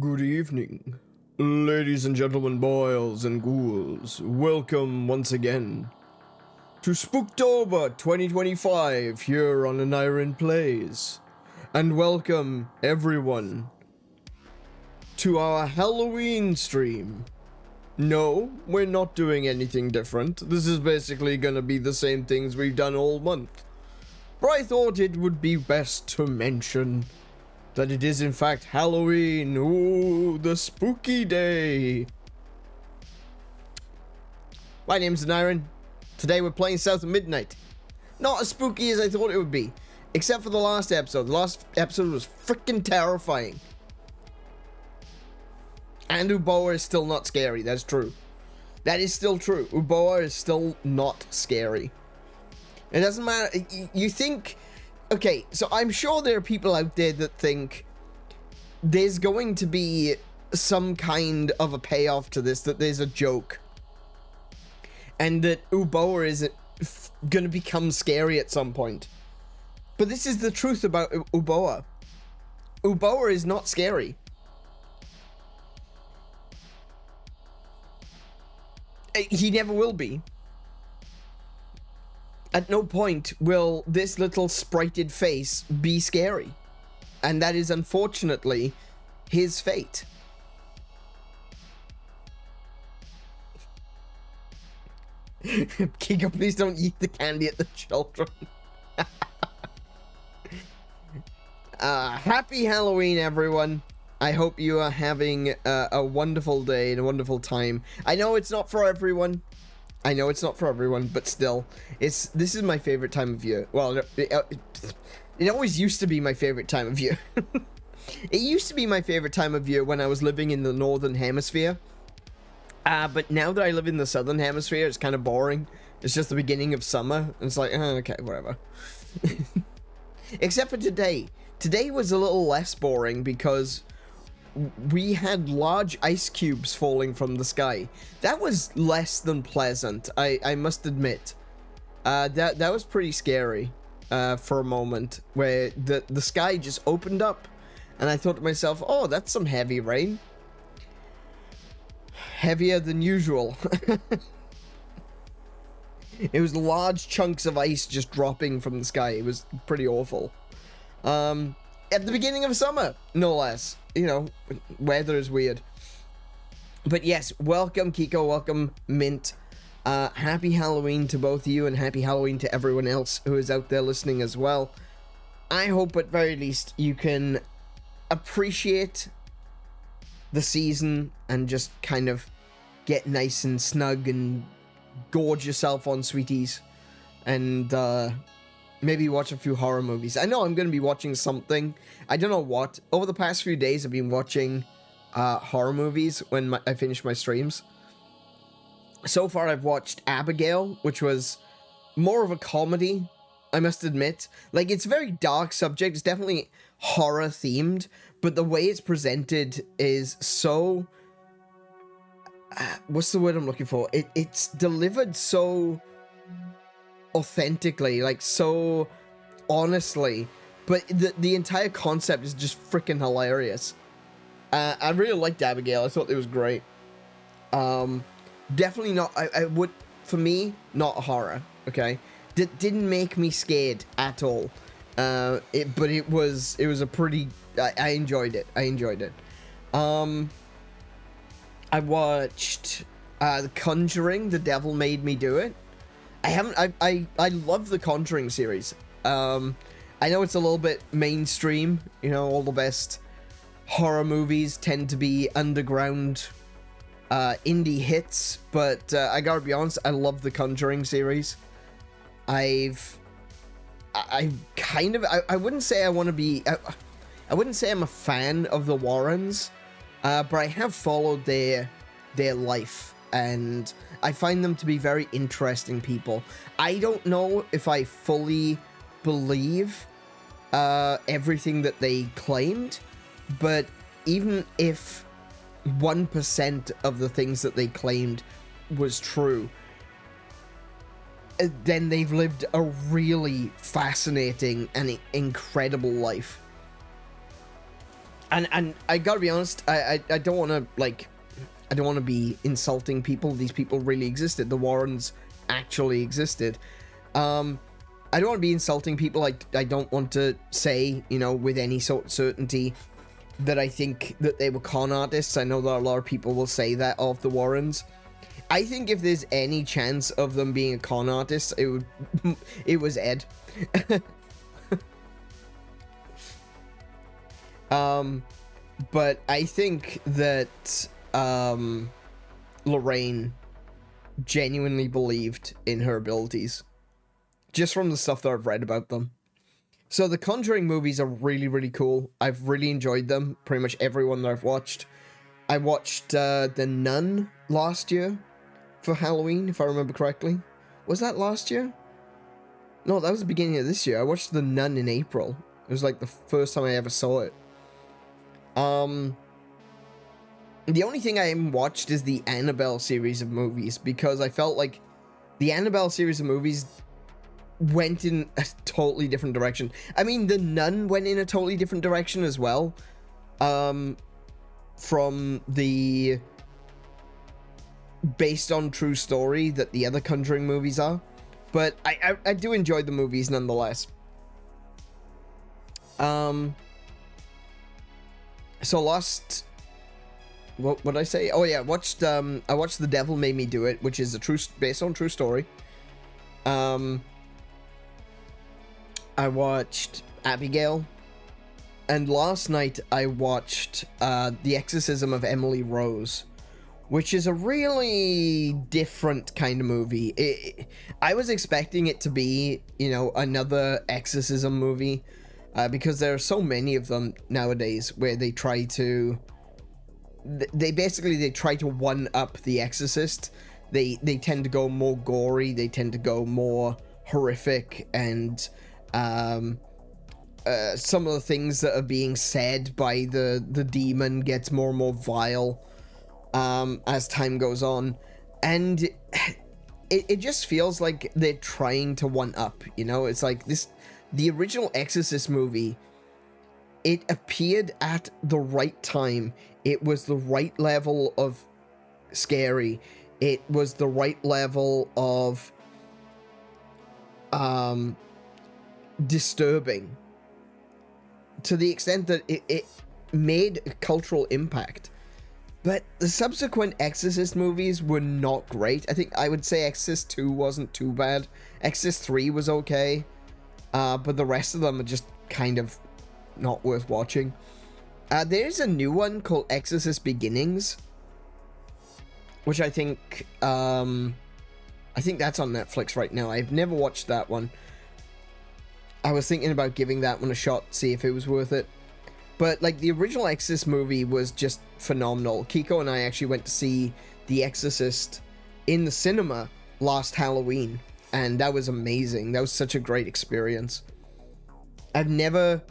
Good evening, ladies and gentlemen, boys and ghouls. Welcome once again to Spooktober 2025 here on 𝗏𝗏 Plays. And welcome everyone to our Halloween stream. No, we're not doing anything different. This is basically gonna be the same things we've done all month. But I thought it would be best to mention that it is in fact Halloween. Ooh, the spooky day. My name's 𝗏𝗏. Today we're playing South of Midnight. Not as spooky as I thought it would be, except for the last episode. The last episode was freaking terrifying. And 𝗏𝗏 is still not scary. That's true. That is still true. 𝗏𝗏 is still not scary. It doesn't matter. You think... Okay, so I'm sure there are people out there that think there's going to be some kind of a payoff to this, that there's a joke. And that 𝗏𝗏 is going to become scary at some point. But this is the truth about 𝗏𝗏. 𝗏𝗏 is not scary. He never will be. At no point will this little sprited face be scary. And that is unfortunately his fate. Kiko, please don't eat the candy at the children. Happy Halloween, everyone. I hope you are having a wonderful day and a wonderful time. I know it's not for everyone. I know it's not for everyone, but still, this is my favorite time of year. Well, it always used to be my favorite time of year. It used to be my favorite time of year when I was living in the northern hemisphere. But now that I live in the southern hemisphere, it's kind of boring. It's just the beginning of summer, and it's like, okay, whatever. Except for today. Today was a little less boring because we had large ice cubes falling from the sky. That was less than pleasant, I must admit. That was pretty scary for a moment, where the sky just opened up, and I thought to myself, oh, that's some heavy rain. Heavier than usual. It was large chunks of ice just dropping from the sky. It was pretty awful. At the beginning of summer, no less. You know, weather is weird. But yes, welcome Kiko, welcome Mint. Happy Halloween to both of you, and happy Halloween to everyone else who is out there listening as well. I hope at very least you can appreciate the season and just kind of get nice and snug and gorge yourself on sweeties. And maybe watch a few horror movies. I know I'm going to be watching something. I don't know what. Over the past few days, I've been watching horror movies when I finish my streams. So far, I've watched Abigail, which was more of a comedy, I must admit. Like, it's a very dark subject. It's definitely horror-themed, but the way it's presented is so... what's the word I'm looking for? It's delivered so... authentically, like so honestly, but the entire concept is just freaking hilarious. I really liked Abigail. I thought it was great. Definitely not, I would, for me, not a horror, okay? Didn't make me scared at all. But it was a pretty, I enjoyed it. I watched The Conjuring, The Devil Made Me Do It. I love the Conjuring series. I know it's a little bit mainstream, you know, all the best horror movies tend to be underground indie hits, but I gotta be honest, I love the Conjuring series. I wouldn't say I want to be, I wouldn't say I'm a fan of the Warrens, but I have followed their life, and I find them to be very interesting people. I don't know if I fully believe everything that they claimed, but even if 1% of the things that they claimed was true, then they've lived a really fascinating and incredible life. And I gotta be honest, I don't want to, like, I don't want to be insulting people. These people really existed. The Warrens actually existed. I don't want to be insulting people. I don't want to say, you know, with any sort of certainty that I think that they were con artists. I know that a lot of people will say that of the Warrens. I think if there's any chance of them being a con artist, it was Ed. But I think that Lorraine genuinely believed in her abilities, just from the stuff that I've read about them. So the Conjuring movies are really, really cool. I've really enjoyed them. Pretty much every one that I've watched. I watched The Nun last year for Halloween, if I remember correctly. Was that last year? No, that was the beginning of this year. I watched The Nun in April. It was like the first time I ever saw it. The only thing I haven't watched is the Annabelle series of movies, because I felt like the Annabelle series of movies went in a totally different direction. I mean, The Nun went in a totally different direction as well, from the based on true story that the other Conjuring movies are, but I do enjoy the movies nonetheless. So last, what would I say? Oh yeah, I watched The Devil Made Me Do It, which is based on true story. I watched Abigail, and last night I watched The Exorcism of Emily Rose, which is a really different kind of movie. I was expecting it to be, you know, another exorcism movie, because there are so many of them nowadays where they try to, they try to one up The Exorcist. They tend to go more gory, they tend to go more horrific, and some of the things that are being said by the demon gets more and more vile as time goes on, and it just feels like they're trying to one up, you know? It's like the original Exorcist movie, it appeared at the right time. It was the right level of scary. It was the right level of disturbing, to the extent that it made a cultural impact. But the subsequent Exorcist movies were not great. I think I would say Exorcist 2 wasn't too bad. Exorcist 3 was okay. But the rest of them are just kind of not worth watching. There's a new one called Exorcist Beginnings, which I think that's on Netflix right now. I've never watched that one. I was thinking about giving that one a shot, see if it was worth it. But like, the original Exorcist movie was just phenomenal. Kiko and I actually went to see The Exorcist in the cinema last Halloween, and that was amazing. That was such a great experience. I've never,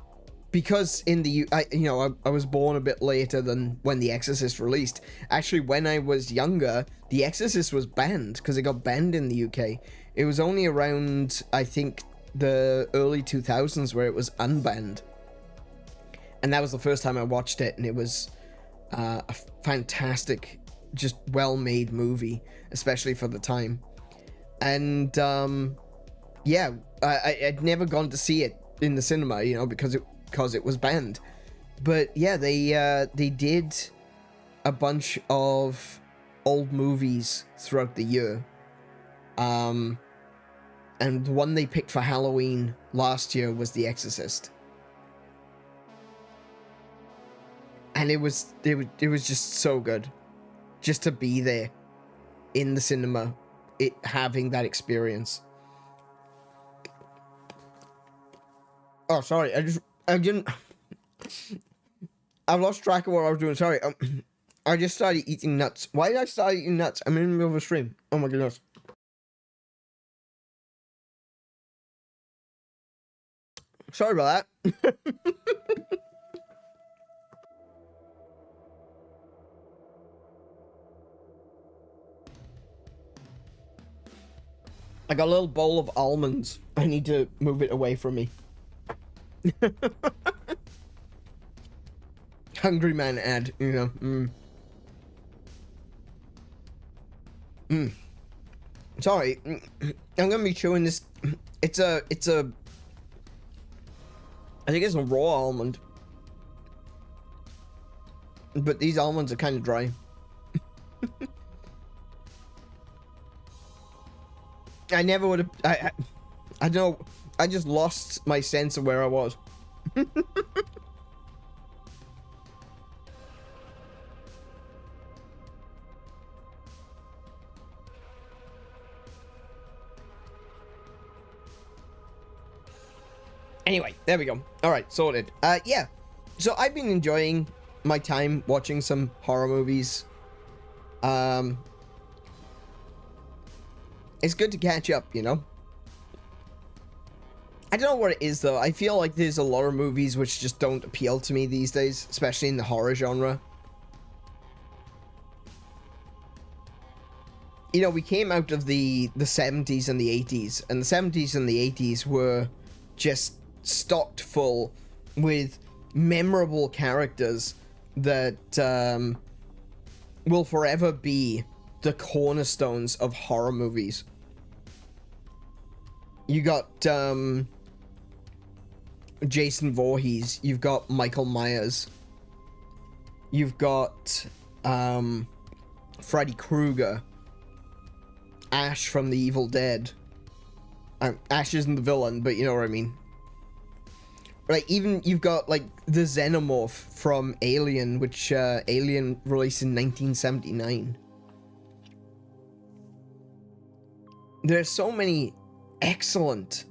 because I was born a bit later than when The Exorcist released. Actually, when I was younger, The Exorcist was banned, because it got banned in the UK. It was only around, I think, the early 2000s where it was unbanned. And that was the first time I watched it, and it was a fantastic, just well-made movie, especially for the time. And yeah, I'd never gone to see it in the cinema, you know, because it was banned. But yeah, they did a bunch of old movies throughout the year. And the one they picked for Halloween last year was The Exorcist. And it was just so good, just to be there in the cinema, having that experience. Oh, sorry, I've lost track of what I was doing. Sorry, I just started eating nuts. Why did I start eating nuts? I'm in the middle of a stream. Oh my goodness. Sorry about that. I got a little bowl of almonds. I need to move it away from me. Hungry Man ad, you know. Sorry, I'm gonna be chewing this. It's a, I think it's a raw almond. But these almonds are kind of dry. I never would have, I don't know, I just lost my sense of where I was. Anyway, there we go. Alright, sorted. Yeah. So I've been enjoying my time watching some horror movies. It's good to catch up, you know? I don't know what it is, though. I feel like there's a lot of movies which just don't appeal to me these days, especially in the horror genre. You know, we came out of the 70s and the 80s, and the 70s and the 80s were just stocked full with memorable characters that will forever be the cornerstones of horror movies. You got Jason Voorhees, you've got Michael Myers, you've got Freddy Krueger, Ash from The Evil Dead. Ash isn't the villain, but you know what I mean. Like, even you've got, like, the Xenomorph from Alien, which Alien released in 1979. There's so many excellent,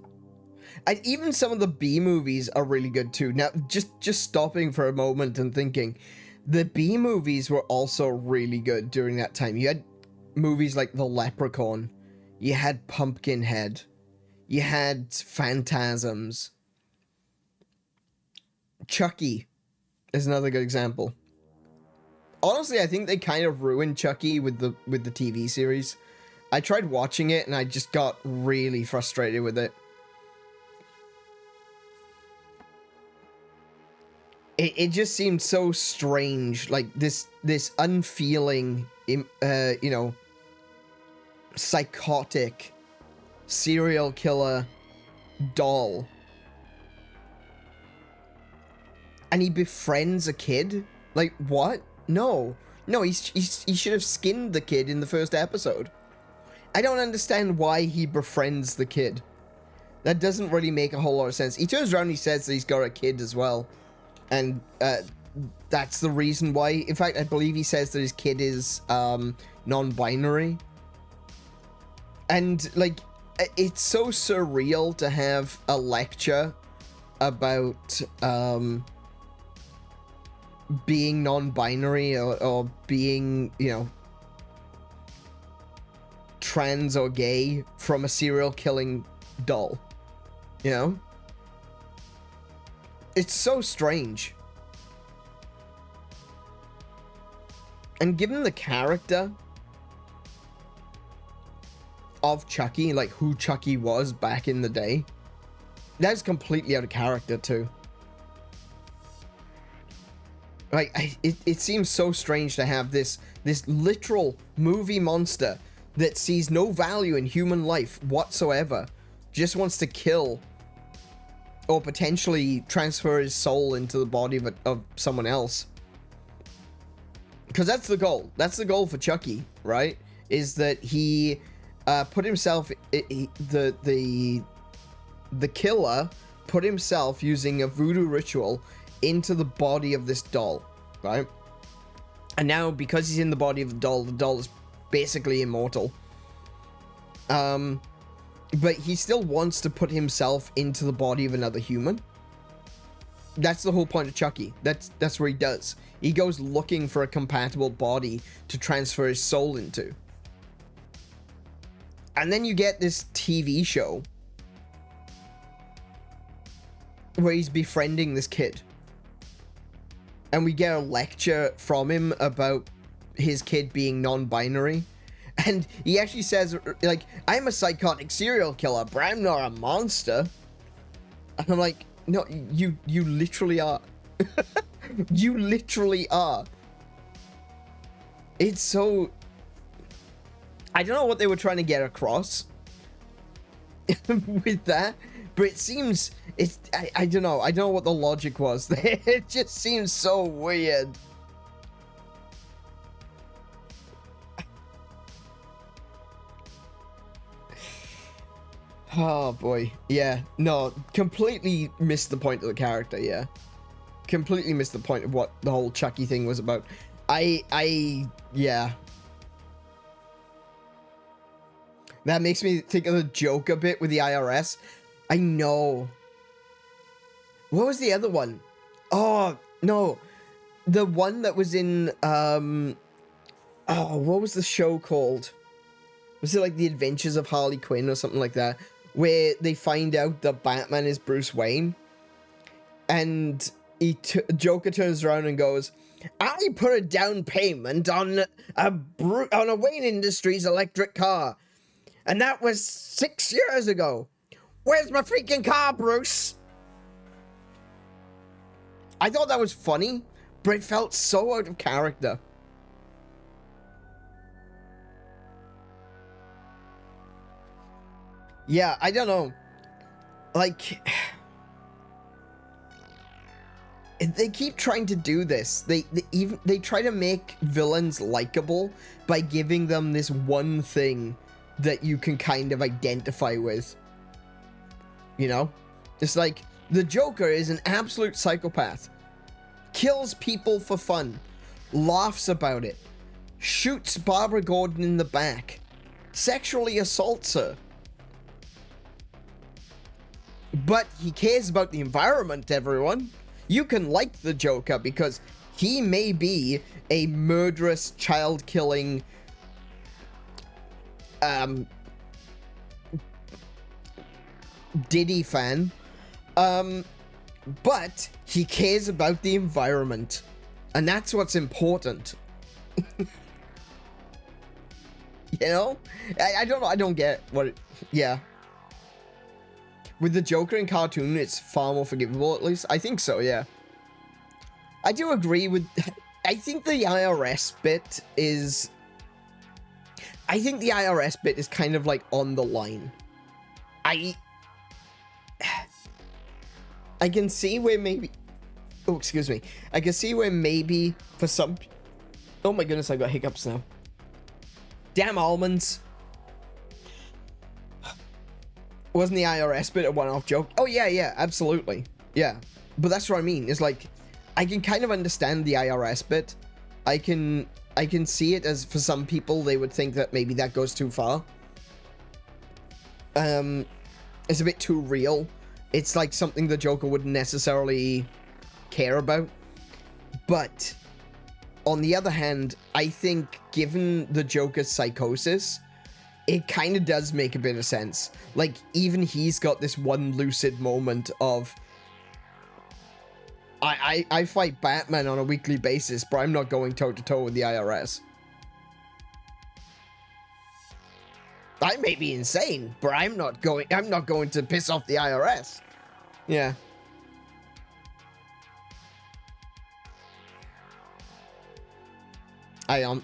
and even some of the B movies are really good too. Now, just stopping for a moment and thinking, the B movies were also really good during that time. You had movies like The Leprechaun, you had Pumpkinhead, you had Phantasms. Chucky is another good example. Honestly, I think they kind of ruined Chucky with the TV series. I tried watching it and I just got really frustrated with it. It just seemed so strange, like this unfeeling, you know, psychotic serial killer doll. And he befriends a kid? Like, what? No, he should have skinned the kid in the first episode. I don't understand why he befriends the kid. That doesn't really make a whole lot of sense. He turns around and he says that he's got a kid as well. And that's the reason why. In fact, I believe he says that his kid is non-binary. And, like, it's so surreal to have a lecture about being non-binary or being, you know, trans or gay from a serial killing doll, you know? It's so strange. And given the character of Chucky, like who Chucky was back in the day, that's completely out of character too. Like, it seems so strange to have this literal movie monster that sees no value in human life whatsoever, just wants to kill or potentially transfer his soul into the body of someone else. Because that's the goal. That's the goal for Chucky, right? Is that he put himself, the killer put himself using a voodoo ritual into the body of this doll, right? And now, because he's in the body of the doll is basically immortal. But he still wants to put himself into the body of another human. That's the whole point of Chucky. That's what he does. He goes looking for a compatible body to transfer his soul into. And then you get this TV show where he's befriending this kid. And we get a lecture from him about his kid being non-binary. And he actually says, like, I'm a psychotic serial killer, but I'm not a monster. And I'm like, no, you literally are. You literally are. It's so... I don't know what they were trying to get across with that, but it seems... I don't know. I don't know what the logic was there. It just seems so weird. Oh boy. Yeah. No, completely missed the point of the character, yeah. Completely missed the point of what the whole Chucky thing was about. Yeah. That makes me think of the Joker bit with the IRS. I know. What was the other one? Oh, no. The one that was in, oh, what was the show called? Was it like The Adventures of Harley Quinn or something like that? Where they find out that Batman is Bruce Wayne. And Joker turns around and goes, I put a down payment on a Wayne Industries electric car. And that was 6 years ago. Where's my freaking car, Bruce? I thought that was funny, but it felt so out of character. Yeah, I don't know. Like, they keep trying to do this. They try to make villains likable by giving them this one thing that you can kind of identify with. You know? It's like, the Joker is an absolute psychopath. Kills people for fun. Laughs about it. Shoots Barbara Gordon in the back. Sexually assaults her. But he cares about the environment, everyone. You can like the Joker because he may be a murderous, child-killing, Diddy fan, but he cares about the environment, and that's what's important. You know? I don't know, I don't get what it, yeah. With the Joker in cartoon, it's far more forgivable, at least. I think so, yeah. I do agree with... I think the IRS bit is... I think the IRS bit is kind of like on the line. I can see where maybe... Oh, excuse me. I can see where maybe for some... Oh my goodness, I got hiccups now. Damn almonds. Wasn't the IRS bit a one-off joke? Oh, yeah, absolutely. Yeah. But that's what I mean. It's like, I can kind of understand the IRS bit. I can see it as, for some people, they would think that maybe that goes too far. It's a bit too real. It's like something the Joker wouldn't necessarily care about. But, on the other hand, I think, given the Joker's psychosis, it kind of does make a bit of sense. Like, even he's got this one lucid moment of, I fight Batman on a weekly basis, but I'm not going toe-to-toe with the IRS. I may be insane, but I'm not going to piss off the IRS. Yeah.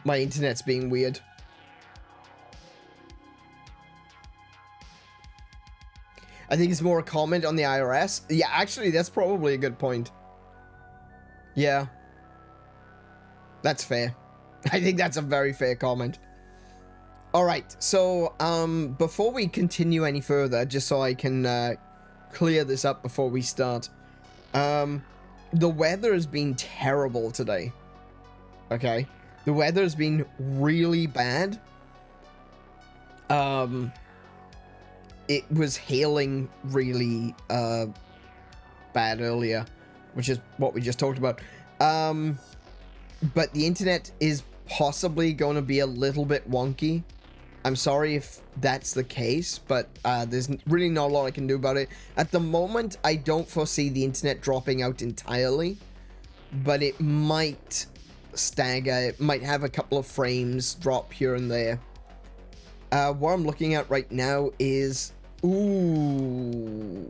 My internet's being weird. I think it's more a comment on the IRS. Yeah, actually, that's probably a good point. Yeah. That's fair. I think that's a very fair comment. Alright, so, before we continue any further, just so I can, clear this up before we start. The weather has been terrible today. Okay? The weather has been really bad. It was hailing really bad earlier, which is what we just talked about. But the internet is possibly going to be a little bit wonky. I'm sorry if that's the case, but there's really not a lot I can do about it. At the moment, I don't foresee the internet dropping out entirely, but it might stagger. It might have a couple of frames drop here and there. What I'm looking at right now is... Ooh,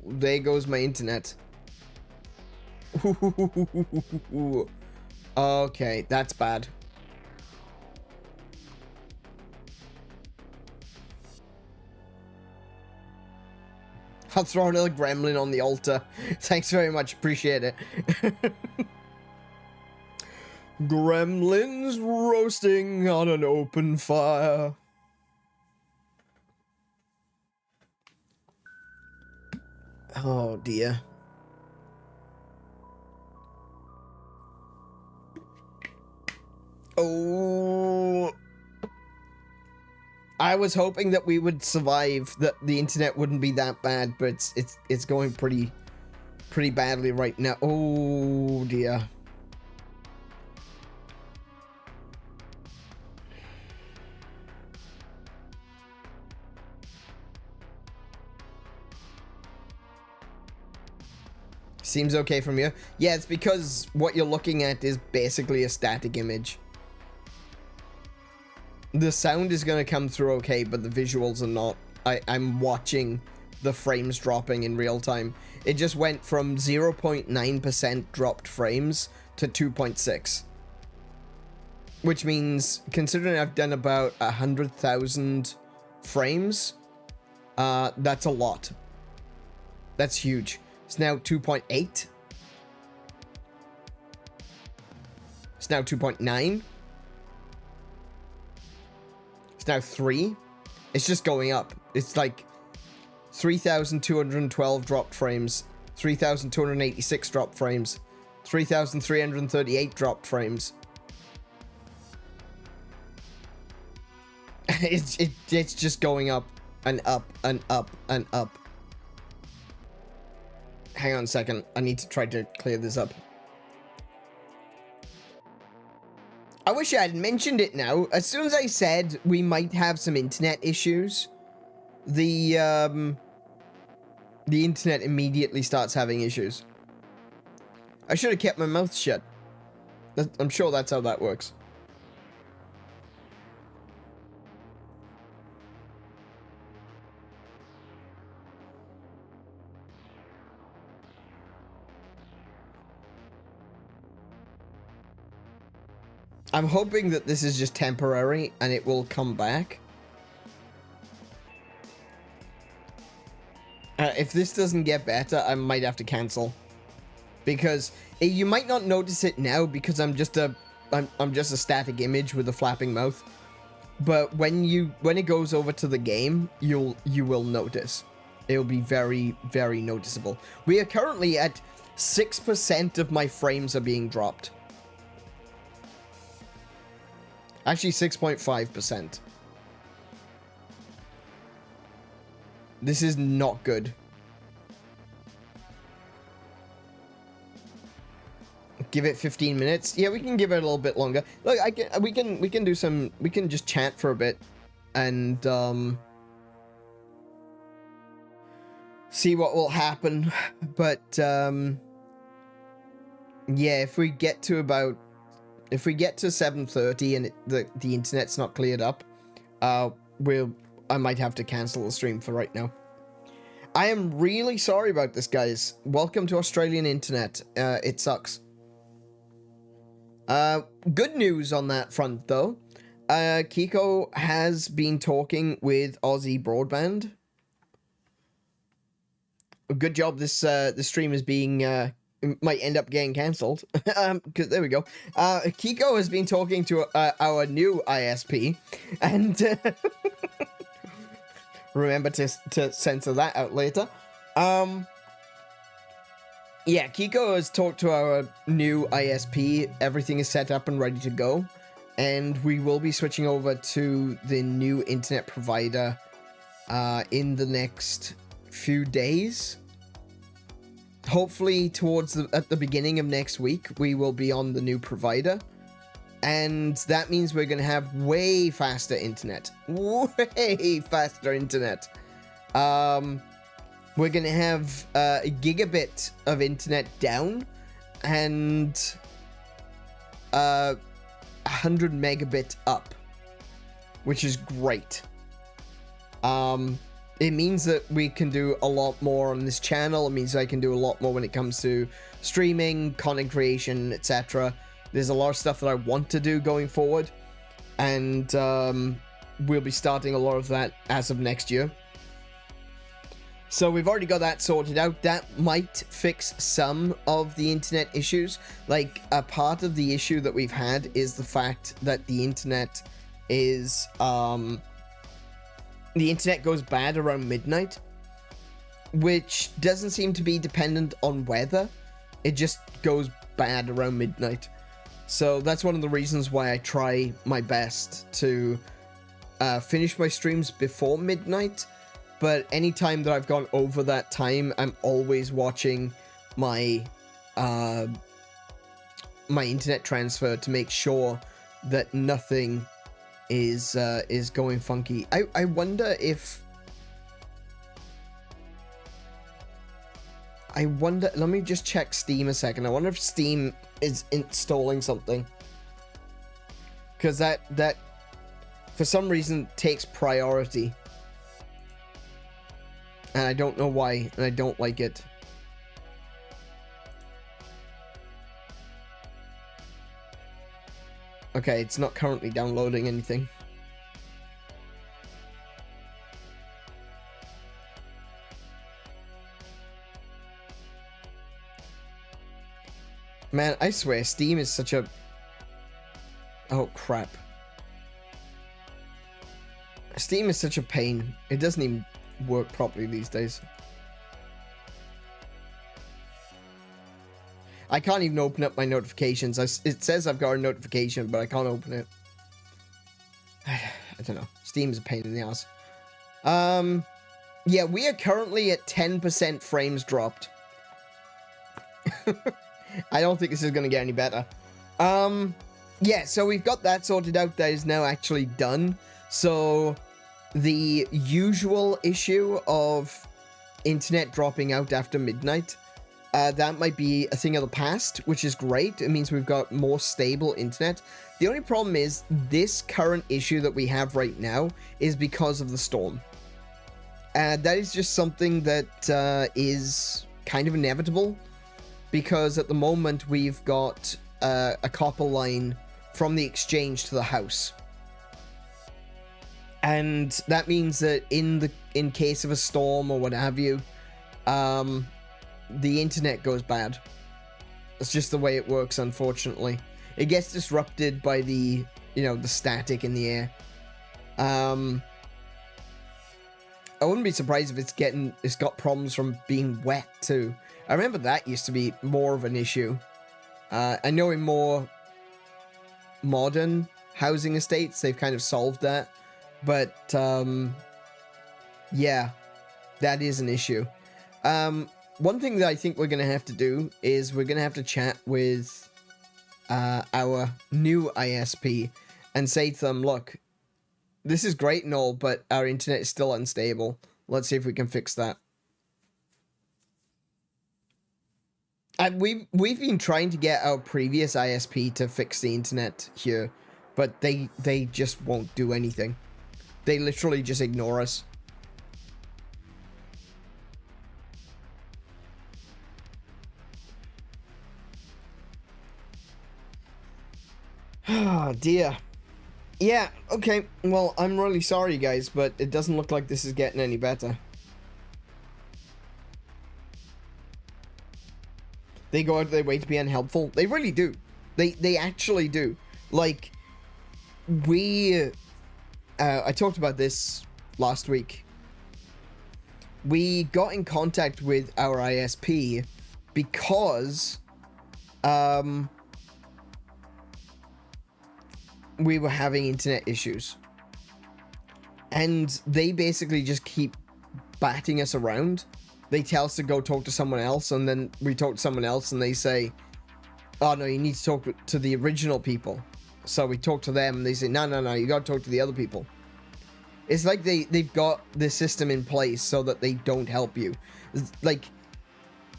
there goes my internet. Okay, that's bad. I'll throw another gremlin on the altar. Thanks very much, appreciate it. Gremlins roasting on an open fire. Oh dear. Oh, I was hoping that we would survive, that the internet wouldn't be that bad, but it's going pretty badly right now. Oh dear. Seems okay from you. Yeah, it's because what you're looking at is basically a static image. The sound is going to come through okay, but the visuals are not. I'm watching the frames dropping in real time. It just went from 0.9% dropped frames to 2.6. Which means, considering I've done about 100,000 frames, that's a lot. That's huge. It's now 2.8. It's now 2.9. It's now 3. It's just going up. It's like 3,212 dropped frames, 3,286 dropped frames, 3,338 dropped frames. It's just going up and up and up and up. Hang on a second. I need to try to clear this up. I wish I had mentioned it now. As soon as I said we might have some internet issues, the internet immediately starts having issues. I should have kept my mouth shut. I'm sure that's how that works. I'm hoping that this is just temporary and it will come back. If this doesn't get better, I might have to cancel. Because you might not notice it now because I'm just a static image with a flapping mouth. But when it goes over to the game, you will notice. It'll be very, very noticeable. We are currently at 6% of my frames are being dropped. Actually, 6.5%. This is not good. Give it 15 minutes. Yeah, we can give it a little bit longer. Look, we can do some. We can just chat for a bit, and see what will happen. But yeah, if we get to 7:30 and the internet's not cleared up, I might have to cancel the stream for right now. I am really sorry about this, guys. Welcome to Australian internet. It sucks. Good news on that front, though. Kiko has been talking with Aussie Broadband. Good job. This stream is being might end up getting cancelled. Because there we go. Kiko has been talking to our new ISP, and remember to censor that out later. Yeah, Kiko has talked to our new ISP. Everything is set up and ready to go, and we will be switching over to the new internet provider in the next few days. Hopefully at the beginning of next week, we will be on the new provider. And that means we're going to have way faster internet. Way faster internet. We're going to have a gigabit of internet down and 100 megabit up, which is great. it means that we can do a lot more on this channel. It means I can do a lot more when it comes to streaming, content creation, etc. There's a lot of stuff that I want to do going forward, and we'll be starting a lot of that as of next year. So we've already got that sorted out. That might fix some of the internet issues. Like, a part of the issue that we've had is the fact that the internet is, the internet goes bad around midnight, which doesn't seem to be dependent on weather. It just goes bad around midnight. So that's one of the reasons why I try my best to finish my streams before midnight. But anytime that I've gone over that time, I'm always watching my my internet transfer to make sure that nothing is going funky. I wonder if... let me just check Steam a second. I wonder if Steam is installing something. Because that, for some reason, takes priority. And I don't know why, and I don't like it. Okay, it's not currently downloading anything. Man, I swear, Steam is such a... Oh, crap. Steam is such a pain. It doesn't even work properly these days. I can't even open up my notifications. It says I've got a notification, but I can't open it. I don't know. Steam's a pain in the ass. Yeah, we are currently at 10% frames dropped. I don't think this is going to get any better. Yeah, so we've got that sorted out. That is now actually done. So the usual issue of internet dropping out after midnight, that might be a thing of the past, which is great. It means we've got more stable internet. The only problem is this current issue that we have right now is because of the storm. That is just something that is kind of inevitable, because at the moment we've got a copper line from the exchange to the house. And that means that in case of a storm or what have you, the internet goes bad. It's just the way it works, unfortunately. It gets disrupted by the, the static in the air. I wouldn't be surprised if it's got problems from being wet too. I remember that used to be more of an issue. I know in more modern housing estates, they've kind of solved that. But, yeah, that is an issue. One thing that I think we're going to have to do is we're going to have to chat with our new ISP and say to them, look, this is great and all, but our internet is still unstable. Let's see if we can fix that. We've been trying to get our previous ISP to fix the internet here, but they just won't do anything. They literally just ignore us. Oh, dear. Yeah, okay. Well, I'm really sorry, guys, but it doesn't look like this is getting any better. They go out of their way to be unhelpful. They really do. They actually do. Like, I talked about this last week. We got in contact with our ISP because we were having internet issues. And they basically just keep batting us around. They tell us to go talk to someone else, and then we talk to someone else, and they say, oh, no, you need to talk to the original people. So we talk to them, and they say, no, you gotta talk to the other people. It's like they've got this system in place so that they don't help you. It's like,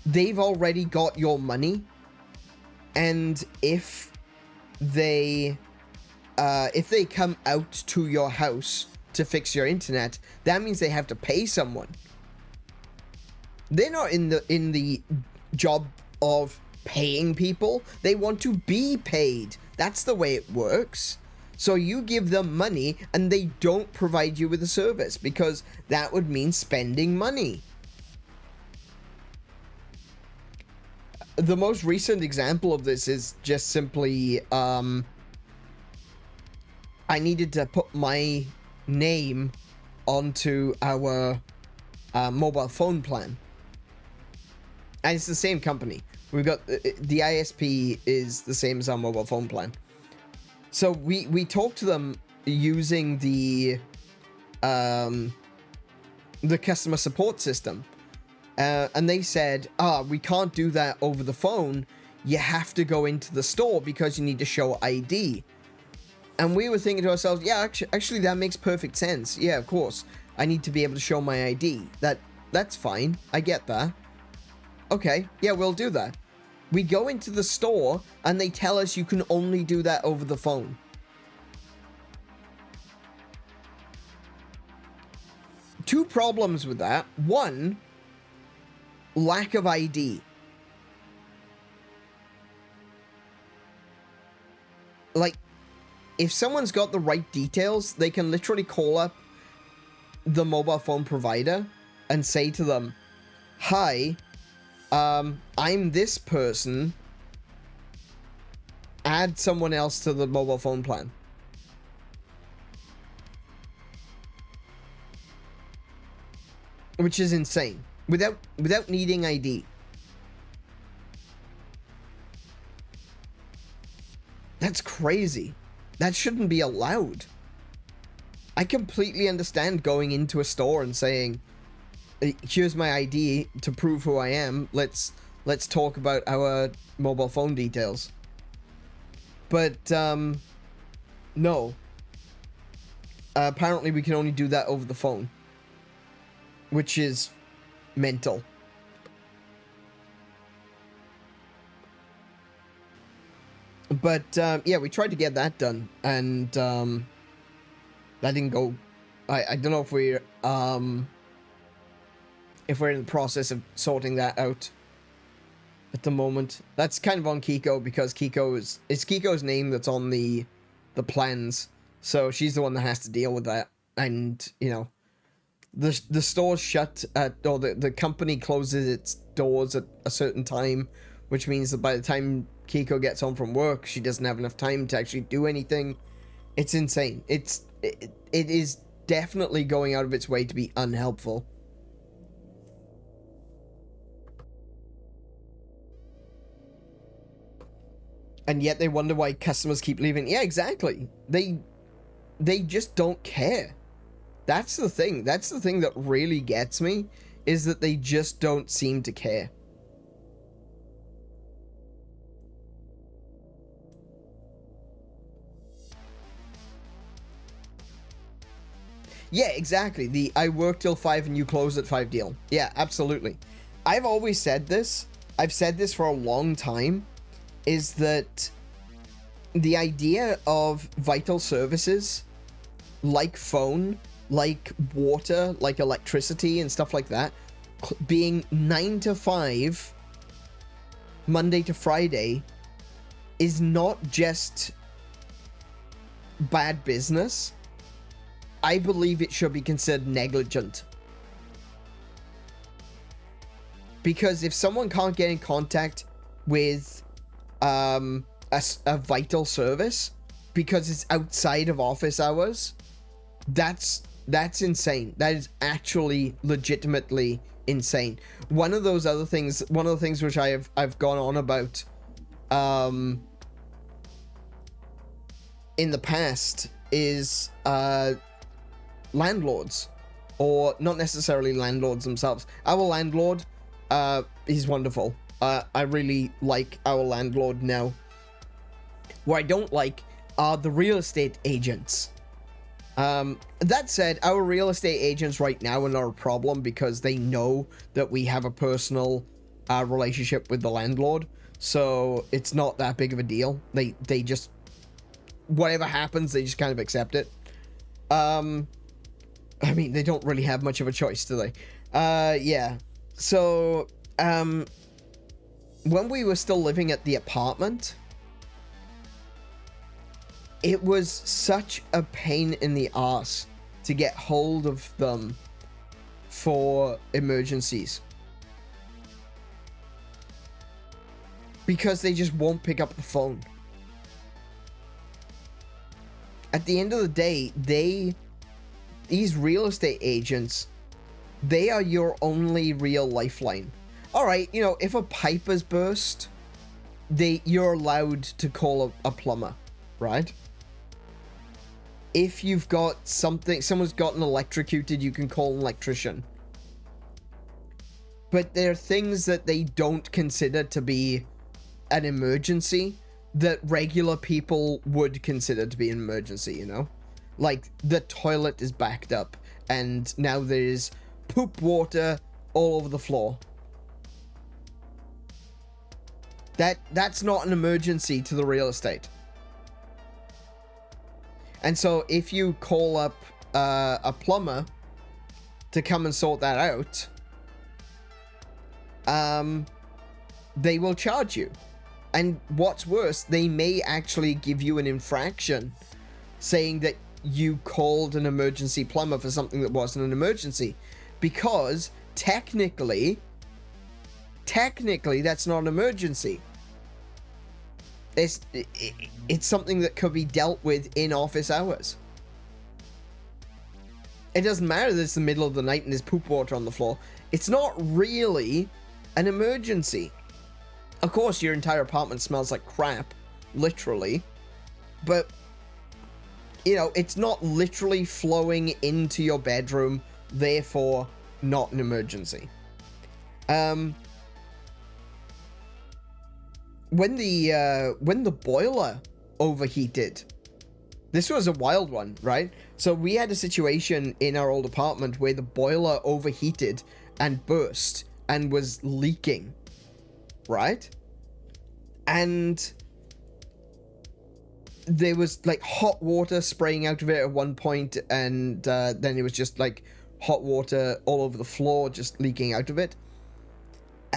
they've already got your money, and if they come out to your house to fix your internet, that means they have to pay someone. They're not in the job of paying people. They want to be paid. That's the way it works. So you give them money and they don't provide you with a service, because that would mean spending money. The most recent example of this is just simply, I needed to put my name onto our mobile phone plan. And it's the same company. We've got the ISP is the same as our mobile phone plan. So we talked to them using the customer support system. And they said, we can't do that over the phone. You have to go into the store because you need to show ID. And we were thinking to ourselves, yeah, actually that makes perfect sense. Yeah, of course. I need to be able to show my ID. That's fine. I get that. Okay, yeah, we'll do that. We go into the store and they tell us you can only do that over the phone. Two problems with that. One, lack of ID. Like, if someone's got the right details, they can literally call up the mobile phone provider and say to them, hi, I'm this person, add someone else to the mobile phone plan. Which is insane. Without needing ID. That's crazy. That shouldn't be allowed. I completely understand going into a store and saying, here's my ID to prove who I am. Let's talk about our mobile phone details. But no. Apparently we can only do that over the phone, which is mental. But yeah, we tried to get that done, and that didn't go. I don't know if we're in the process of sorting that out at the moment. That's kind of on Kiko, because it's Kiko's name that's on the plans, so she's the one that has to deal with that. And you know, the store's shut or the company closes its doors at a certain time, which means that by the time Kiko gets home from work, she doesn't have enough time to actually do anything. It's insane. It is definitely going out of its way to be unhelpful. And yet they wonder why customers keep leaving. Yeah, exactly. They just don't care. That's the thing. That's the thing that really gets me, is that they just don't seem to care. Yeah, exactly. The I work till 5 and you close at 5 deal. Yeah, absolutely. I've always said this. I've said this for a long time, is that the idea of vital services like phone, like water, like electricity and stuff like that, being 9 to 5, Monday to Friday, is not just bad business. I believe it should be considered negligent. Because if someone can't get in contact with a vital service because it's outside of office hours, that's insane. That is actually legitimately insane. One of the things which I've gone on about in the past is landlords, or not necessarily landlords themselves. Our landlord, he's wonderful. I really like our landlord now. What I don't like are the real estate agents. That said, our real estate agents right now are not a problem because they know that we have a personal relationship with the landlord, so it's not that big of a deal. They just, whatever happens, they just kind of accept it. I mean, they don't really have much of a choice, do they? Yeah. So, when we were still living at the apartment, it was such a pain in the ass to get hold of them for emergencies. Because they just won't pick up the phone. At the end of the day, these real estate agents, they are your only real lifeline. All right, you know, if a pipe has burst, you're allowed to call a plumber, right? If you've got something, someone's gotten electrocuted, you can call an electrician. But there are things that they don't consider to be an emergency that regular people would consider to be an emergency, you know? Like, the toilet is backed up, and now there's poop water all over the floor. That's not an emergency to the real estate. And so if you call up a plumber to come and sort that out, they will charge you. And what's worse, they may actually give you an infraction saying that you called an emergency plumber for something that wasn't an emergency, because technically that's not an emergency. It's something that could be dealt with in office hours. It doesn't matter that it's the middle of the night and there's poop water on the floor. It's not really an emergency. Of course, your entire apartment smells like crap, literally, but, you know, it's not literally flowing into your bedroom, therefore not an emergency. When the boiler overheated, this was a wild one, right? So we had a situation in our old apartment where the boiler overheated and burst and was leaking, right? And there was like hot water spraying out of it at one point, and then it was just like hot water all over the floor, just leaking out of it.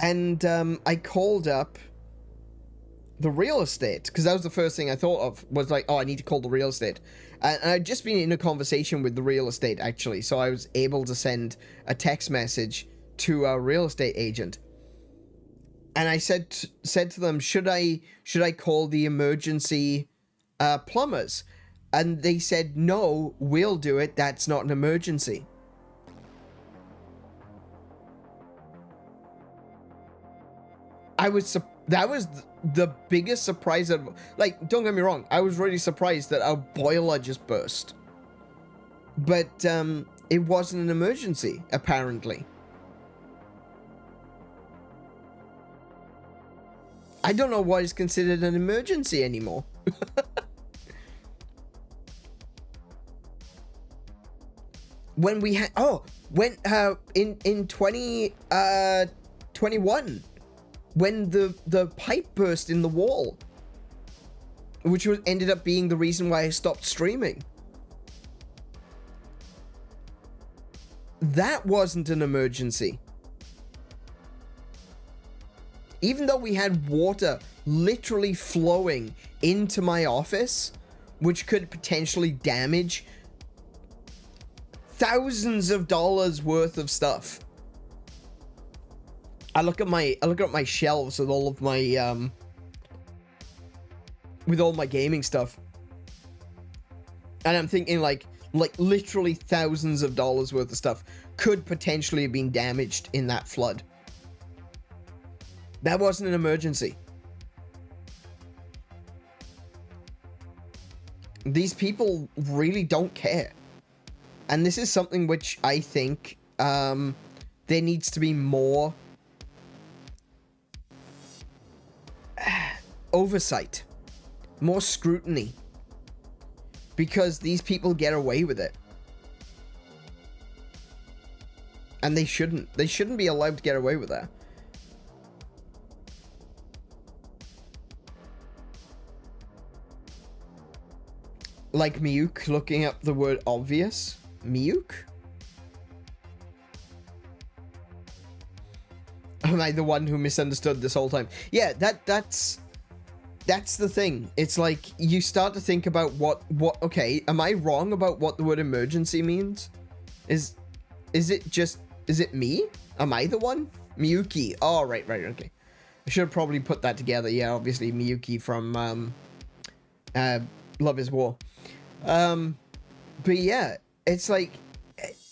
And I called up the real estate, because that was the first thing I thought of, was like, oh, I need to call the real estate. And I'd just been in a conversation with the real estate, actually, so I was able to send a text message to a real estate agent. And I said to them, should I call the emergency plumbers? And they said, no, we'll do it. That's not an emergency. That was the biggest surprise of, like, don't get me wrong, I was really surprised that our boiler just burst. But it wasn't an emergency, apparently. I don't know what is considered an emergency anymore. When we had, in 2021, when the pipe burst in the wall, which ended up being the reason why I stopped streaming. That wasn't an emergency. Even though we had water literally flowing into my office, which could potentially damage thousands of dollars worth of stuff. I look at my shelves with all of my with all my gaming stuff, and I'm thinking like literally thousands of dollars worth of stuff could potentially have been damaged in that flood. That wasn't an emergency. These people really don't care. And this is something which I think there needs to be more oversight, more scrutiny, because these people get away with it. And they shouldn't. They shouldn't be allowed to get away with that. Like 𝗦𝘄𝗶𝘁𝗰𝗵 looking up the word obvious. 𝗦𝘄𝗶? am I the one who misunderstood this whole time? Yeah, that's the thing. It's like you start to think about what okay, am I wrong about what the word emergency means? Is it me? Am I the one? Miyuki. Oh, right, okay. I should have probably put that together. Yeah, obviously Miyuki from Love is War. But yeah, it's like,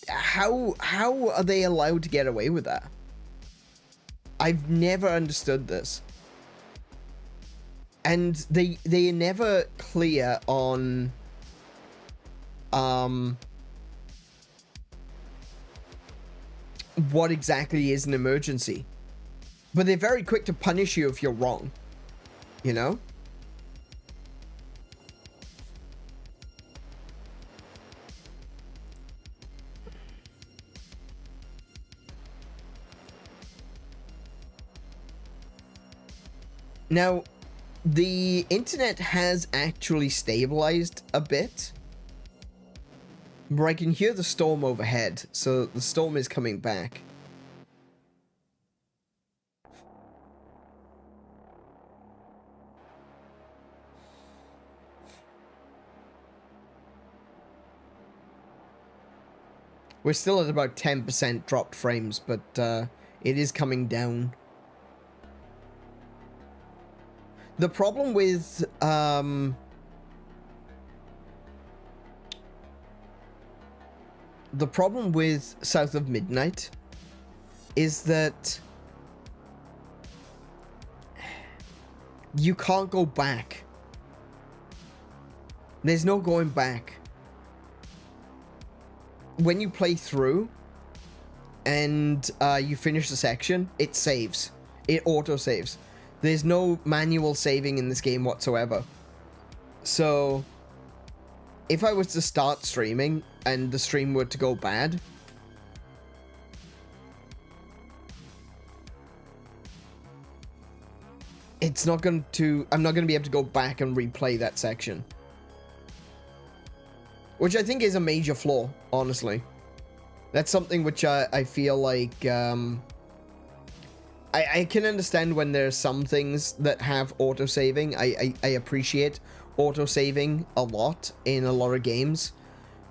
how are they allowed to get away with that? I've never understood this. And they are never clear on what exactly is an emergency. But they're very quick to punish you if you're wrong. You know? Now, the internet has actually stabilized a bit. But I can hear the storm overhead, so the storm is coming back. We're still at about 10% dropped frames, but it is coming down. The problem with South of Midnight is that you can't go back. There's no going back. When you play through and you finish the section, it saves. It auto-saves. There's no manual saving in this game whatsoever. So, if I was to start streaming and the stream were to go bad, it's not going to... I'm not going to be able to go back and replay that section. Which I think is a major flaw, honestly. That's something which I feel like... I can understand when there's some things that have auto-saving. I appreciate auto-saving a lot in a lot of games.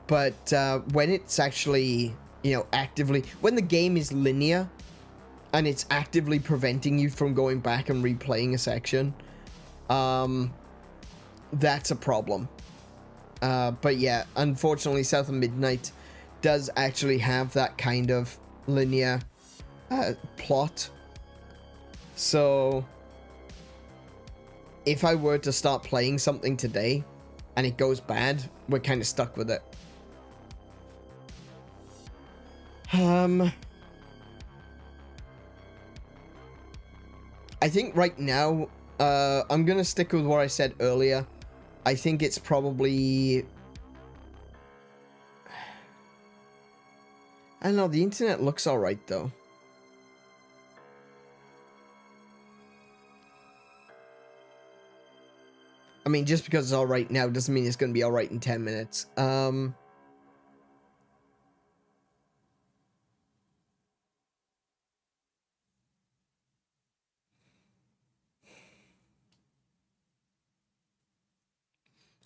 But when it's actually, you know, actively... When the game is linear and it's actively preventing you from going back and replaying a section, that's a problem. But yeah, unfortunately, South of Midnight does actually have that kind of linear plot. So, if I were to start playing something today and it goes bad, we're kind of stuck with it. I think right now, I'm gonna stick with what I said earlier. I think it's probably... I don't know, the internet looks alright though. I mean, just because it's alright now doesn't mean it's gonna be alright in 10 minutes.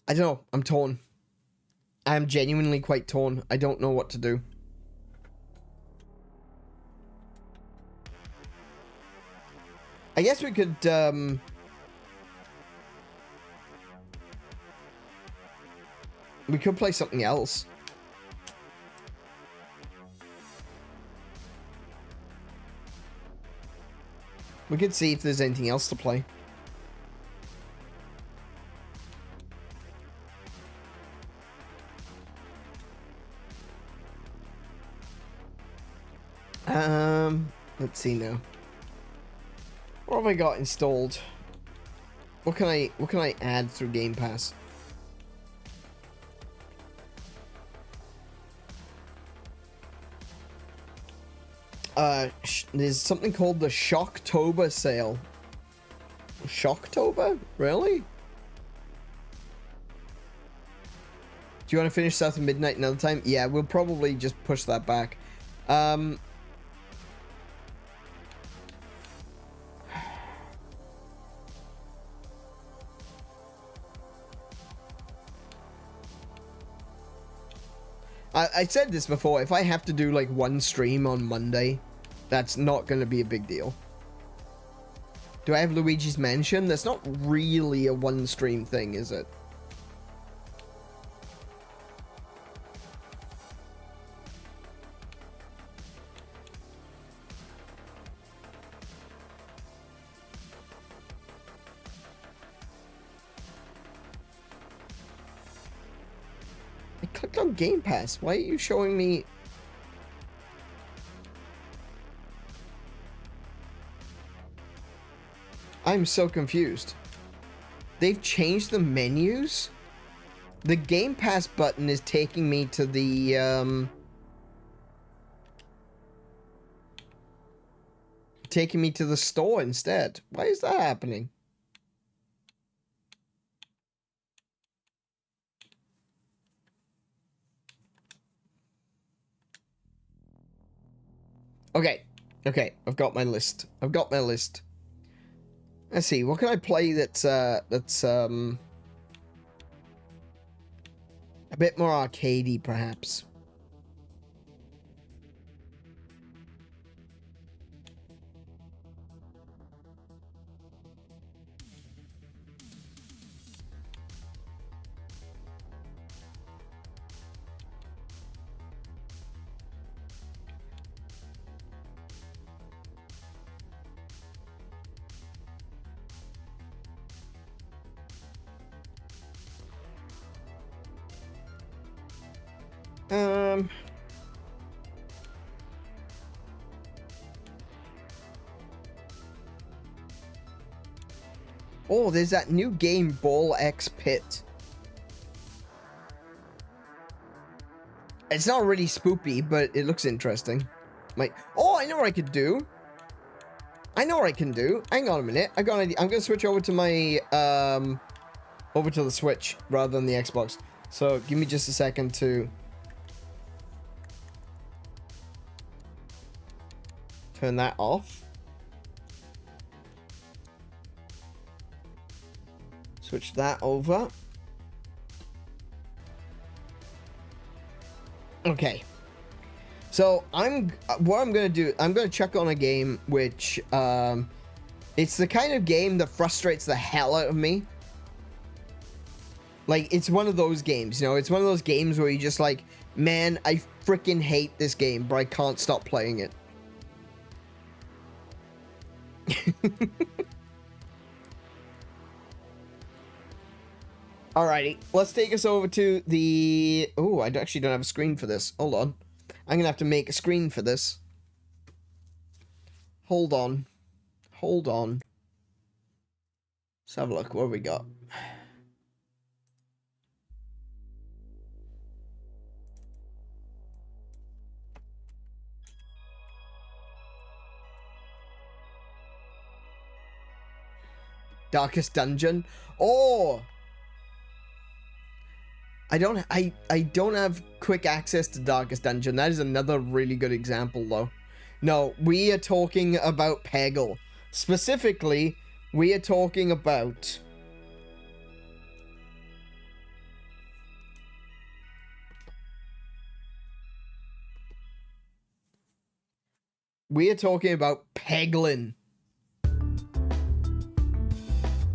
I don't know. I'm torn. I'm genuinely quite torn. I don't know what to do. I guess we could, we could play something else. We could see if there's anything else to play. Let's see now. What have I got installed? What can I add through Game Pass? There's something called the Shocktober sale. Shocktober? Really? Do you want to finish South of Midnight another time? Yeah, we'll probably just push that back. I said this before, if I have to do like one stream on Monday, that's not going to be a big deal. Do I have Luigi's Mansion? That's not really a one stream thing, is it? I clicked on Game Pass. Why are you showing me... I'm so confused. They've changed the menus? The Game Pass button is taking me to the, taking me to the store instead. Why is that happening? Okay. Okay, I've got my list. I've got my list. Let's see, what can I play that's a bit more arcadey, perhaps? Oh, there's that new game, Ball X Pit. It's not really spoopy, but it looks interesting. Like, oh, I know what I could do. I know what I can do. Hang on a minute. I got an idea. I'm gonna switch over to my over to the Switch rather than the Xbox. So give me just a second to turn that off. Switch that over. Okay. So what I'm gonna do, I'm gonna check on a game which it's the kind of game that frustrates the hell out of me. Like, it's one of those games, you know, it's one of those games where you just like, man, I freaking hate this game, but I can't stop playing it. Alrighty, let's take us over to the... Oh, I actually don't have a screen for this. Hold on. I'm gonna have to make a screen for this. Hold on. Hold on. Let's have a look. What have we got? Darkest Dungeon? Oh! I don't have quick access to Darkest Dungeon. That is another really good example, though. No, we are talking about Peglin. Specifically, we are talking about... We are talking about Peglin.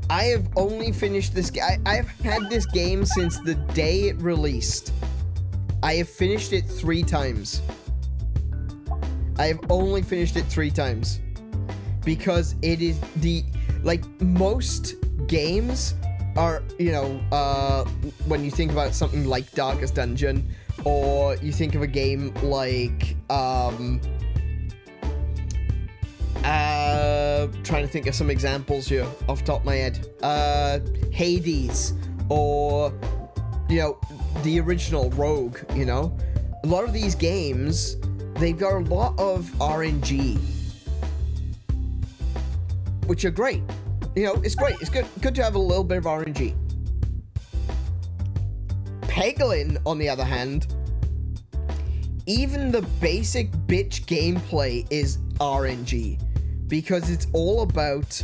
I have only finished this game. I've had this game since the day it released. I have finished it 3 times. I have only finished it 3 times. Because it is the... Like, most games are, you know, when you think about something like Darkest Dungeon, or you think of a game like, trying to think of some examples here off the top of my head. Hades, or, you know, the original Rogue, you know? A lot of these games, they've got a lot of RNG, which are great. You know, it's great. It's good to have a little bit of RNG. Peglin, on the other hand, even the basic bitch gameplay is RNG. Because it's all about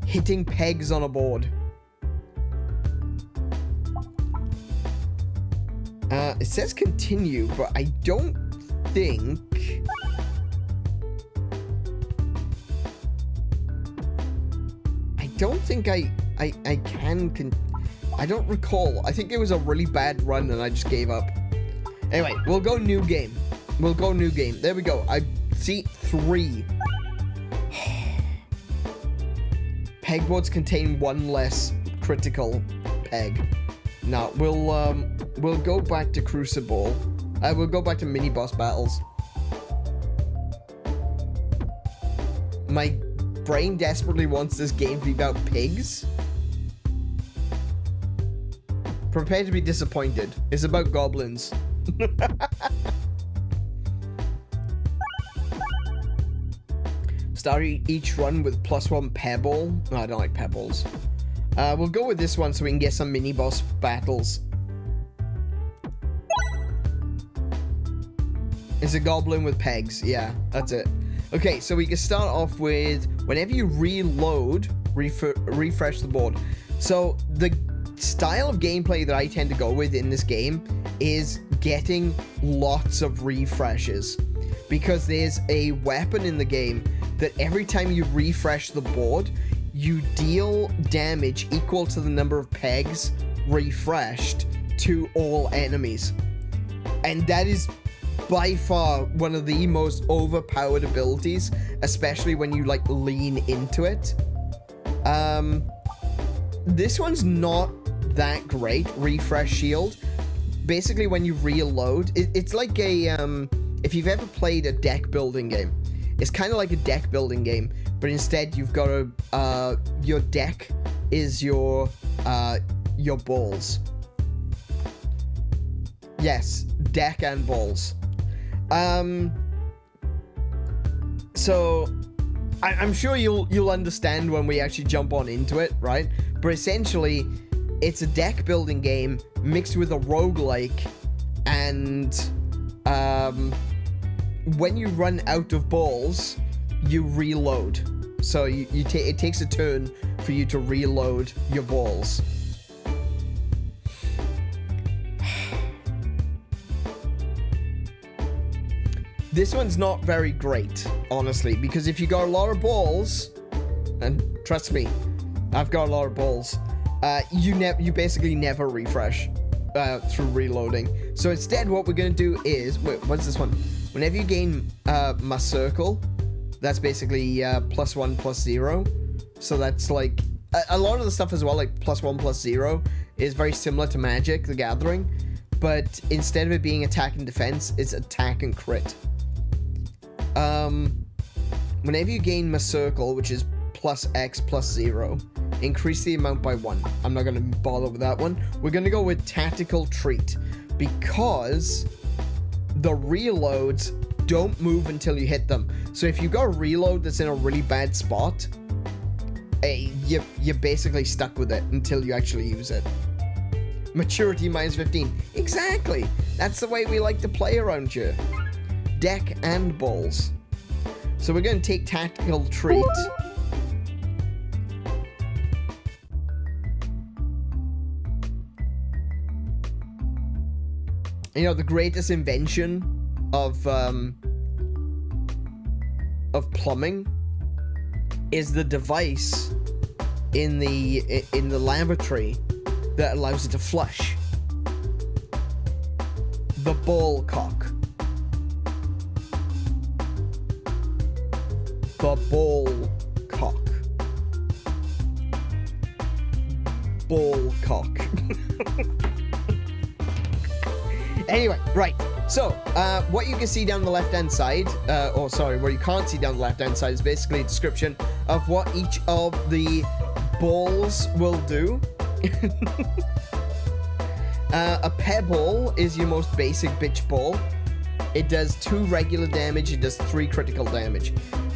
hitting pegs on a board. It says continue, but I don't think... I can I don't recall. I think it was a really bad run and I just gave up. Anyway, we'll go new game. We'll go new game. There we go. I see 3. Pegboards contain 1 less critical peg. Now, we'll go back to Crucible. We'll go back to mini boss battles. My brain desperately wants this game to be about pigs. Prepare to be disappointed. It's about goblins. Start each run with +1 pebble. No, I don't like pebbles. We'll go with this one so we can get some mini boss battles. It's a goblin with pegs. Yeah, that's it. Okay, so we can start off with whenever you reload, refresh the board. So the style of gameplay that I tend to go with in this game is getting lots of refreshes, because there's a weapon in the game that every time you refresh the board, you deal damage equal to the number of pegs refreshed to all enemies. And that is by far one of the most overpowered abilities, especially when you like lean into it. This one's not that great. Refresh shield. Basically, when you reload, it's like a if you've ever played a deck building game, it's kind of like a deck building game, but instead you've got a your deck is your balls. Yes, deck and balls. So I'm sure you'll understand when we actually jump on into it, right? But essentially, it's a deck building game mixed with a roguelike, and when you run out of balls, you reload. So it takes a turn for you to reload your balls. This one's not very great, honestly, because if you got a lot of balls, and trust me, I've got a lot of balls, you basically never refresh through reloading. So instead, what we're going to do is, wait, what's this one? Whenever you gain my circle, that's basically +1/+0. So that's like, a lot of the stuff as well, like +1/+0, is very similar to Magic, the Gathering, but instead of it being attack and defense, it's attack and crit. Whenever you gain my circle, which is +X/+0, increase the amount by 1. I'm not going to bother with that one. We're going to go with Tactical Treat, because the reloads don't move until you hit them. So if you got a reload that's in a really bad spot, you're basically stuck with it until you actually use it. Maturity -15. Exactly. That's the way we like to play around here. Deck and balls. So we're going to take Tactical Treat. You know, the greatest invention of plumbing is the device in the lavatory that allows it to flush. The ball cock. The ball cock. Ball cock. Anyway, right. So, what you can see down the left-hand side, or sorry, what you can't see down the left-hand side is basically a description of what each of the balls will do. A pebble is your most basic bitch ball. It does 2 regular damage, it does 3 critical damage.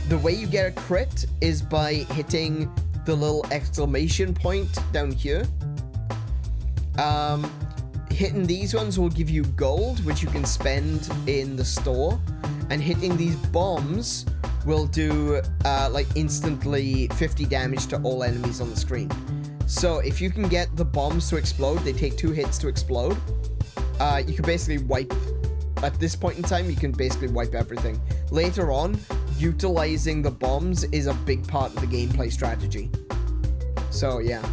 The way you get a crit is by hitting the little exclamation point down here. Hitting these ones will give you gold, which you can spend in the store. And hitting these bombs will do, like, instantly 50 damage to all enemies on the screen. So if you can get the bombs to explode, they take 2 hits to explode. you can basically wipe, at this point in time, you can basically wipe everything. Later on, utilizing the bombs is a big part of the gameplay strategy. So, yeah.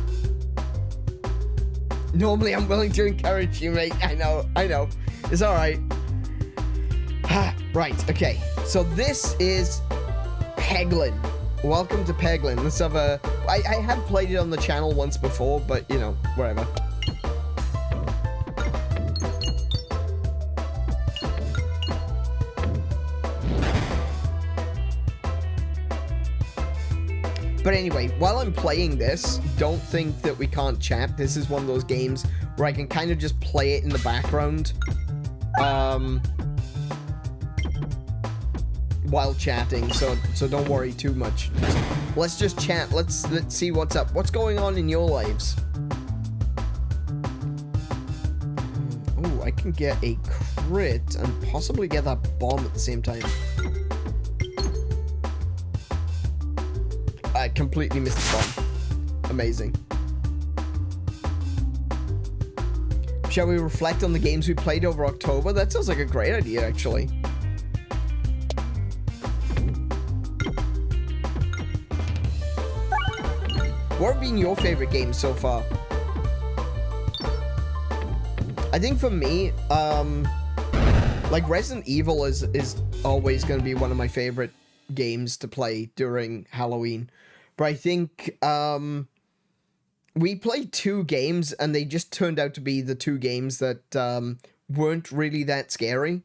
Normally, I'm willing to encourage you, mate. I know. It's alright. Right, okay. So this is Peglin. Welcome to Peglin. Let's have a... I have played it on the channel once before, but, you know, whatever. But anyway, while I'm playing this, don't think that we can't chat. This is one of those games where I can kind of just play it in the background. While chatting, so don't worry too much. Let's just chat. Let's see what's up. What's going on in your lives? Oh, I can get a crit and possibly get that bomb at the same time. I completely missed the bomb. Amazing. Shall we reflect on the games we played over October? That sounds like a great idea, actually. What have been your favorite games so far? I think for me, like Resident Evil is always going to be one of my favorite games to play during Halloween. But I think we played 2 games and they just turned out to be the 2 games that weren't really that scary.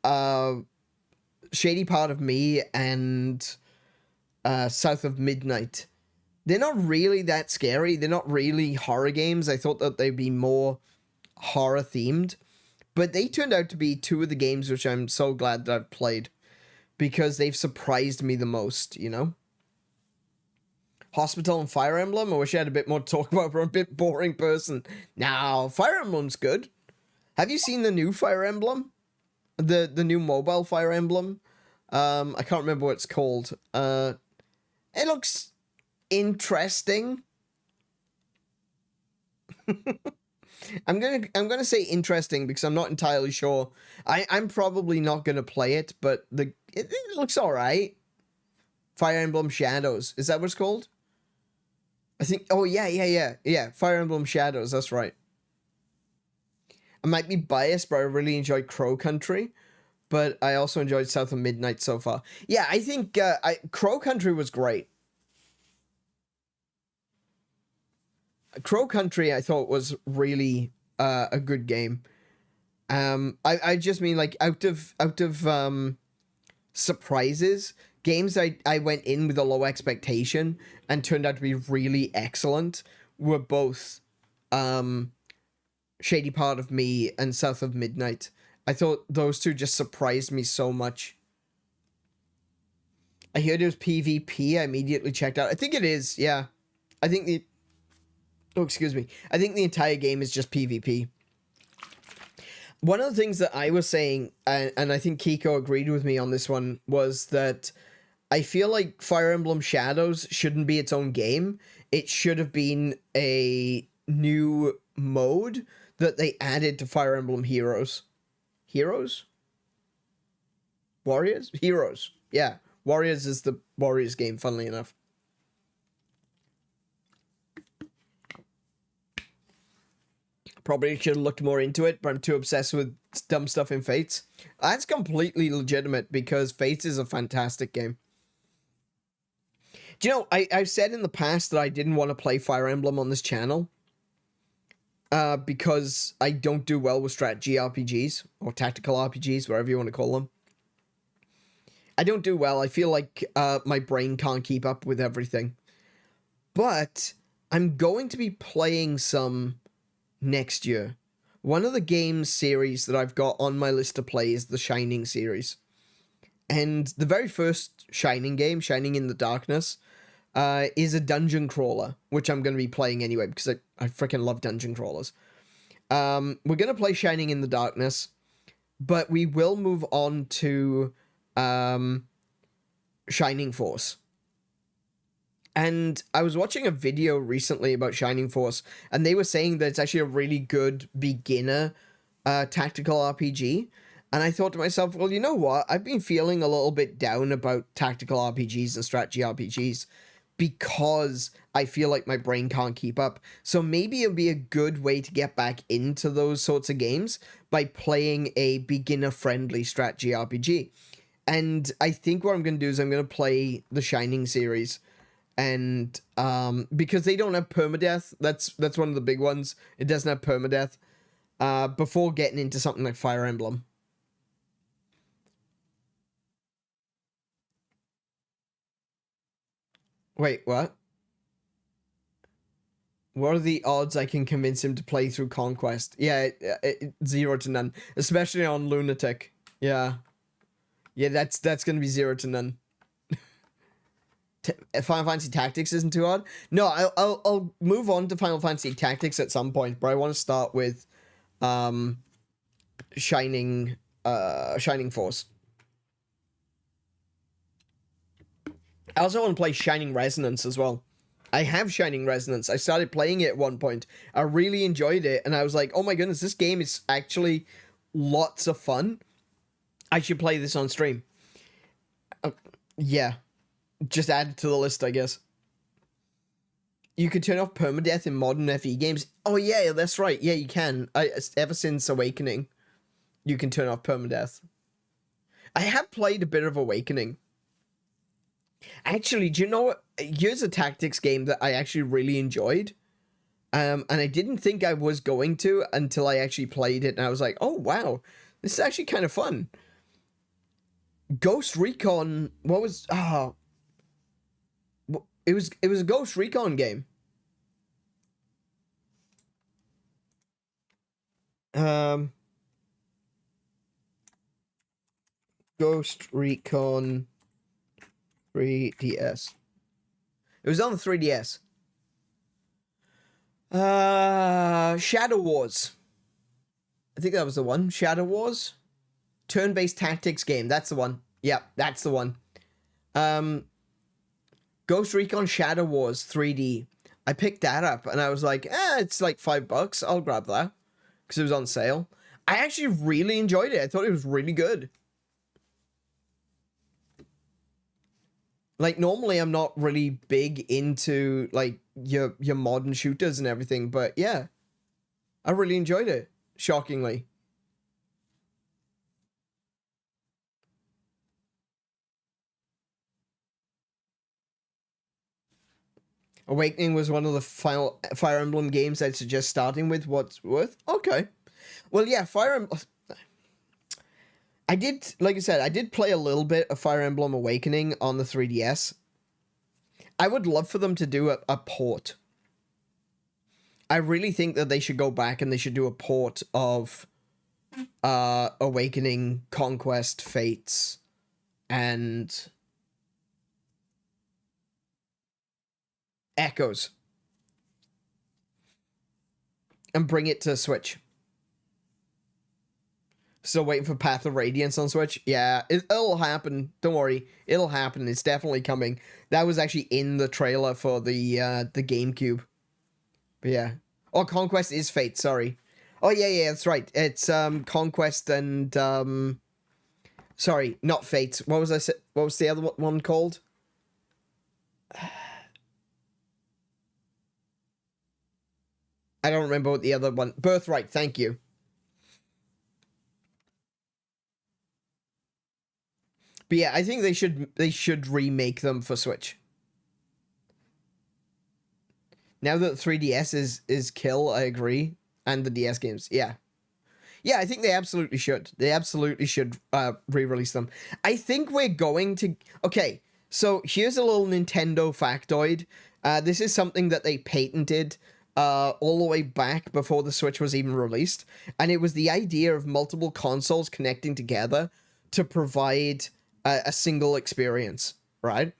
Shady Part of Me and South of Midnight. They're not really that scary. They're not really horror games. I thought that they'd be more horror themed. But they turned out to be 2 of the games which I'm so glad that I've played. Because they've surprised me the most, you know? Hospital and Fire Emblem? I wish I had a bit more to talk about for a bit boring person. Now, Fire Emblem's good. Have you seen the new Fire Emblem? The new mobile Fire Emblem? I can't remember what it's called. It looks... interesting. I'm gonna say interesting because I'm not entirely sure. I'm probably not gonna play it, but it looks all right. Fire Emblem Shadows, is that what it's called? I think. Oh yeah. Fire Emblem Shadows. That's right. I might be biased, but I really enjoyed Crow Country, but I also enjoyed South of Midnight so far. Yeah, I think Crow Country was great. Crow Country, I thought, was really a good game. I just mean, like, out of surprises, games I went in with a low expectation and turned out to be really excellent were both Shady Part of Me and South of Midnight. I thought those 2 just surprised me so much. I heard it was PvP. I immediately checked out. I think it is, yeah. I think the... Oh, excuse me. I think the entire game is just PvP. One of the things that I was saying, and I think Kiko agreed with me on this one, was that I feel like Fire Emblem Shadows shouldn't be its own game. It should have been a new mode that they added to Fire Emblem Heroes. Heroes? Warriors? Heroes. Yeah. Warriors is the Warriors game, funnily enough. Probably should have looked more into it, but I'm too obsessed with dumb stuff in Fates. That's completely legitimate because Fates is a fantastic game. Do you know, I've said in the past that I didn't want to play Fire Emblem on this channel because I don't do well with strategy RPGs or tactical RPGs, whatever you want to call them. I don't do well. I feel like my brain can't keep up with everything. But I'm going to be playing some... next year. One of the games series that I've got on my list to play is the Shining series. And the very first Shining game, Shining in the Darkness, is a dungeon crawler, which I'm going to be playing anyway, because I freaking love dungeon crawlers. We're going to play Shining in the Darkness, but we will move on to Shining Force. And I was watching a video recently about Shining Force, and they were saying that it's actually a really good beginner tactical RPG. And I thought to myself, well, you know what? I've been feeling a little bit down about tactical RPGs and strategy RPGs because I feel like my brain can't keep up. So maybe it'll be a good way to get back into those sorts of games by playing a beginner-friendly strategy RPG. And I think what I'm going to do is I'm going to play the Shining series. And because they don't have permadeath, that's one of the big ones. It doesn't have permadeath. Before getting into something like Fire Emblem. Wait, what? What are the odds I can convince him to play through Conquest? Yeah, 0 to none. Especially on Lunatic. Yeah. Yeah, that's going to be 0 to none. Final Fantasy Tactics isn't too hard. No, I'll move on to Final Fantasy Tactics at some point, but I want to start with Shining Force. I also want to play Shining Resonance as well. I have Shining Resonance. I started playing it at one point. I really enjoyed it, and I was like, oh my goodness, this game is actually lots of fun. I should play this on stream. Yeah. Just add it to the list, I guess. You could turn off permadeath in modern FE games. Oh yeah, that's right. Yeah, you can. Ever since Awakening, you can turn off permadeath. I have played a bit of Awakening. Actually, do you know what? Here's a tactics game that I actually really enjoyed. And I didn't think I was going to until I actually played it, and I was like, oh wow, this is actually kind of fun. Ghost Recon, what was it was a Ghost Recon game. Ghost Recon 3DS. It was on the 3DS. Shadow Wars. I think that was the one. Shadow Wars. Turn-based tactics game. That's the one. Yeah, that's the one. Ghost Recon Shadow Wars 3D. I picked that up and I was like, it's like $5. I'll grab that. Because it was on sale. I actually really enjoyed it. I thought it was really good. Like, normally I'm not really big into, like, your modern shooters and everything, but yeah. I really enjoyed it. Shockingly. Awakening was one of the final Fire Emblem games I'd suggest starting with. What's worth? Okay. Well, yeah, Fire Emblem... I did, like I said, I did play a little bit of Fire Emblem Awakening on the 3DS. I would love for them to do a port. I really think that they should go back and they should do a port of Awakening, Conquest, Fates, and Echoes. And bring it to Switch. Still waiting for Path of Radiance on Switch? Yeah, it'll happen. Don't worry. It'll happen. It's definitely coming. That was actually in the trailer for the GameCube. But yeah. Oh, Conquest is Fate, sorry. Oh, yeah, that's right. It's Conquest and... Sorry, not Fate. What was the other one called? I don't remember what the other one... Birthright, thank you. But yeah, I think they should remake them for Switch. Now that 3DS is kill, I agree. And the DS games, yeah. Yeah, I think they absolutely should. They absolutely should re-release them. I think we're going to... Okay, so here's a little Nintendo factoid. This is something that they patented all the way back before the Switch was even released. And it was the idea of multiple consoles connecting together to provide a single experience, right?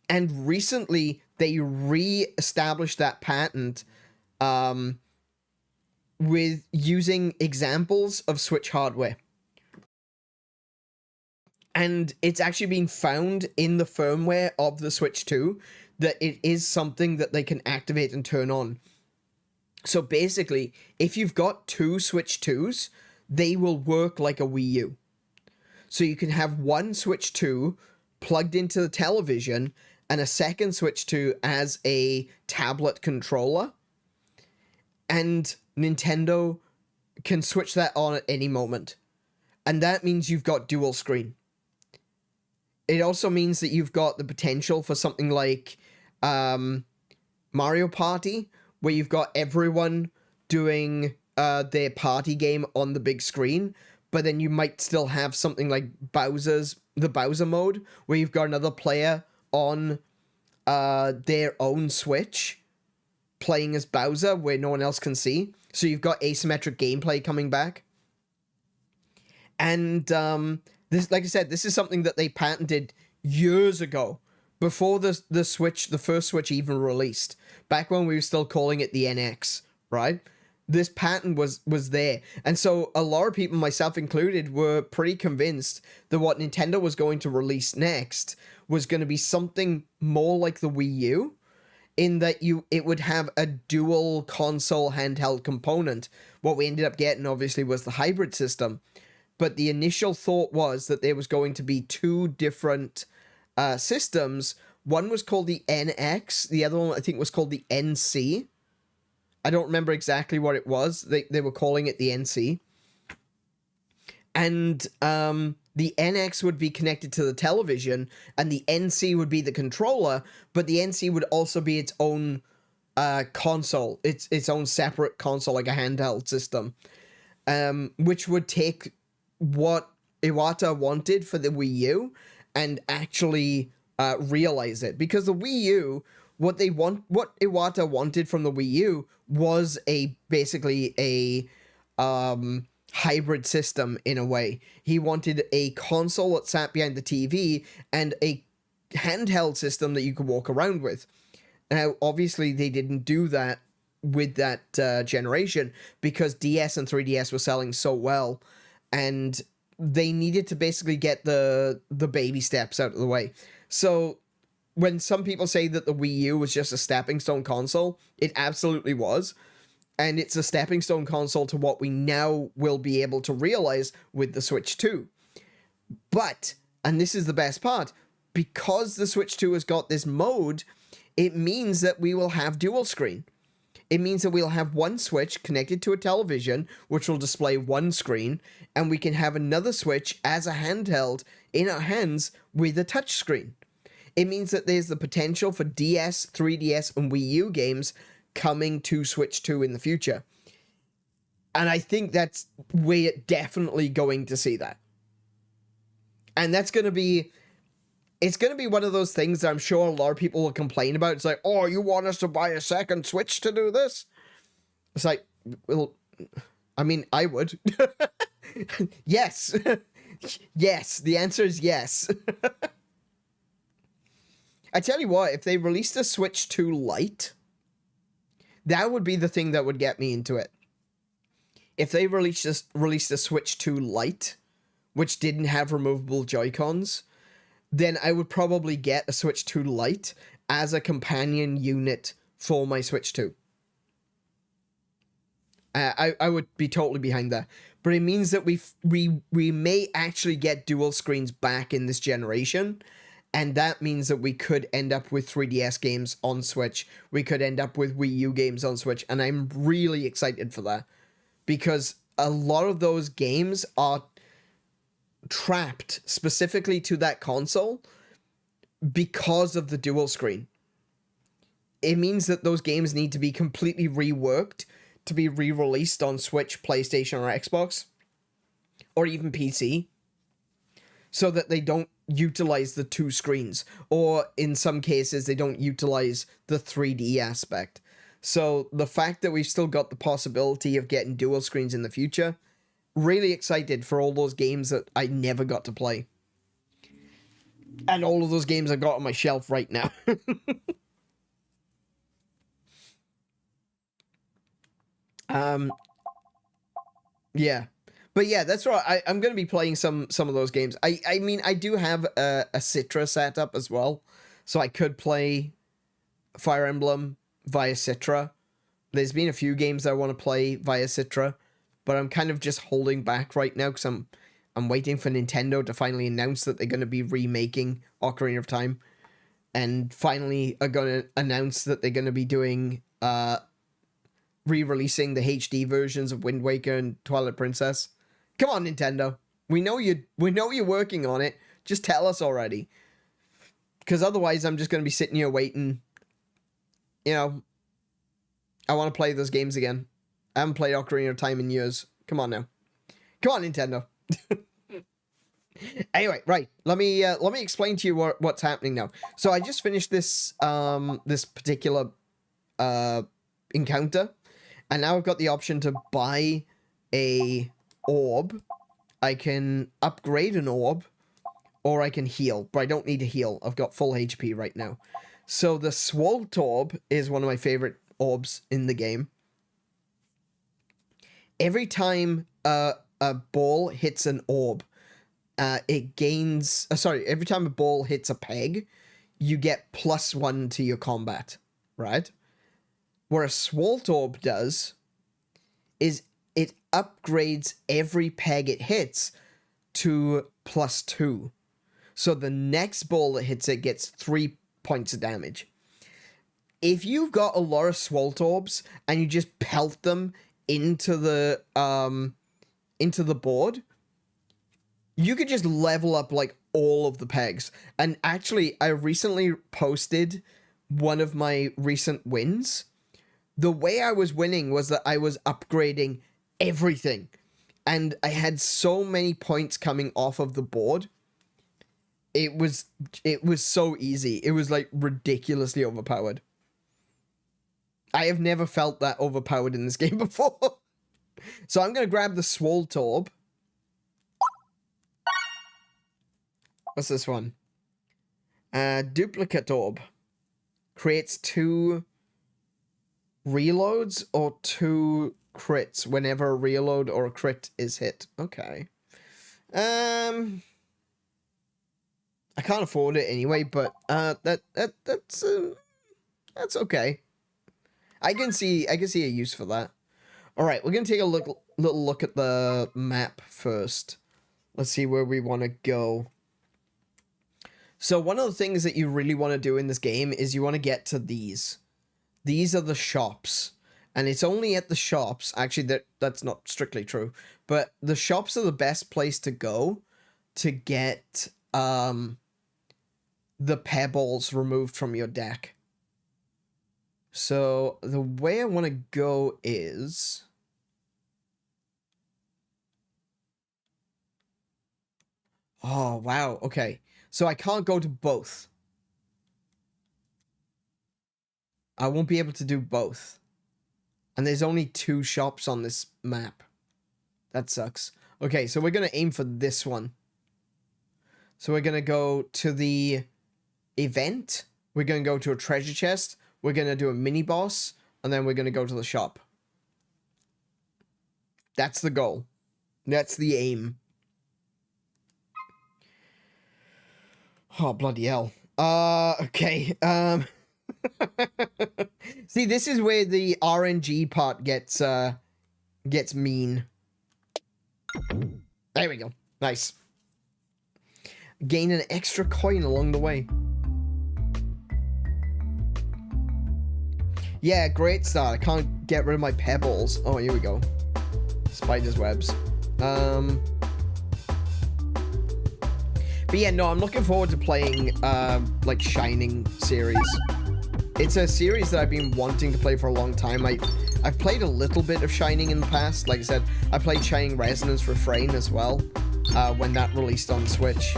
And recently, they re-established that patent with using examples of Switch hardware. And it's actually been found in the firmware of the Switch 2 that it is something that they can activate and turn on. So basically, if you've got two Switch 2s, they will work like a Wii U. So you can have one Switch 2 plugged into the television and a second Switch 2 as a tablet controller. And Nintendo can switch that on at any moment. And that means you've got dual screen. It also means that you've got the potential for something like Mario Party, where you've got everyone doing their party game on the big screen, but then you might still have something like the Bowser mode, where you've got another player on their own Switch playing as Bowser where no one else can see. So you've got asymmetric gameplay coming back. And this, like I said, this is something that they patented years ago, before the first Switch even released, back when we were still calling it the NX, right? This patent was there. And so a lot of people, myself included, were pretty convinced that what Nintendo was going to release next was going to be something more like the Wii U, in that it would have a dual console handheld component. What we ended up getting, obviously, was the hybrid system. But the initial thought was that there was going to be two different systems. One was called the NX. The other one, I think, was called the NC. I don't remember exactly what it was. They were calling it the NC. And the NX would be connected to the television, and the NC would be the controller, but the NC would also be its own console, its own separate console, like a handheld system, which would take what Iwata wanted for the Wii U and actually realize it. Because the Wii U, what Iwata wanted from the Wii U was basically a hybrid system in a way. He wanted a console that sat behind the TV and a handheld system that you could walk around with. Now, obviously, they didn't do that with that generation, because DS and 3DS were selling so well, and they needed to basically get the baby steps out of the way. So when some people say that the Wii U was just a stepping stone console, it absolutely was. And it's a stepping stone console to what we now will be able to realize with the Switch 2. But, and this is the best part, because the Switch 2 has got this mode, it means that we will have dual screen. It means that we'll have one Switch connected to a television, which will display one screen, and we can have another Switch as a handheld in our hands with a touch screen. It means that there's the potential for DS, 3DS, and Wii U games coming to Switch 2 in the future. And I think we're definitely going to see that. And that's going to be... It's going to be one of those things that I'm sure a lot of people will complain about. It's like, oh, you want us to buy a second Switch to do this? It's like, well, I mean, I would. Yes. Yes, the answer is yes. I tell you what, if they released a Switch 2 Lite, that would be the thing that would get me into it. If they released a Switch 2 Lite, which didn't have removable Joy-Cons, then I would probably get a Switch 2 Lite as a companion unit for my Switch 2. I would be totally behind that. But it means that we may actually get dual screens back in this generation. And that means that we could end up with 3DS games on Switch. We could end up with Wii U games on Switch. And I'm really excited for that. Because a lot of those games are trapped specifically to that console because of the dual screen. It means that those games need to be completely reworked to be re-released on Switch, PlayStation, or Xbox, or even PC, so that they don't utilize the two screens, or in some cases they don't utilize the 3D aspect. So the fact that we've still got the possibility of getting dual screens in the future, really excited for all those games that I never got to play. And all of those games I've got on my shelf right now. Yeah. But yeah, that's right. I'm going to be playing some of those games. I mean, I do have a Citra setup as well. So I could play Fire Emblem via Citra. There's been a few games I want to play via Citra. but I'm kind of just holding back right now because I'm waiting for Nintendo to finally announce that they're going to be remaking Ocarina of Time, and finally are going to announce that they're going to be doing re-releasing the HD versions of Wind Waker and Twilight Princess. Come on, Nintendo. We know you're working on it. Just tell us already. Because otherwise I'm just going to be sitting here waiting. You know, I want to play those games again. I haven't played Ocarina of Time in years. Come on now. Come on, Nintendo. Anyway, right. Let me explain to you what's happening now. So I just finished this this particular encounter, and now I've got the option to buy a orb. I can upgrade an orb, or I can heal, but I don't need to heal. I've got full HP right now. So the Swalt orb is one of my favorite orbs in the game. Every time a ball hits an orb, it gains... every time a ball hits a peg, you get +1 to your combat, right? What a Swalt orb does is it upgrades every peg it hits to +2. So the next ball that hits it gets 3 points of damage. If you've got a lot of Swalt orbs and you just pelt them into the board, you could just level up like all of the pegs. And actually, I recently posted one of my recent wins. The way I was winning was that I was upgrading everything, and I had so many points coming off of the board. It was so easy. It was like ridiculously overpowered. I have never felt that overpowered in this game before. So I'm going to grab the Swalt orb. What's this one? Duplicate orb. Creates 2 reloads or 2 crits whenever a reload or a crit is hit. Okay. I can't afford it anyway, but that's okay. I can see a use for that. All right, we're gonna take a little look at the map first. Let's see where we want to go. So one of the things that you really want to do in this game is you want to get to these. These are the shops, and it's only at the shops. Actually, that's not strictly true, but the shops are the best place to go to get the pebbles removed from your deck. So the way I want to go is... Oh, wow. Okay. So I can't go to both. I won't be able to do both. And there's only 2 shops on this map. That sucks. Okay, so we're going to aim for this one. So we're going to go to the event. We're going to go to a treasure chest. We're going to do a mini boss. And then we're going to go to the shop. That's the goal. That's the aim. Oh, bloody hell. Okay. See, this is where the RNG part gets mean. There we go. Nice. Gain an extra coin along the way. Yeah, great start. I can't get rid of my pebbles. Oh, here we go. Spider's webs. But yeah, no, I'm looking forward to playing, like, Shining series. It's a series that I've been wanting to play for a long time. I've played a little bit of Shining in the past. Like I said, I played Shining Resonance Refrain as well, when that released on Switch.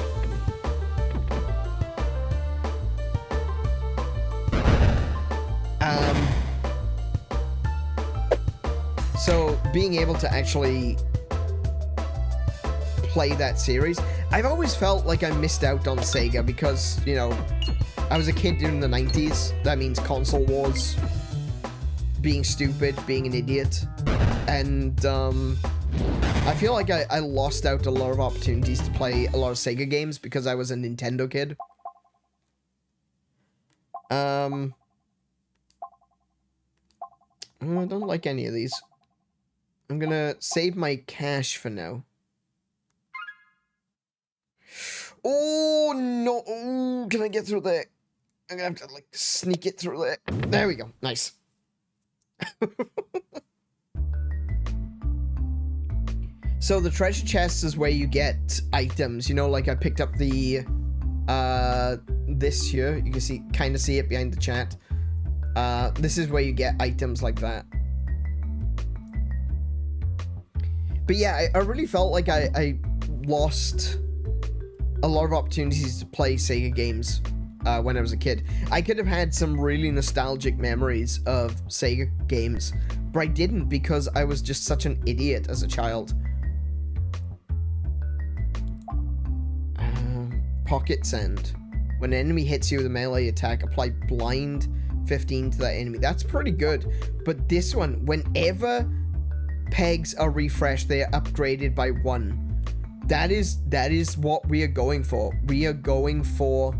So, being able to actually play that series, I've always felt like I missed out on Sega because, you know, I was a kid during the 90s. That means console wars, being stupid, being an idiot. And I feel like I lost out a lot of opportunities to play a lot of Sega games because I was a Nintendo kid. I don't like any of these. I'm gonna save my cache for now. Oh, no. Oh, can I get through there? I'm gonna have to, like, sneak it through there. There we go. Nice. So the treasure chest is where you get items. You know, like I picked up the, this here. You can kind of see it behind the chat. This is where you get items like that. But yeah, I really felt like I lost a lot of opportunities to play Sega games when I was a kid. I could have had some really nostalgic memories of Sega games, but I didn't because I was just such an idiot as a child. Pocket send. When an enemy hits you with a melee attack, apply blind 15 to that enemy. That's pretty good. But this one, whenever pegs are refreshed, they are upgraded by 1. That is what we are going for. We are going for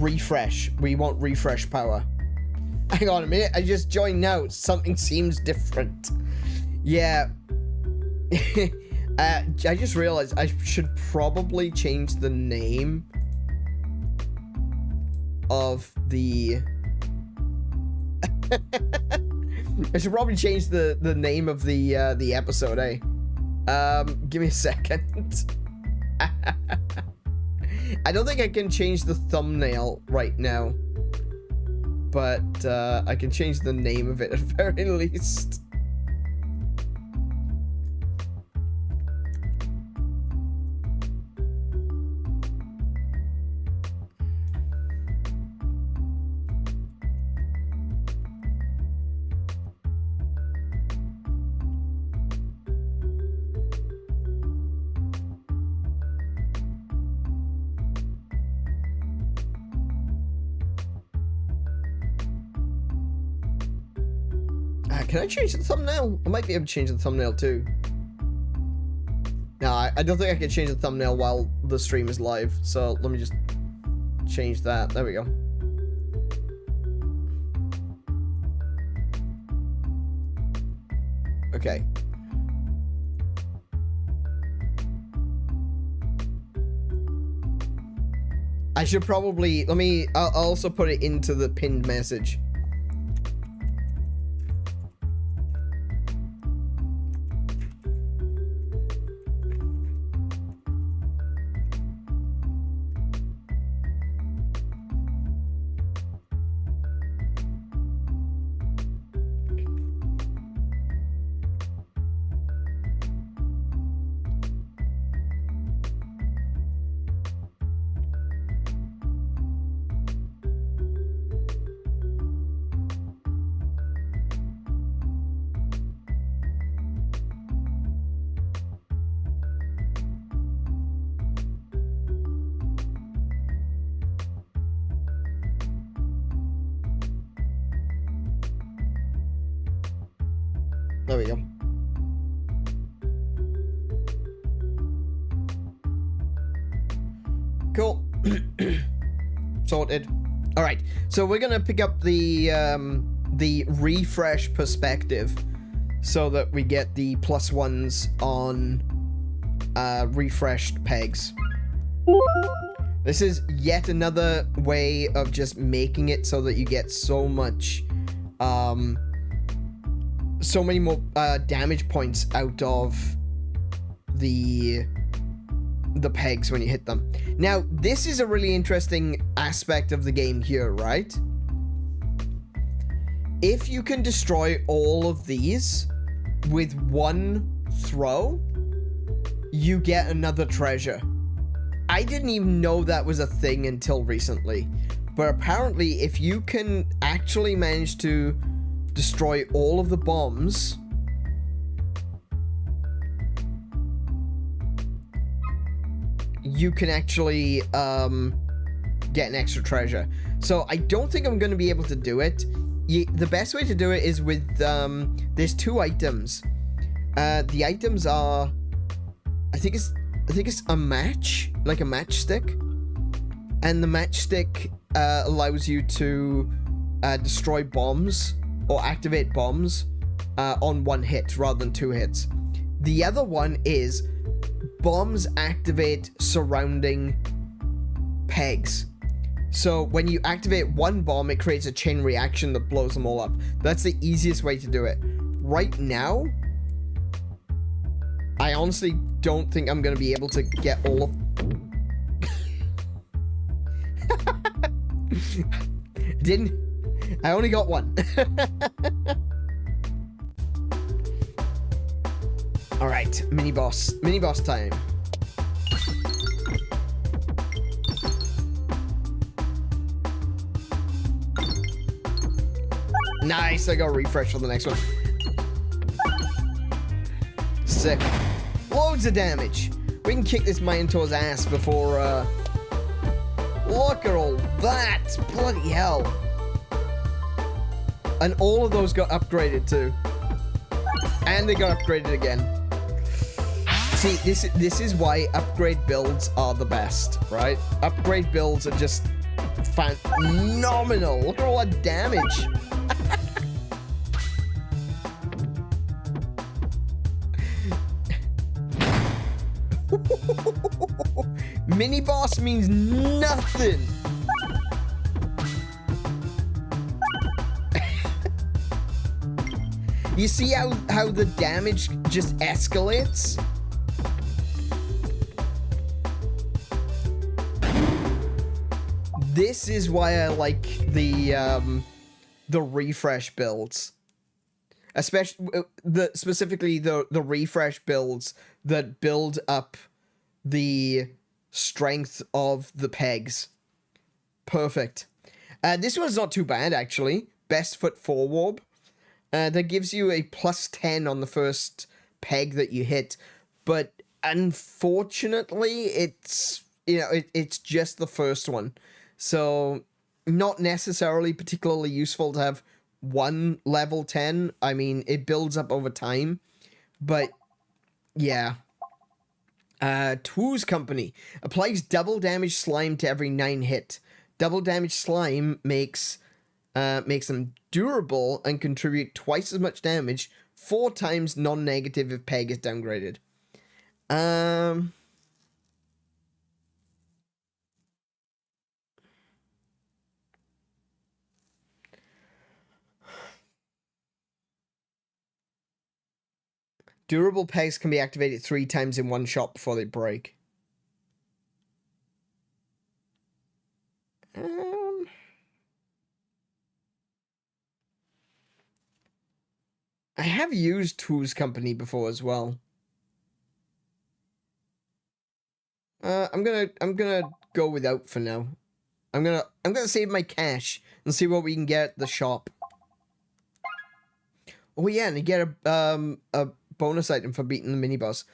refresh. We want refresh power. Hang on a minute, I just joined now. Something seems different. Yeah. I just realized I should probably change the name of the I should probably change the name of the episode, eh? Give me a second. I don't think I can change the thumbnail right now, but I can change the name of it at the very least. Can I change the thumbnail? I might be able to change the thumbnail too. No, I don't think I can change the thumbnail while the stream is live. So let me just change that. There we go. Okay. I should probably, I'll also put it into the pinned message. There we go. Cool. Sorted. All right. So we're gonna pick up the refresh perspective, so that we get the +1s on refreshed pegs. This is yet another way of just making it so that you get so much, so many more damage points out of the pegs when you hit them. Now, this is a really interesting aspect of the game here, right? If you can destroy all of these with one throw, you get another treasure. I didn't even know that was a thing until recently, but apparently if you can actually manage to destroy all of the bombs, you can actually get an extra treasure. So I don't think I'm going to be able to do it. The best way to do it is with there's 2 items. The items are, I think it's a match, like a matchstick, and the matchstick allows you to destroy bombs or activate bombs on one hit rather than 2 hits. The other one is bombs activate surrounding pegs. So when you activate one bomb, it creates a chain reaction that blows them all up. That's the easiest way to do it. Right now, I honestly don't think I'm going to be able to get all of... I only got one. Alright, mini boss time. Nice, I got a refresh for the next one. Sick. Loads of damage. We can kick this Minotaur's ass before, look at all that! Bloody hell. And all of those got upgraded too. And they got upgraded again. See, this is why upgrade builds are the best, right? Upgrade builds are just phenomenal. Look at all that damage. Mini boss means nothing. You see how the damage just escalates? This is why I like the refresh builds. Especially specifically the refresh builds that build up the strength of the pegs. Perfect. This one's not too bad, actually. Best foot forward. That gives you a +10 on the first peg that you hit. But unfortunately, it's, you know, it's just the first one. So not necessarily particularly useful to have one level 10. I mean, it builds up over time. But yeah. Two's Company applies double damage slime to every 9 hit. Double damage slime makes them durable and contribute twice as much damage, 4 times non-negative if peg is downgraded. Durable pegs can be activated 3 times in one shot before they break. I have used Two's Company before as well. I'm gonna go without for now. I'm gonna save my cash and see what we can get at the shop. Oh yeah, and you get a bonus item for beating the mini boss.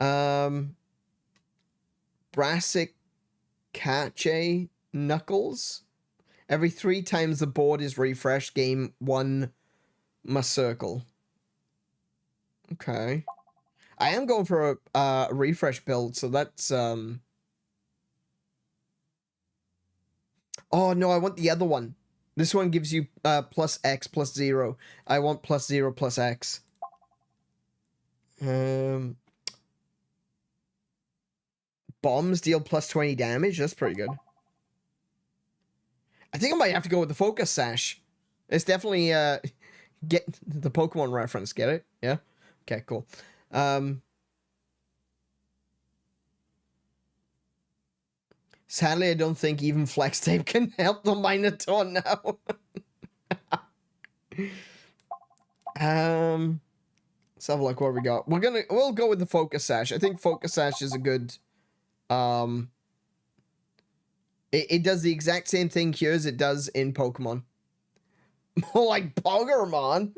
𝗬𝗂𝗁𝗄𝗶𝗁𝗵. Every 3 times the board is refreshed, gain 1 𝗦𝘄𝗶𝘁𝗰𝗵. Okay. I am going for a refresh build, so that's oh no, I want the other one. This one gives you +X +0. I want +0 +X. Bombs deal +20 damage. That's pretty good. I think I might have to go with the focus sash. It's definitely get the Pokemon reference. Get it? Yeah. Okay. Cool. Sadly, I don't think even flex tape can help the Minotaur now. Let's have a look what we got. We'll go with the focus sash. I think focus sash is a good. It does the exact same thing here as it does in Pokemon. More like Poggermon.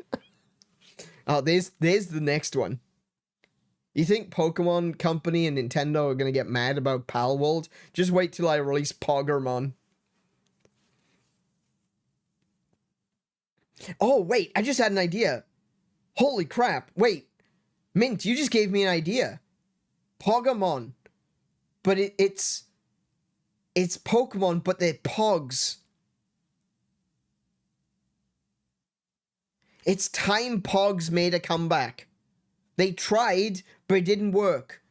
Oh, there's the next one. You think Pokemon Company and Nintendo are gonna get mad about Palworld? Just wait till I release Poggermon. Oh, wait, I just had an idea. Holy crap, wait. Mint, you just gave me an idea. Poggermon. But it's Pokemon, but they're Pogs. It's time Pogs made a comeback. They tried, but it didn't work.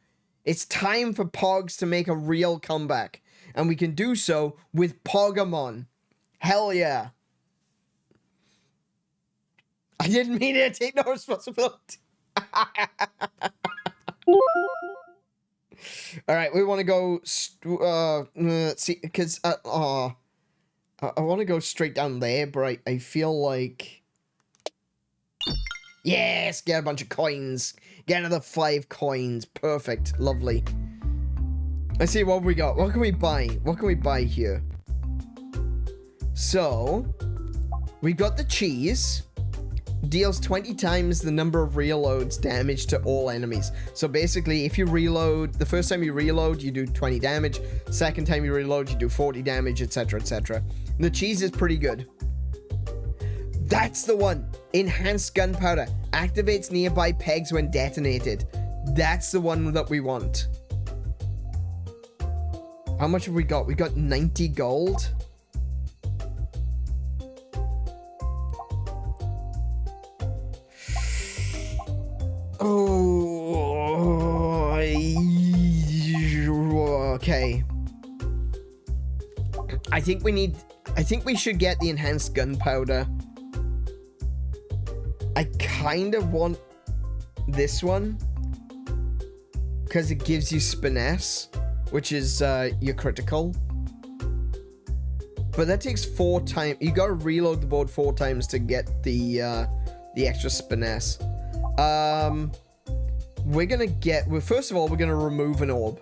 It's time for Pogs to make a real comeback. And we can do so with Pogamon. Hell yeah. I didn't mean it. Take no responsibility. Alright, we want to go... see, because... I want to go straight down there, but I feel like... Yes! Get a bunch of coins. Get another 5 coins. Perfect. Lovely. Let's see what we got. What can we buy? What can we buy here? So, we got the cheese. Deals 20 times the number of reloads damage to all enemies. So basically, if you reload, the first time you reload, you do 20 damage. Second time you reload, you do 40 damage, etc., etc. The cheese is pretty good. That's the one. Enhanced gunpowder. Activates nearby pegs when detonated. That's the one that we want. How much have we got? We got 90 gold. Oh, okay. I think we should get the enhanced gunpowder. I kind of want this one because it gives you finesse, which is your critical. But that takes 4 times. You gotta reload the board 4 times to get the extra finesse. We're gonna get... Well, first of all, we're gonna remove an orb.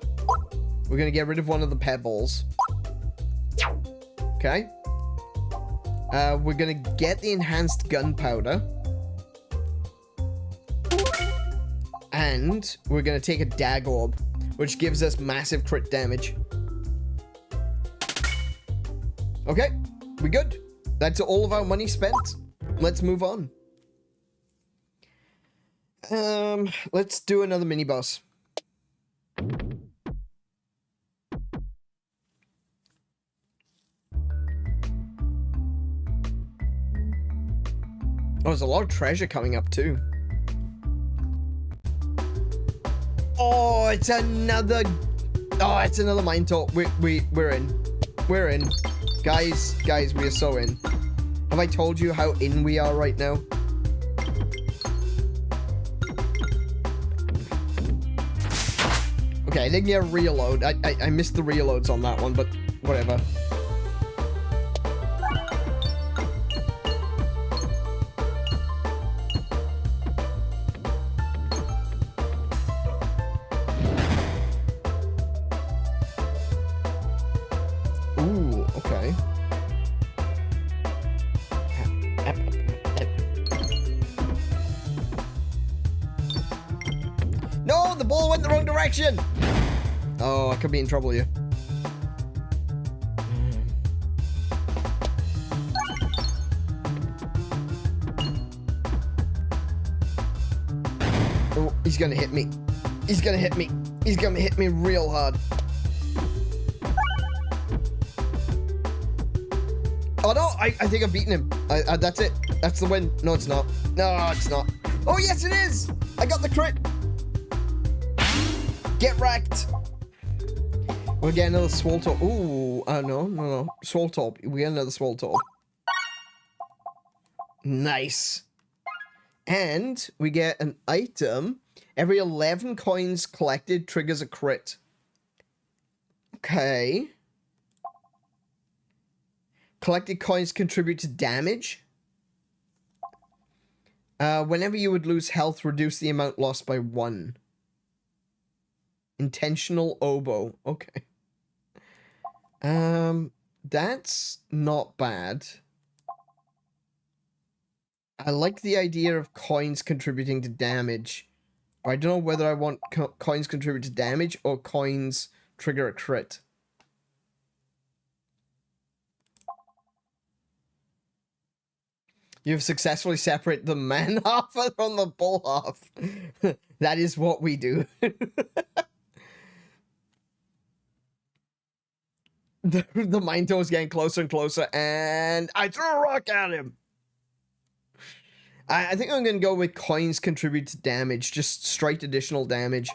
We're gonna get rid of one of the pebbles. Okay. We're gonna get the enhanced gunpowder. And we're gonna take a dag orb, which gives us massive crit damage. Okay, we good. That's all of our money spent. Let's move on. Let's do another mini boss. Oh, there's a lot of treasure coming up too. Oh, it's another mine talk. We're in. We're in. Guys, we are so in. Have I told you how in we are right now? Okay, I didn't get a reload. I missed the reloads on that one, but whatever. Ooh, okay. No, the ball went the wrong direction. Oh, I could be in trouble here. Oh, he's gonna hit me. He's gonna hit me. He's gonna hit me real hard. Oh no, I think I've beaten him. That's it. That's the win. No, it's not. No, it's not. Oh yes, it is. I got the crit. Get wrecked. We'll get another Swaltorb. Ooh, no. Swaltorb. We get another Swaltorb. Nice. And we get an item. Every 11 coins collected triggers a crit. Okay. Collected coins contribute to damage. Whenever you would lose health, reduce the amount lost by 1. Intentional oboe. Okay. That's not bad. I like the idea of coins contributing to damage. But I don't know whether I want coins contribute to damage or coins trigger a crit. You've successfully separated the man half from the bull half. That is what we do. The mine toe is getting closer and closer, and I threw a rock at him. I think I'm going to go with coins contribute to damage, just straight additional damage.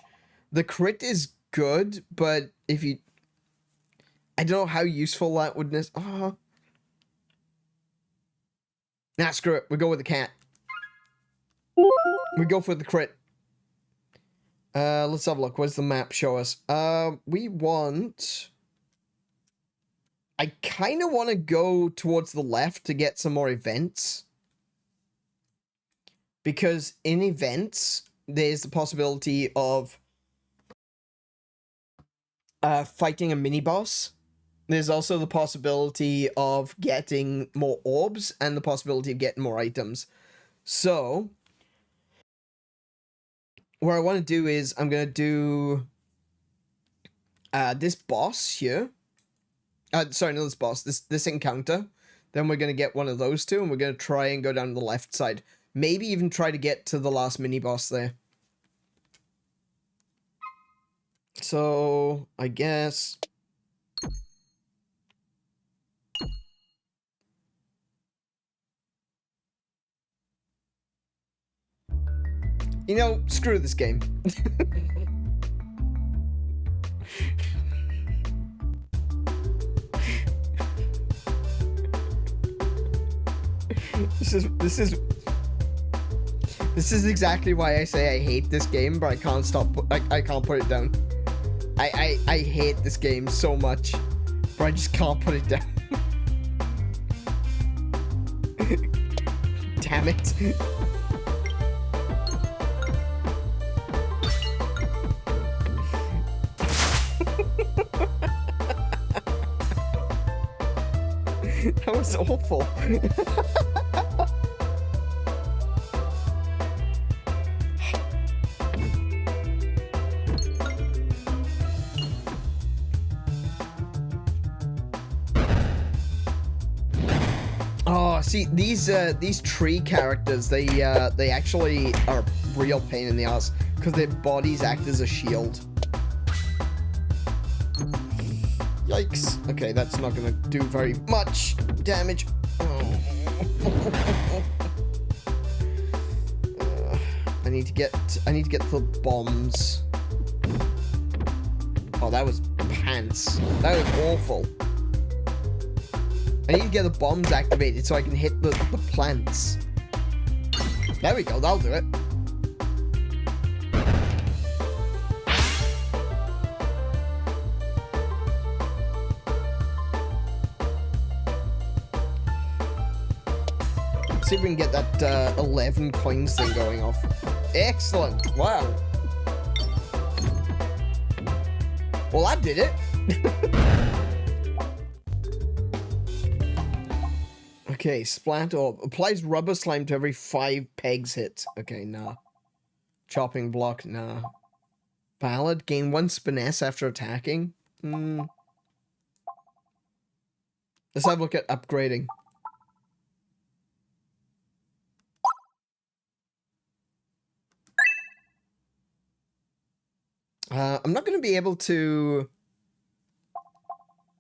The crit is good, but if you... I don't know how useful that would... Nah, screw it. We go with the cat. We go for the crit. Let's have a look. What does the map show us? We want... I kind of want to go towards the left to get some more events. Because in events, there's the possibility of fighting a mini-boss. There's also the possibility of getting more orbs and the possibility of getting more items. So, what I want to do is I'm going to do this boss here. Sorry, not this boss. This encounter. Then we're going to get one of those two, and we're going to try and go down the left side. Maybe even try to get to the last mini-boss there. So, I guess... You know, screw this game. This is exactly why I say I hate this game, but I can't stop. I can't put it down. I hate this game so much, but I just can't put it down. Damn it. That was awful. Oh, see, these tree characters, they actually are a real pain in the ass because their bodies act as a shield. Yikes. Okay, that's not gonna do very much damage. Oh. I need to get the bombs. Oh, that was pants. That was awful. I need to get the bombs activated so I can hit the plants. There we go, that'll do it. See if we can get that 11 coins thing going off. Excellent. Wow. Well, that did it. Okay, splat orb. Applies rubber slime to every 5 pegs hit. Okay, nah. Chopping block, nah. Ballad. Gain 1 finesse after attacking. Let's have a look at upgrading. I'm not going to be able to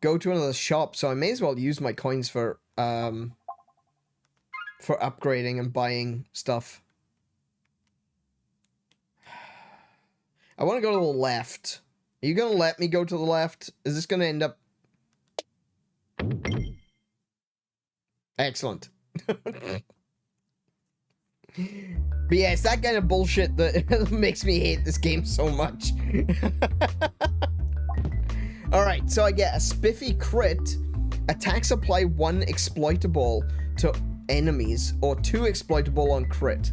go to another shop, so I may as well use my coins for upgrading and buying stuff. I want to go to the left. Are you going to let me go to the left? Is this going to end up... Excellent. But yeah, it's that kind of bullshit that makes me hate this game so much. Alright, so I get a spiffy crit. Attacks apply 1 exploitable to enemies, or 2 exploitable on crit.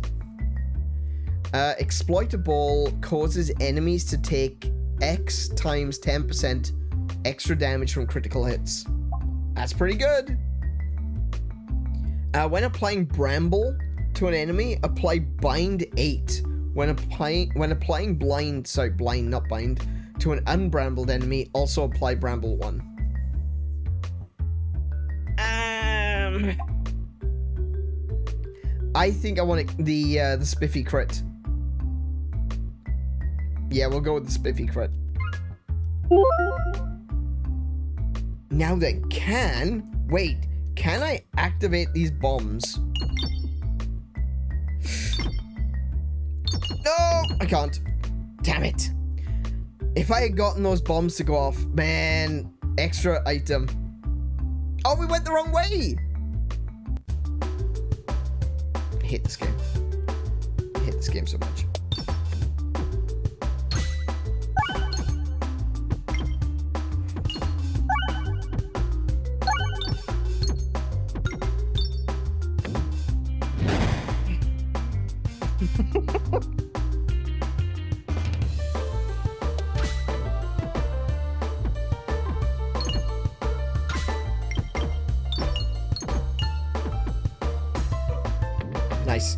Exploitable causes enemies to take X times 10% extra damage from critical hits. That's pretty good. When applying Bramble to an enemy, apply Bind 8. When applying Blind, sorry, Blind, not Bind, to an unbrambled enemy, also apply Bramble 1. I think I want the spiffy crit. Yeah, we'll go with the spiffy crit. Now then, can I activate these bombs? I can't. Damn it. If I had gotten those bombs to go off, man, extra item. Oh, we went the wrong way. I hate this game. I hate this game so much. Nice.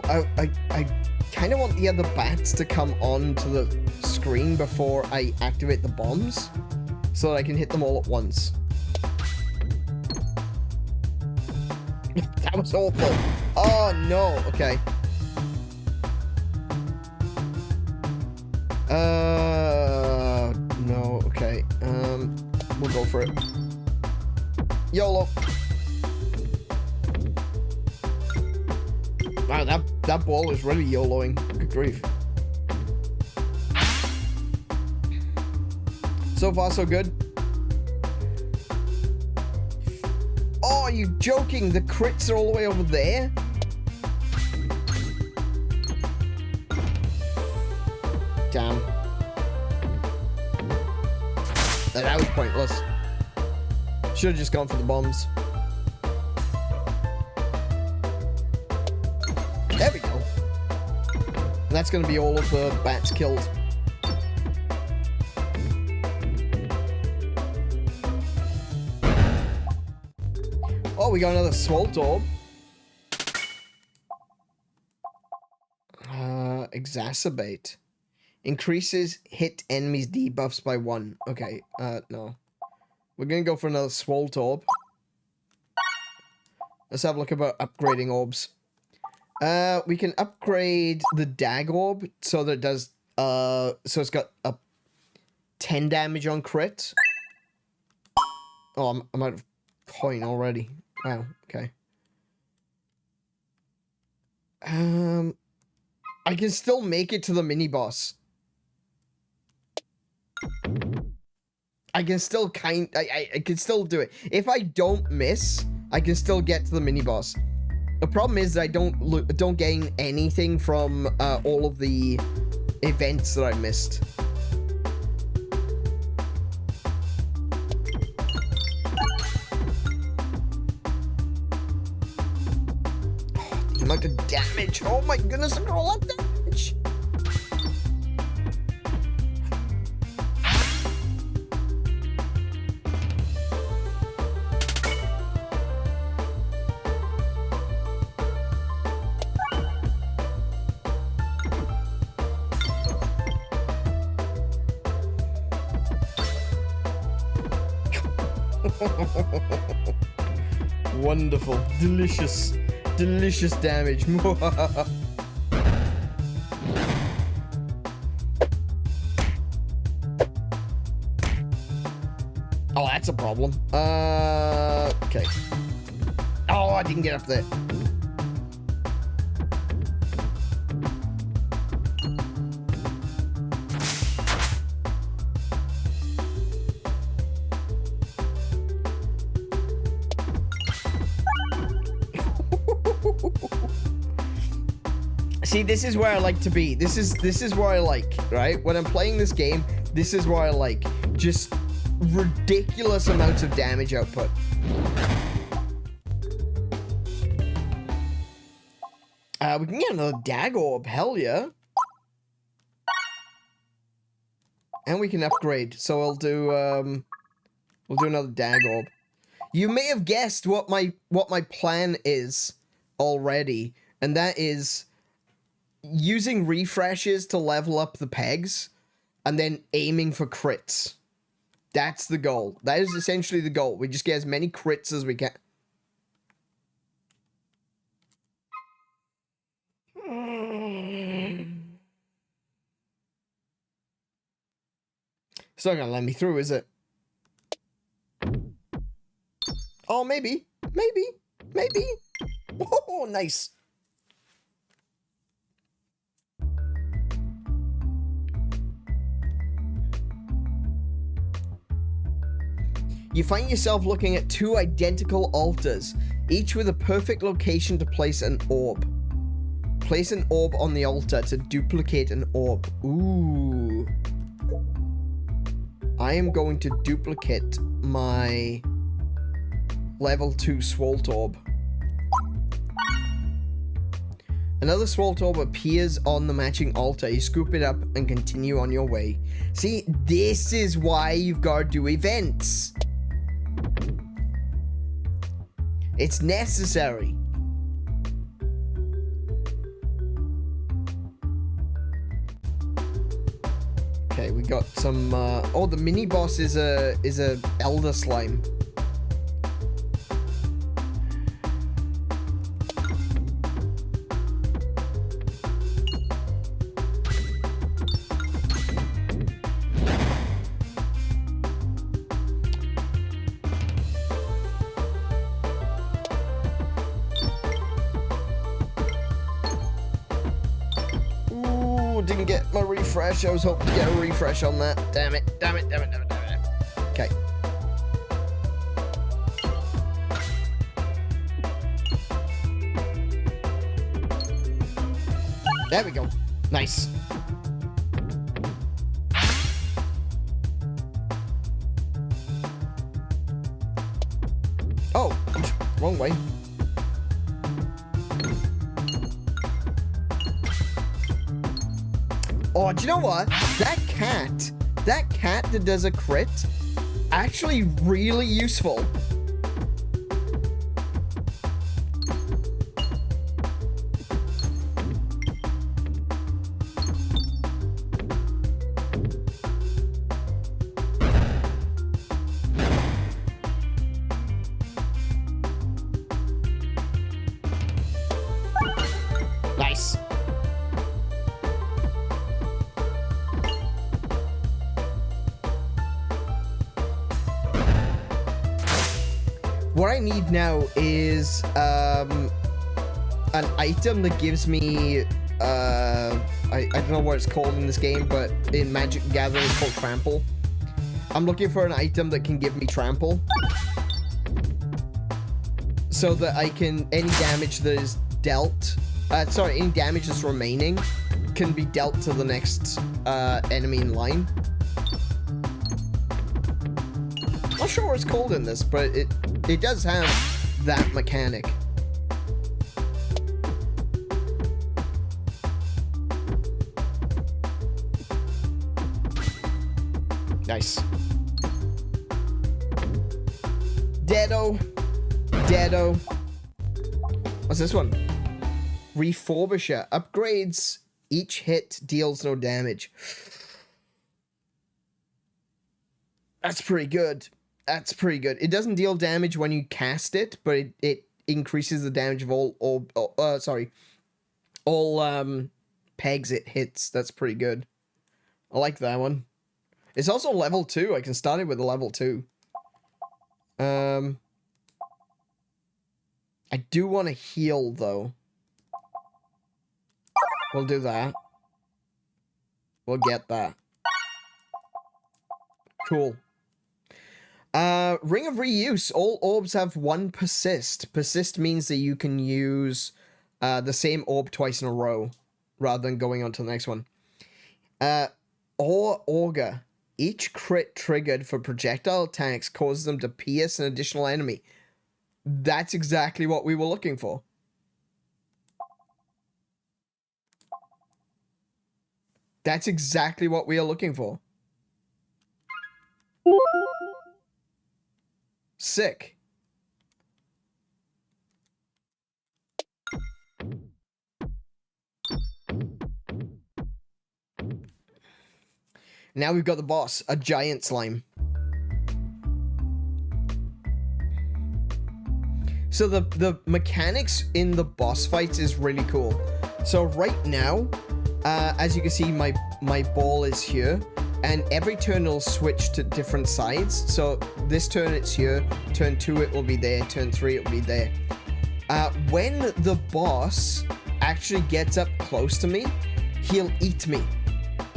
I kind of want the other bats to come onto the screen before I activate the bombs, so that I can hit them all at once. That was awful. Oh no. Okay. No. Okay. We'll go for it. YOLO. Wow, that ball is really YOLOing. Good grief. So far, so good. Oh, are you joking? The crits are all the way over there? Damn. That was pointless. Should have just gone for the bombs. There we go. And that's going to be all of the bats killed. Oh, we got another Swolt Orb. Exacerbate. Increases hit enemies debuffs by 1. Okay, no. We're gonna go for another Swolt Orb. Let's have a look about upgrading orbs. We can upgrade the Dag Orb so that it does, so it's got a 10 damage on crit. Oh, I'm out of coin already. Wow, okay. I can still make it to the mini-boss. I can still I can still do it. If I don't miss, I can still get to the mini-boss. The problem is that I don't gain anything from all of the events that I missed. Oh, the amount of damage. Oh my goodness, look at all that damage. Wonderful. Delicious. Delicious damage. Oh, that's a problem. Okay. Oh, I didn't get up there. See, this is where I like to be. This is where I like, right? When I'm playing this game, this is where I like. Just ridiculous amounts of damage output. We can get another Dag Orb, hell yeah. And we can upgrade, so we'll do another Dag Orb. You may have guessed what my plan is already, and that is using refreshes to level up the pegs, and then aiming for crits. That's the goal. That is essentially the goal. We just get as many crits as we can. It's not gonna let me through, is it? Oh, maybe. Maybe. Maybe? Oh, nice. You find yourself looking at two identical altars, each with a perfect location to place an orb. Place an orb on the altar to duplicate an orb. Ooh. I am going to duplicate my level 2 Swalt Orb. Another Swalt Orb appears on the matching altar. You scoop it up and continue on your way. See, this is why you've got to do events. It's necessary. Okay, we got some, oh, the mini boss is a elder slime. Didn't get my refresh. I was hoping to get a refresh on that. Damn it. Damn it. Damn it. Damn it. Damn it. Okay. There we go. Nice. Oh, wrong way. Oh, do you know what? That cat that does a crit, actually really useful. Nice. What I need now is an item that gives me I don't know what it's called in this game, but in Magic the Gathering it's called Trample. I'm looking for an item that can give me Trample, so that I can, any damage that is dealt, any damage that's remaining can be dealt to the next enemy in line. Not sure what it's called in this, but it does have that mechanic. Nice. Deado. Deado. What's this one? Refurbisher. Upgrades. Each hit deals no damage. That's pretty good. That's pretty good. It doesn't deal damage when you cast it, but it increases the damage of all pegs it hits. That's pretty good. I like that one. It's also level 2. I can start it with a level 2. I do want to heal, though. We'll do that. We'll get that. Cool. Ring of Reuse. All orbs have 1 persist. Persist means that you can use the same orb twice in a row, rather than going on to the next one. Or Auger. Each crit triggered for projectile attacks causes them to pierce an additional enemy. That's exactly what we were looking for. That's exactly what we are looking for. Sick. Now we've got the boss, a giant slime. So the mechanics in the boss fights is really cool. So right now, as you can see, my ball is here, and every turn it'll switch to different sides. So this turn it's here, turn 2 it will be there, turn 3 it will be there. When the boss actually gets up close to me, he'll eat me,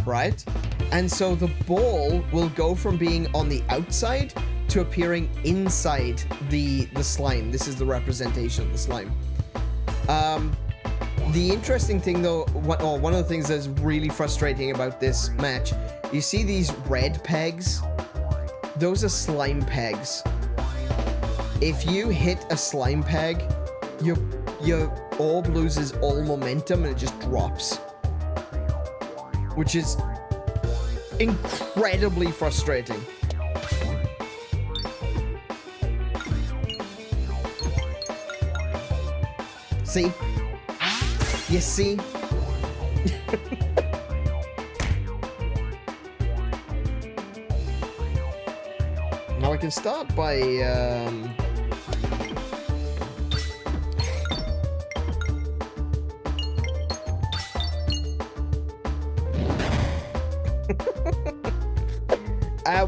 right? And so the ball will go from being on the outside to appearing inside the slime. This is the representation of the slime. The interesting thing though, one of the things that's really frustrating about this match, you see these red pegs? Those are slime pegs. If you hit a slime peg, your orb loses all momentum and it just drops. Which is incredibly frustrating. See? You see? Now I can start by,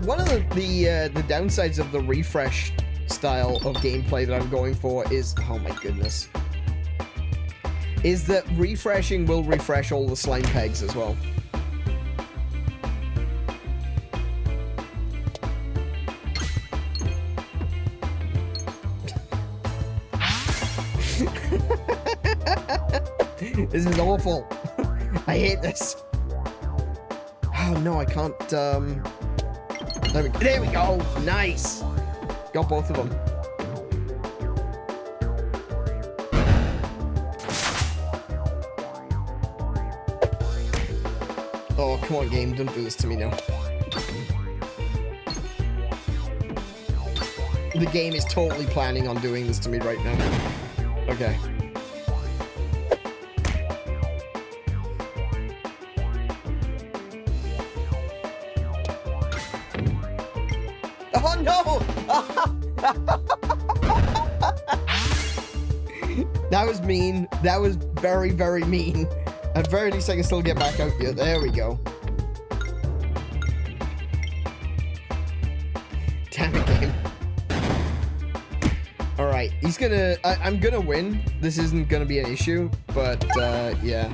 one of the downsides of the refresh style of gameplay that I'm going for is, oh my goodness, is that refreshing will refresh all the slime pegs as well. This is awful. I hate this. Oh no, I can't, there we go. Nice. Got both of them. Oh, come on, game. Don't do this to me now. The game is totally planning on doing this to me right now. Okay. Oh, no! That was mean. That was very, very mean. At very least, I can still get back out here. There we go. Damn it, game. Alright, he's gonna... I'm gonna win. This isn't gonna be an issue, but, yeah.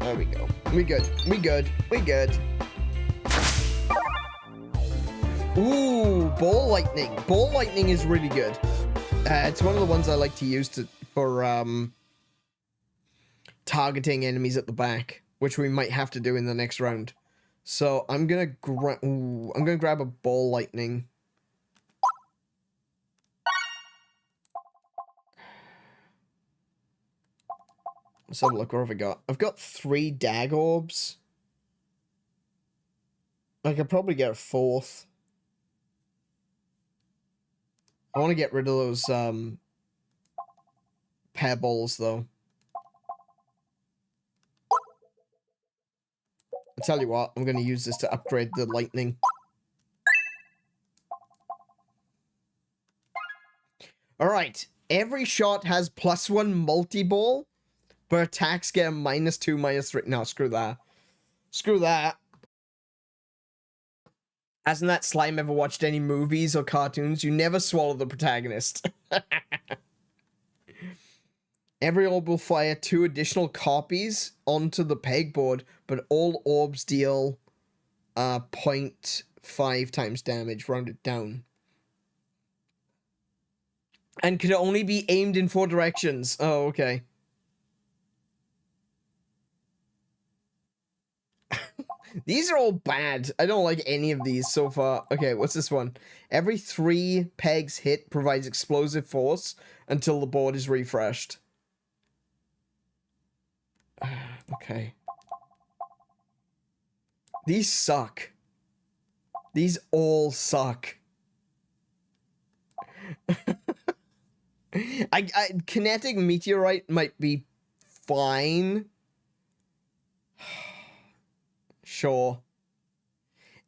There we go. We good. We good. We good. Ooh, ball lightning. Ball lightning is really good. It's one of the ones I like to use for targeting enemies at the back, which we might have to do in the next round. So I'm gonna grab a ball lightning. Let's have a look. What have I got? I've got 3 dag orbs. I could probably get a 4th. I want to get rid of those pebbles, though. I'll tell you what, I'm going to use this to upgrade the lightning. Alright, every shot has +1 multi-ball, but attacks get a -2, -3. No, screw that. Screw that. Hasn't that slime ever watched any movies or cartoons? You never swallow the protagonist. Every orb will fire 2 additional copies onto the pegboard, but all orbs deal 0.5 times damage, rounded down. And can only be aimed in 4 directions. Oh, okay. These are all bad. I don't like any of these so far. Okay, what's this one? Every 3 pegs hit provides explosive force until the board is refreshed. Okay. These suck. These all suck. Kinetic meteorite might be fine. Sure.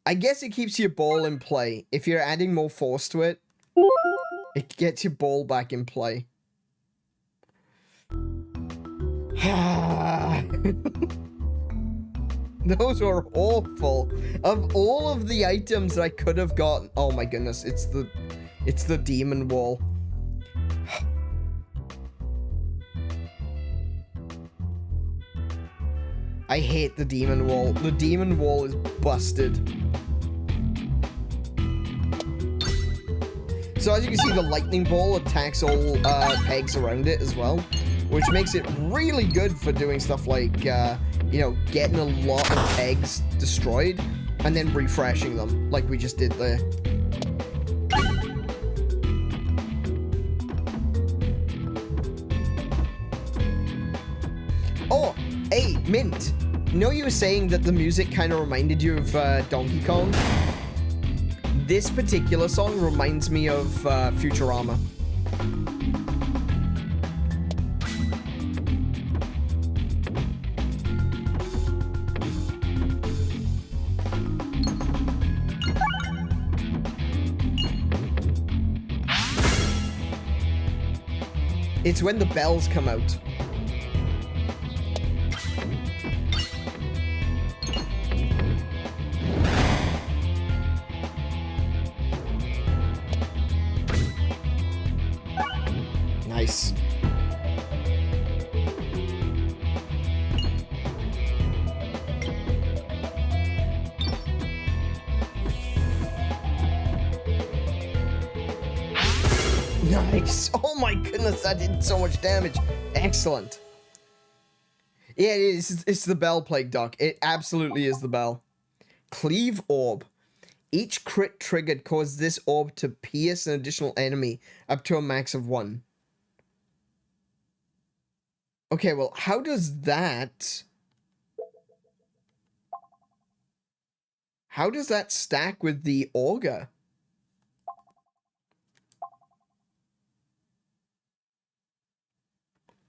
I guess it keeps your ball in play. If you're adding more force to it, it gets your ball back in play. Those were awful. Of all of the items that I could have gotten, oh my goodness, it's It's the demon wall. I hate the demon wall. The demon wall is busted. So as you can see, the lightning ball attacks all pegs around it as well, which makes it really good for doing stuff like, you know, getting a lot of pegs destroyed and then refreshing them, like we just did there. Oh, hey, Mint. You know you were saying that the music kind of reminded you of Donkey Kong? This particular song reminds me of Futurama. It's when the bells come out. Nice. Nice. Oh my goodness, that did so much damage. Excellent. Yeah, it is. It's the bell plague, Doc. It absolutely is the bell. Cleave orb. Each crit triggered causes this orb to pierce an additional enemy up to a max of 1. Okay, well, how does that... How does that stack with the auger?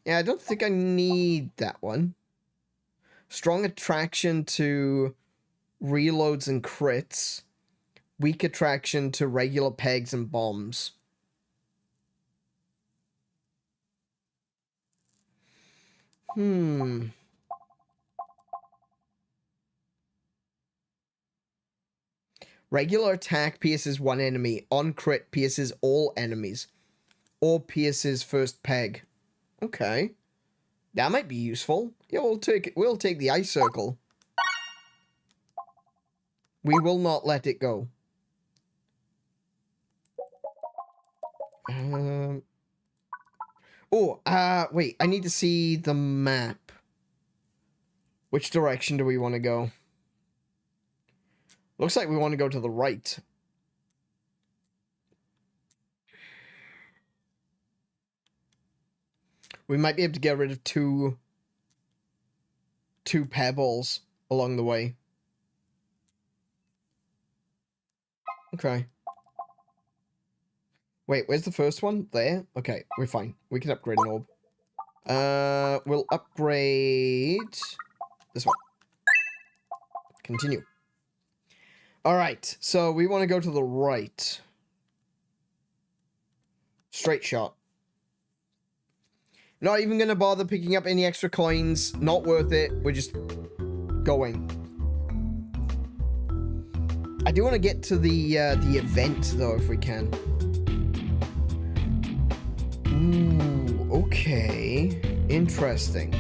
Yeah, I don't think I need that one. Strong attraction to reloads and crits. Weak attraction to regular pegs and bombs. Regular attack pierces one enemy. On crit pierces all enemies. Or pierces first peg. Okay. That might be useful. Yeah, we'll take the ice circle. We will not let it go. Wait, I need to see the map. Which direction do we want to go? Looks like we want to go to the right. We might be able to get rid of two pebbles along the way. Okay. Wait, where's the first one? There? Okay, we're fine. We can upgrade an orb. We'll upgrade this one. Continue. Alright, so we want to go to the right. Straight shot. Not even going to bother picking up any extra coins. Not worth it. We're just going. I do want to get to the event, though, if we can. Ooh, okay. Interesting.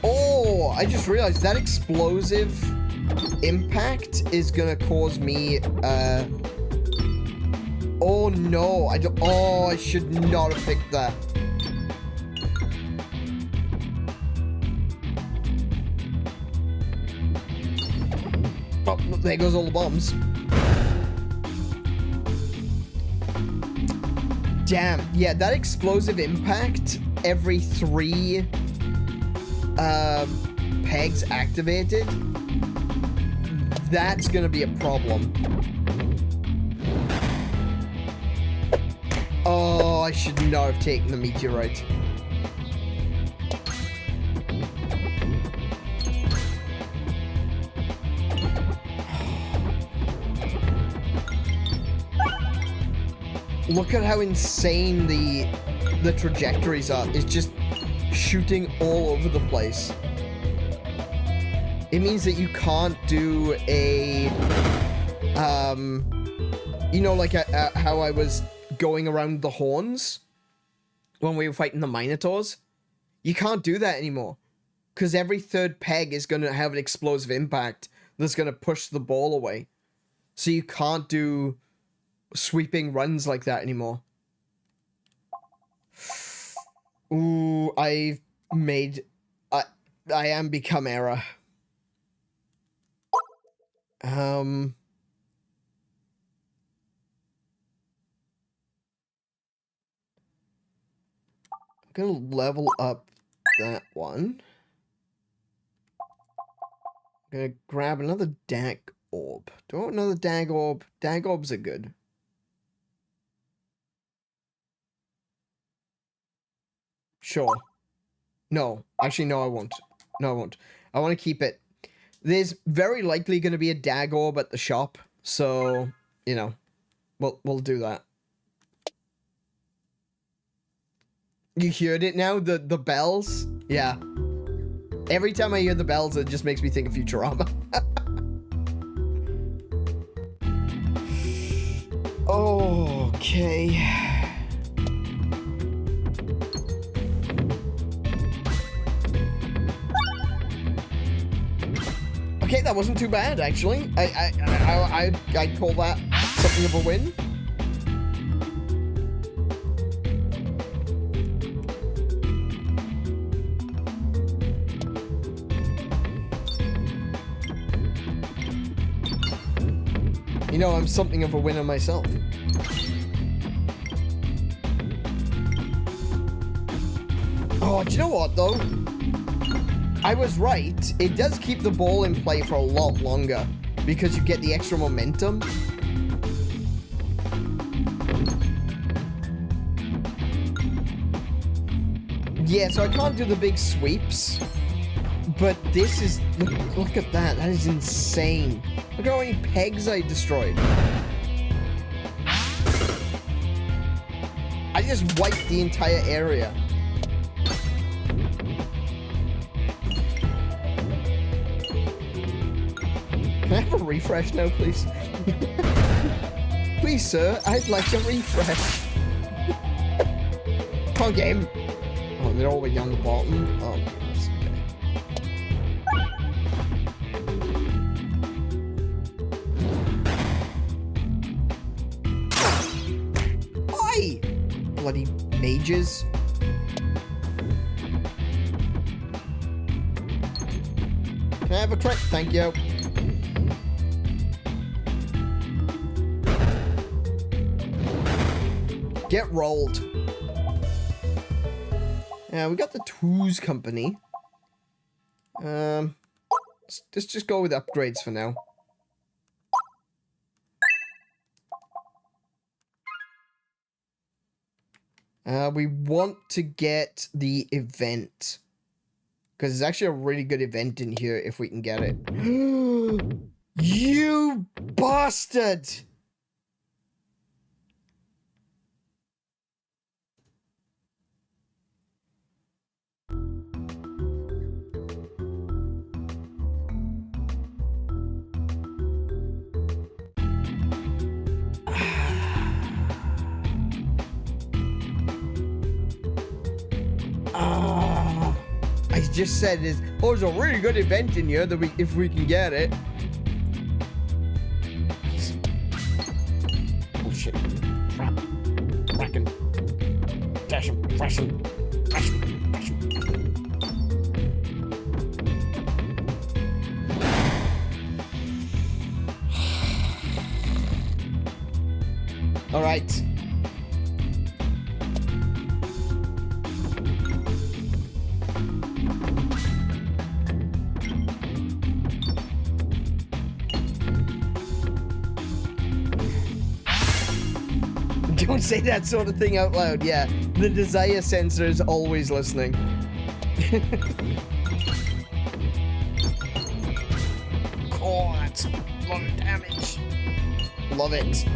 Oh, I just realized that explosive impact is gonna cause me, oh no, I should not have picked that. Oh, there goes all the bombs. Damn, yeah, that explosive impact every 3 pegs activated, that's gonna be a problem. Oh, I should not have taken the meteorite. Look at how insane the trajectories are. It's just shooting all over the place. It means that you can't do a, you know, like how I was going around the horns when we were fighting the Minotaurs? You can't do that anymore. Because every third peg is going to have an explosive impact that's going to push the ball away. So you can't do sweeping runs like that anymore. Ooh, I am become error. I'm gonna level up that one. I'm gonna grab another dag orb. Do I want another dag orb? Dag orbs are good. Sure. No. Actually, no, I won't. No, I won't. I want to keep it. There's very likely going to be a dag orb at the shop. So, you know, we'll do that. You heard it now? The bells? Yeah. Every time I hear the bells, it just makes me think of Futurama. Okay. Okay, that wasn't too bad, actually. I'd call that something of a win. You know, I'm something of a winner myself. Oh, do you know what, though? I was right. It does keep the ball in play for a lot longer because you get the extra momentum. Yeah, so I can't do the big sweeps. But this is... Look at that. That is insane. Look at how many pegs I destroyed. I just wiped the entire area. Can I have a refresh now, please? Please, sir, I'd like a refresh. Come on, game. Oh, they're all the way down the bottom. Oh, goodness. Okay. Oi! Bloody mages. Can I have a crit? Thank you. Get rolled. Yeah, we got the Tools Company. Let's just go with upgrades for now. We want to get the event. Because there's actually a really good event in here if we can get it. You bastard! I just said this. Oh, there's a really good event in here that if we can get it. Oh shit! Crap! Fracking! Dash him! Fresh him! Fresh him! Fresh him! All right. Don't say that sort of thing out loud, yeah. The desire sensor is always listening. Oh, that's a lot of damage. Love it.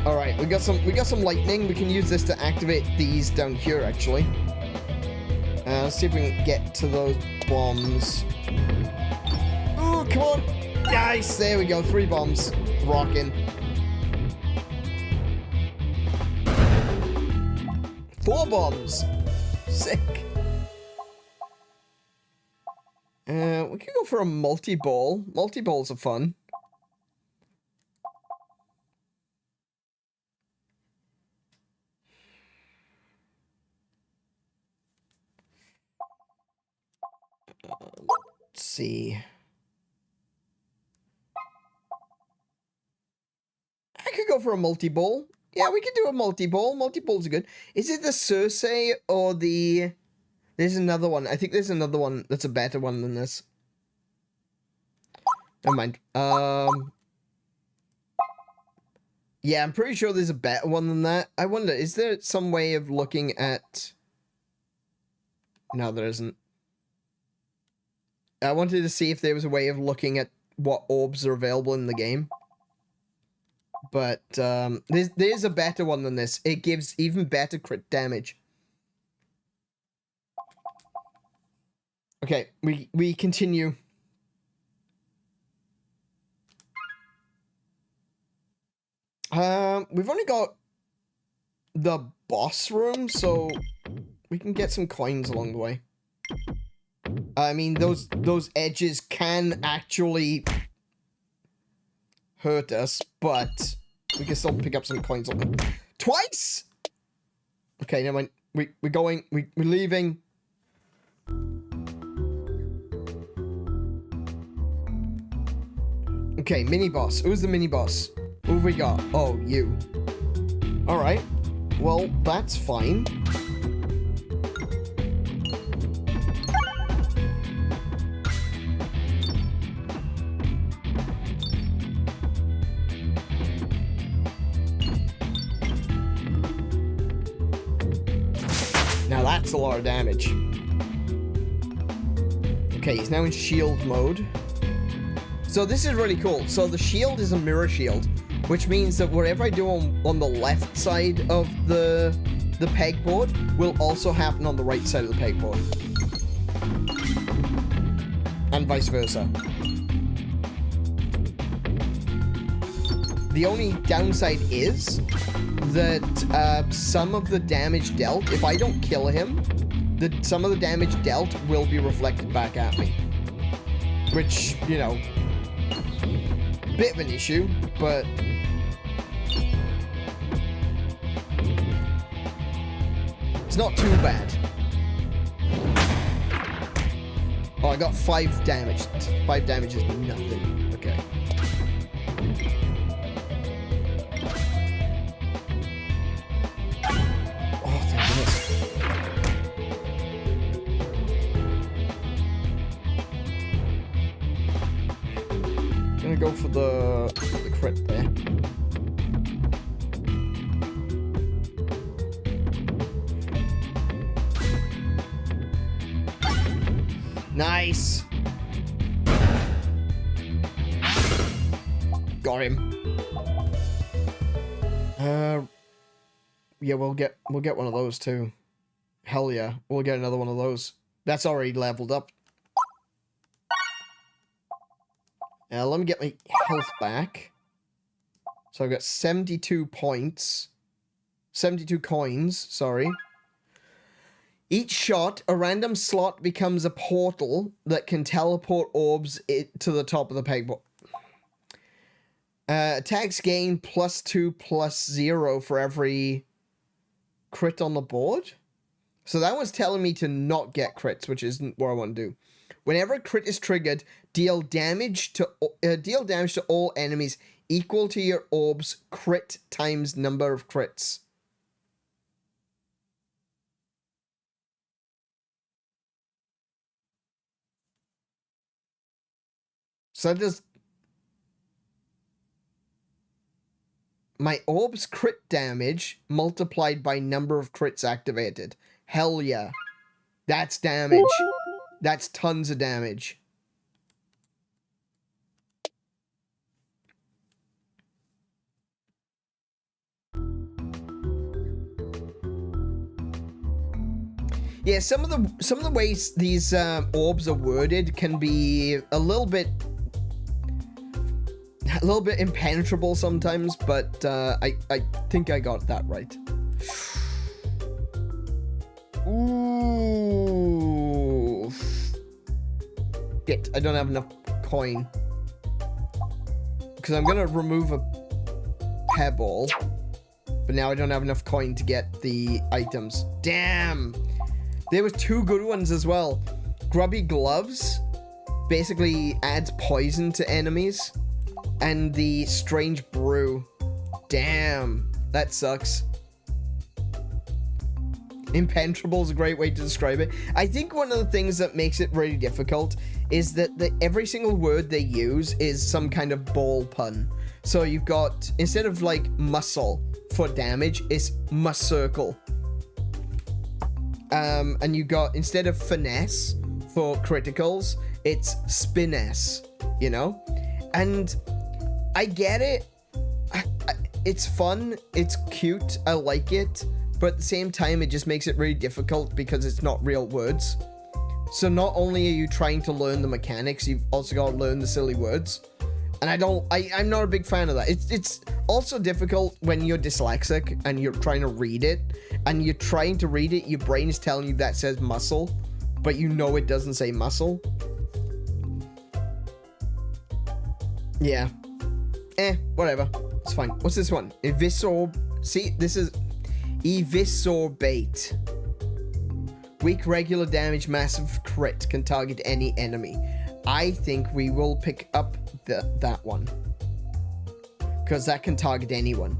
Alright. we got some lightning. We can use this to activate these down here, actually. Let's see if we can get to those bombs. Ooh, come on. Nice. There we go. 3 bombs. Rocking. 4 bombs. Sick. We could go for a multi-ball. Multi-balls are fun. Let's see. I could go for a multi-ball. Yeah, we could do a multi-ball. Multi-balls are good. Is it the Circe or the... There's another one. I think there's another one that's a better one than this. Never mind. Yeah, I'm pretty sure there's a better one than that. I wonder, is there some way of looking at... No, there isn't. I wanted to see if there was a way of looking at what orbs are available in the game. But, there's a better one than this. It gives even better crit damage. Okay, we continue. We've only got the boss room, so we can get some coins along the way. I mean, those edges can actually hurt us, but we can still pick up some coins on them. Twice! Okay, never mind. We're going. We're leaving. Okay, mini boss. Who's the mini boss? Who have we got? Oh, you. Alright. Well, that's fine. Now that's a lot of damage. Okay, he's now in shield mode. So this is really cool. So the shield is a mirror shield, which means that whatever I do on the left side of the pegboard will also happen on the right side of the pegboard. And vice versa. The only downside is that some of the damage dealt, if I don't kill him, some of the damage dealt will be reflected back at me. Which, you know, bit of an issue, but it's not too bad. Oh, I got 5 damage. 5 damage is nothing. Okay. Oh, thank goodness. Gonna go for the crit there. Nice. Got him. Yeah, we'll get one of those too. Hell yeah, we'll get another one of those. That's already leveled up. Let me get my health back. So I've got 72 points. 72 coins, sorry. Each shot, a random slot becomes a portal that can teleport orbs to the top of the pegboard. Attacks gain +2/+0 for every crit on the board. So that was telling me to not get crits, which isn't what I want to do. Whenever a crit is triggered, deal damage to all enemies equal to your orb's crit times number of crits. So that does... My orb's crit damage multiplied by number of crits activated. Hell yeah. That's damage. That's tons of damage. Yeah, some of the ways these orbs are worded can be a little bit impenetrable sometimes, but I think I got that right. Ooh. Shit, I don't have enough coin. Because I'm gonna remove a pebble, but now I don't have enough coin to get the items. Damn! There were 2 good ones as well. Grubby Gloves basically adds poison to enemies. And the Strange Brew. Damn, that sucks. Impenetrable is a great way to describe it. I think one of the things that makes it really difficult is that every single word they use is some kind of ball pun. So you've got, instead of like muscle for damage, it's muscircle. And you got, instead of finesse for criticals, it's spiness, you know? And I get it. It's fun. It's cute. I like it. But at the same time, it just makes it really difficult because it's not real words. So not only are you trying to learn the mechanics, you've also got to learn the silly words. And I'm not a big fan of that. It's also difficult when you're dyslexic and you're trying to read it. And you're trying to read it, your brain is telling you that says muscle, but you know it doesn't say muscle. Yeah. Whatever. It's fine. What's this one? See, this is Eviscerbate. Weak regular damage, massive crit, can target any enemy. I think we will pick up that one. Because that can target anyone.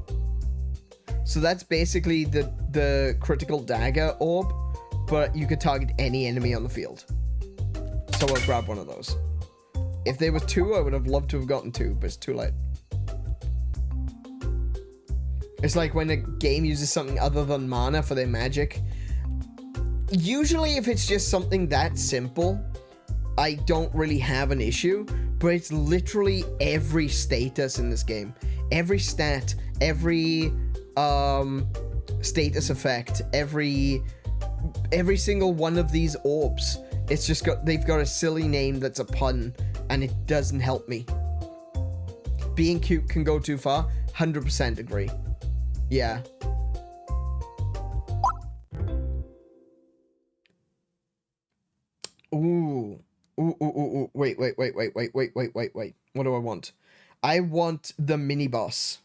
So that's basically the critical dagger orb, but you could target any enemy on the field. So we'll grab one of those. If there were 2, I would have loved to have gotten 2, but it's too late. It's like when a game uses something other than mana for their magic. Usually if it's just something that simple, I don't really have an issue, but it's literally every status in this game. Every stat, every status effect, every single one of these orbs. It's just they've got a silly name that's a pun, and it doesn't help me. Being cute can go too far. 100% agree. Yeah. Ooh. Ooh. Wait. What do I want? I want the mini boss.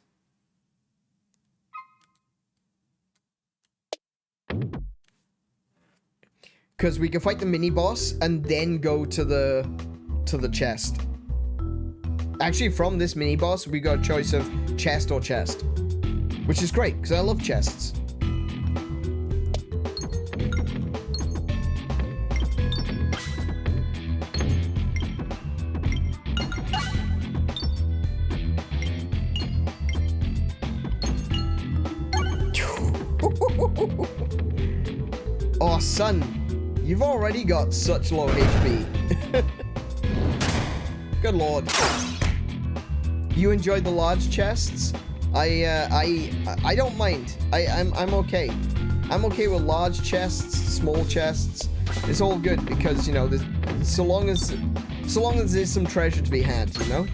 Because we can fight the mini boss and then go to the chest. Actually, from this mini boss, we got a choice of chest or chest. Which is great, because I love chests. Oh, son, you've already got such low HP. Good lord. You enjoyed the large chests? I don't mind. I'm okay. I'm okay with large chests, small chests. It's all good because, you know, so long as there's some treasure to be had, you know?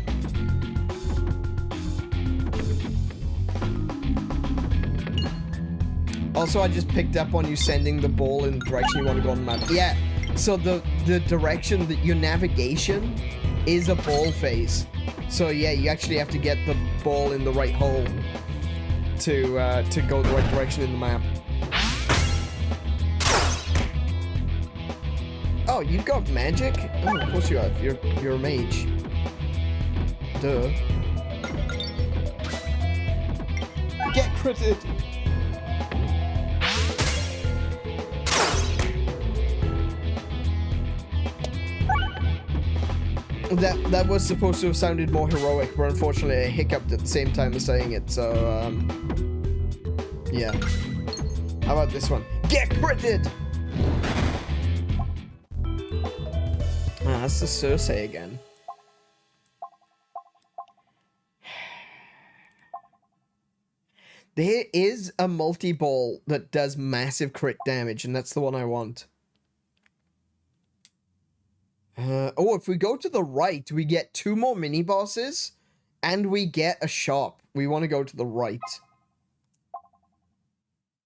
Also, I just picked up on you sending the ball in the direction you want to go on the map. Yeah, so the direction that your navigation is a ball phase. So yeah, you actually have to get the ball in the right hole to go the right direction in the map. Oh, you've got magic? Oh, of course you have. You're a mage. Duh. Get critted! That was supposed to have sounded more heroic, but unfortunately I hiccuped at the same time as saying it, so, yeah. How about this one? Get critted! Ah, that's the Circe again. There is a multi-ball that does massive crit damage, and that's the one I want. Oh, if we go to the right, we get 2 more mini bosses and we get a shop. We want to go to the right.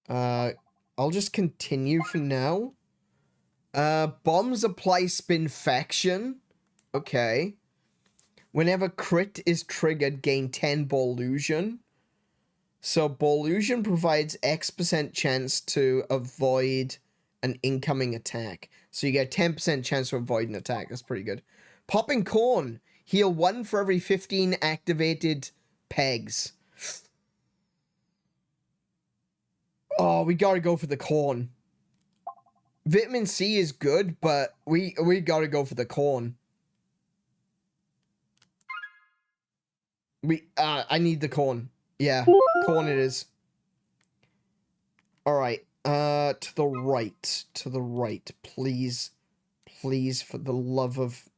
I'll just continue for now. Bombs apply spinfaction. Okay. Whenever crit is triggered, gain 10 Bollusion. So Bollusion provides X% chance to avoid an incoming attack. So you get a 10% chance to avoid an attack. That's pretty good. Popping Corn. Heal 1 for every 15 activated pegs. Oh, we gotta go for the corn. Vitamin C is good, but we gotta go for the corn. I need the corn. Yeah, corn it is. Alright, to the right, please. Please, for the love of...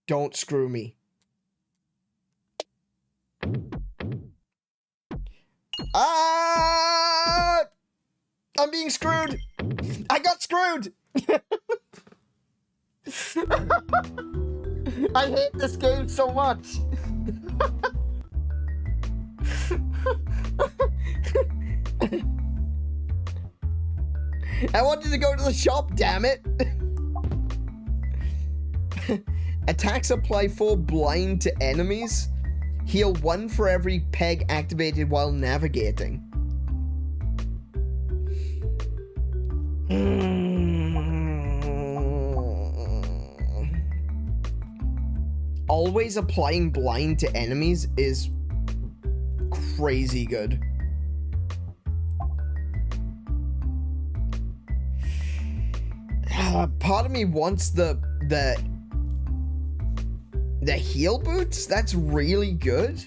Don't screw me. I'm being screwed! I got screwed! I hate this game so much! I wanted to go to the shop, damn it! Attacks apply 4 blind to enemies. Heal 1 for every peg activated while navigating. Always applying blind to enemies is crazy good. Part of me wants the heal boots. That's really good,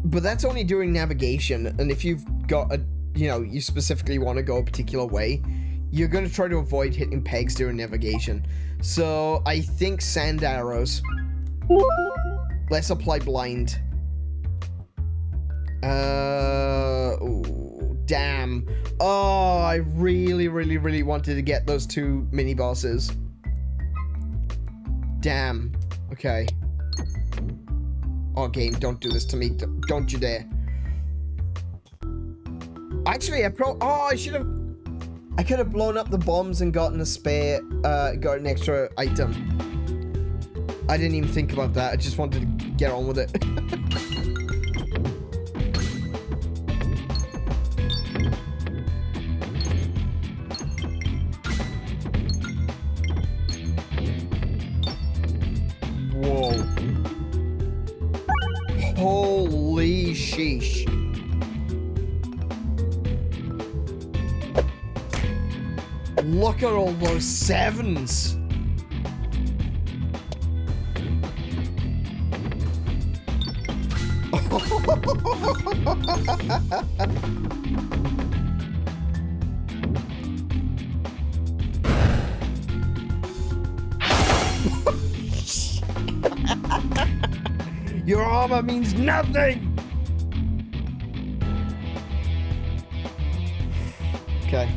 but that's only during navigation. And if you've got a, you specifically want to go a particular way, you're going to try to avoid hitting pegs during navigation. So I think sand arrows. Let's apply blind. Ooh, damn. Oh, I really wanted to get those 2 mini bosses. Damn. Okay. Oh, game, don't do this to me. Don't you dare. Actually, I could have blown up the bombs and gotten a spare, got an extra item. I didn't even think about that. I just wanted to get on with it. Whoa. Holy sheesh. Look at all those 7s. Your armor means nothing. Okay.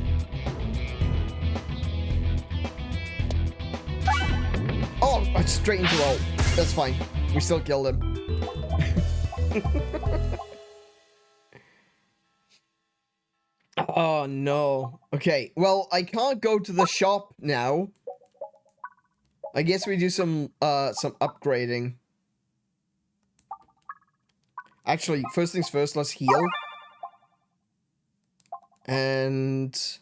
Oh, straight into ult. That's fine. We still killed him. Oh no. Okay, well, I can't go to the shop now. I guess we do some upgrading. Actually, first things first, let's heal. And...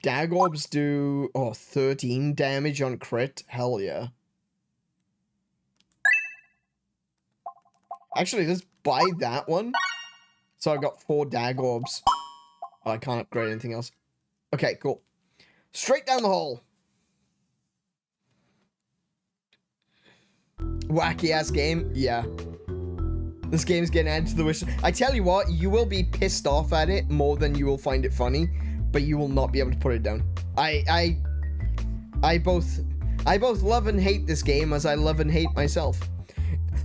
Dag orbs do 13 damage on crit. Hell yeah. Actually, let's buy that one. So I got 4 dag orbs. Oh, I can't upgrade anything else. Okay, cool. Straight down the hole. Wacky ass game. Yeah. This game's getting added to the wish. I tell you what, you will be pissed off at it more than you will find it funny, but you will not be able to put it down. I both... I both love and hate this game as I love and hate myself.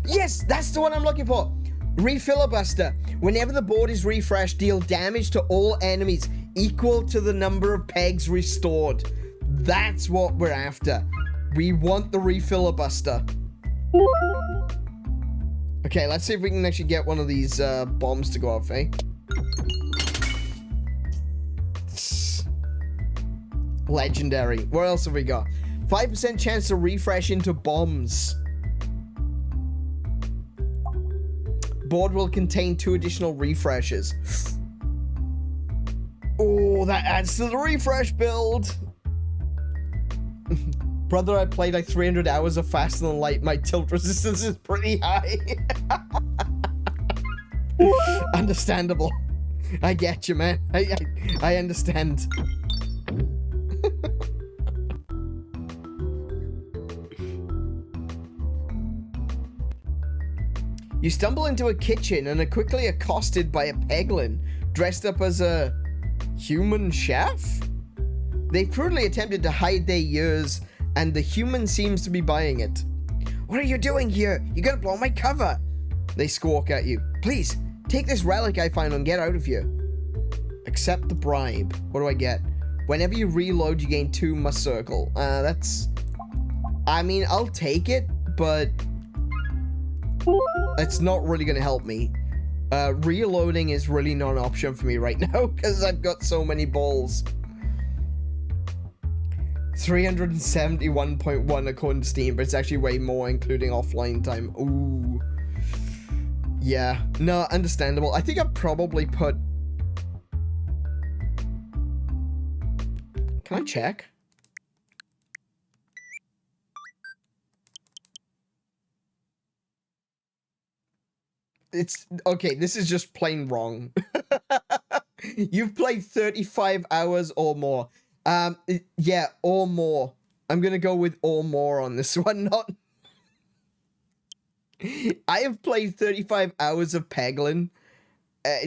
Yes, that's the one I'm looking for. Refilibuster. Whenever the board is refreshed, deal damage to all enemies equal to the number of pegs restored. That's what we're after. We want the refilibuster. Okay, let's see if we can actually get one of these bombs to go off, eh? Legendary. What else have we got? 5% chance to refresh into bombs. Board will contain 2 additional refreshes. Oh, that adds to the refresh build. Brother, I played like 300 hours of Faster Than Light. My tilt resistance is pretty high. Understandable. I get you, man. I understand. You stumble into a kitchen and are quickly accosted by a Peglin dressed up as a human chef. They've crudely attempted to hide their ears, and the human seems to be buying it. What are you doing here? You're gonna blow my cover. They squawk at you. Please, take this relic I found and get out of here. Accept the bribe. What do I get? Whenever you reload, you gain 2 must circle. That's... I mean, I'll take it, but... it's not really gonna help me. Reloading is really not an option for me right now, because I've got so many balls. 371.1 according to Steam, but it's actually way more, including offline time. Ooh. Yeah. No, understandable. I think I've probably put... Can I check? It's... Okay, this is just plain wrong. You've played 35 hours or more. Yeah, or more. I'm gonna go with or more on this one, not... I have played 35 hours of Peglin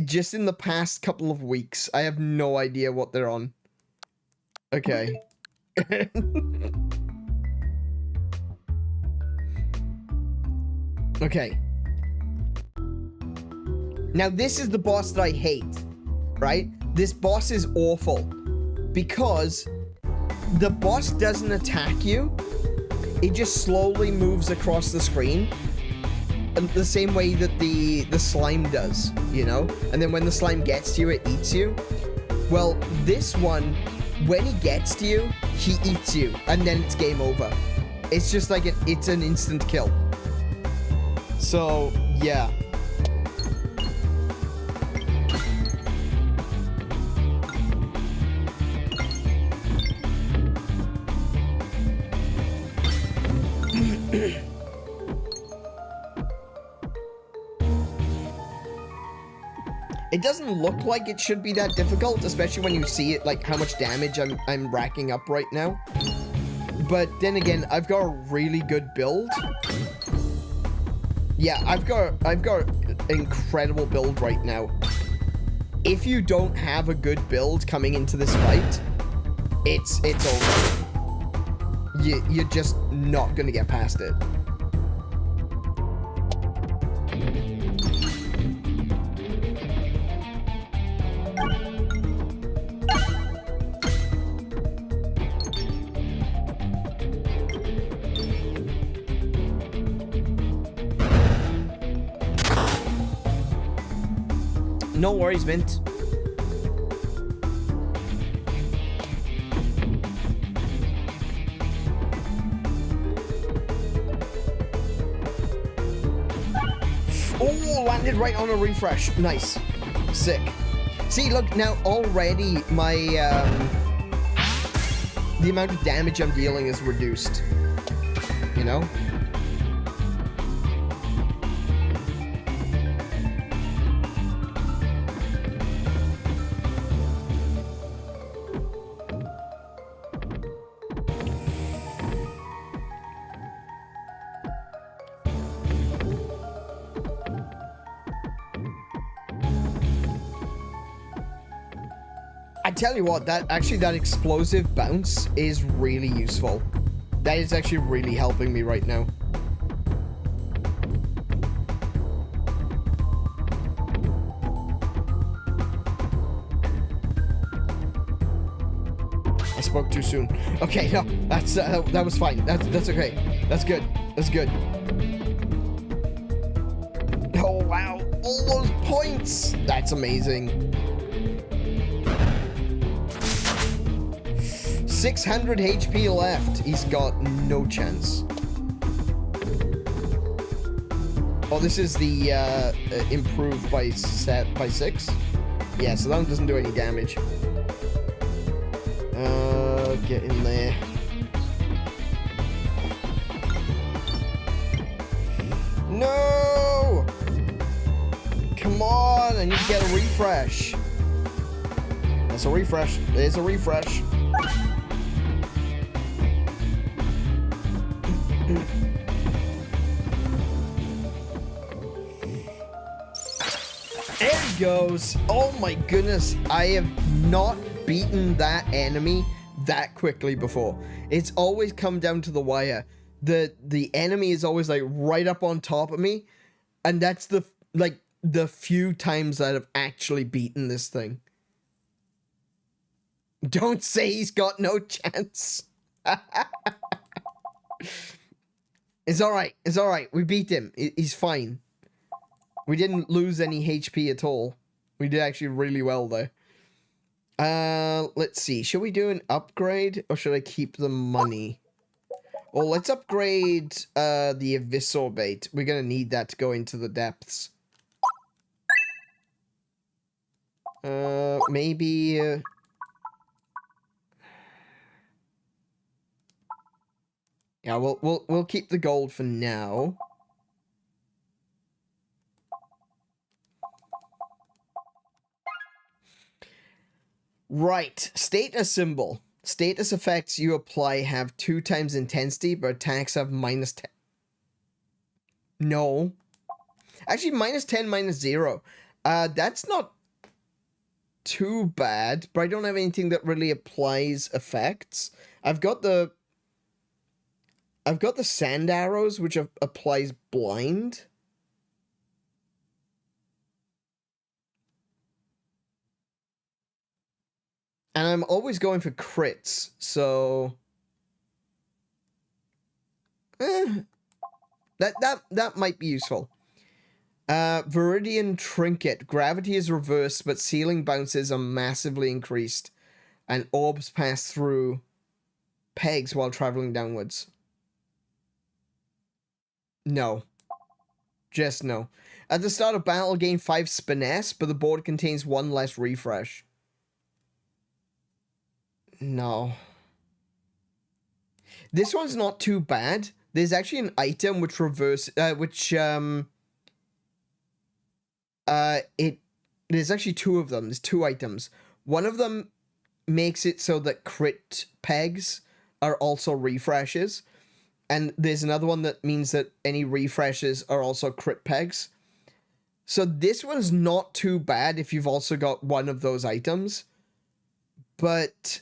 just in the past couple of weeks. I have no idea what they're on. Okay. Okay. Now, this is the boss that I hate, right? This boss is awful because the boss doesn't attack you. It just slowly moves across the screen the same way that the slime does, you know? And then when the slime gets to you, it eats you. Well, this one, when he gets to you, he eats you, and then it's game over. It's just like it's an instant kill. So, yeah. It doesn't look like it should be that difficult, especially when you see it, like how much damage I'm racking up right now. But then again, I've got a really good build. Yeah, I've got an incredible build right now. If you don't have a good build coming into this fight, it's over. You're just not gonna get past it. No worries, Mint. Oh, landed right on a refresh. Nice. Sick. See, look, now already my, the amount of damage I'm dealing is reduced. You know? I tell you what, that explosive bounce is really useful. That is actually really helping me right now. I spoke too soon. Okay, no, that's that was fine. That's okay. That's good. That's good. Oh wow, all those points. That's amazing. 600 HP left. He's got no chance. Oh, this is the improved by 6. Yeah, so that one doesn't do any damage. Get in there. No! Come on, I need to get a refresh. That's a refresh. There's a refresh. There he goes. Oh my goodness. I have not beaten that enemy that quickly before. It's always come down to the wire. The enemy is always like right up on top of me, and that's the few times that I've actually beaten this thing. Don't say he's got no chance. It's alright. It's alright. We beat him. He's fine. We didn't lose any HP at all. We did actually really well there. Let's see. Should we do an upgrade or should I keep the money? Well, let's upgrade the 𝗦𝘄𝗶𝘁𝗰𝗵. We're gonna need that to go into the depths. Maybe yeah, we'll keep the gold for now. Right, status symbol. Status effects you apply have 2 times intensity, but attacks have -10. No. Actually, -10, -0. That's not too bad, but I don't have anything that really applies effects. I've got the sand arrows, which applies blind. And I'm always going for crits, so that might be useful. Viridian Trinket. Gravity is reversed, but ceiling bounces are massively increased, and orbs pass through pegs while traveling downwards. No. Just no. At the start of battle, gain 5 finesse, but the board contains 1 less refresh. No. This one's not too bad. There's actually an item which there's actually 2 of them. There's 2 items. One of them makes it so that crit pegs are also refreshes. And there's another one that means that any refreshes are also crit pegs. So this one's not too bad if you've also got one of those items. But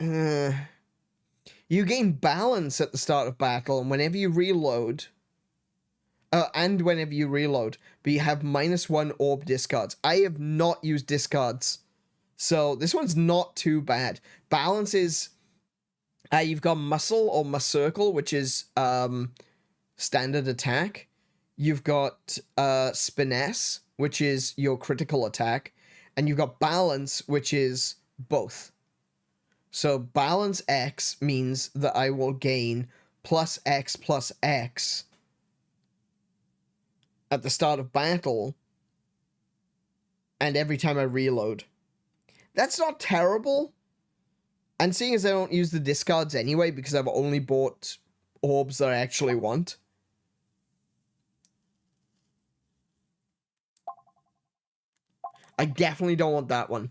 you gain balance at the start of battle, and whenever you reload, but you have -1 orb discards. I have not used discards, so this one's not too bad. Balance is, you've got muscle or muscircle, which is standard attack. You've got finesse, which is your critical attack, and you've got balance, which is both. So balance X means that I will gain +X at the start of battle and every time I reload. That's not terrible. And seeing as I don't use the discards anyway because I've only bought orbs that I actually want. I definitely don't want that one.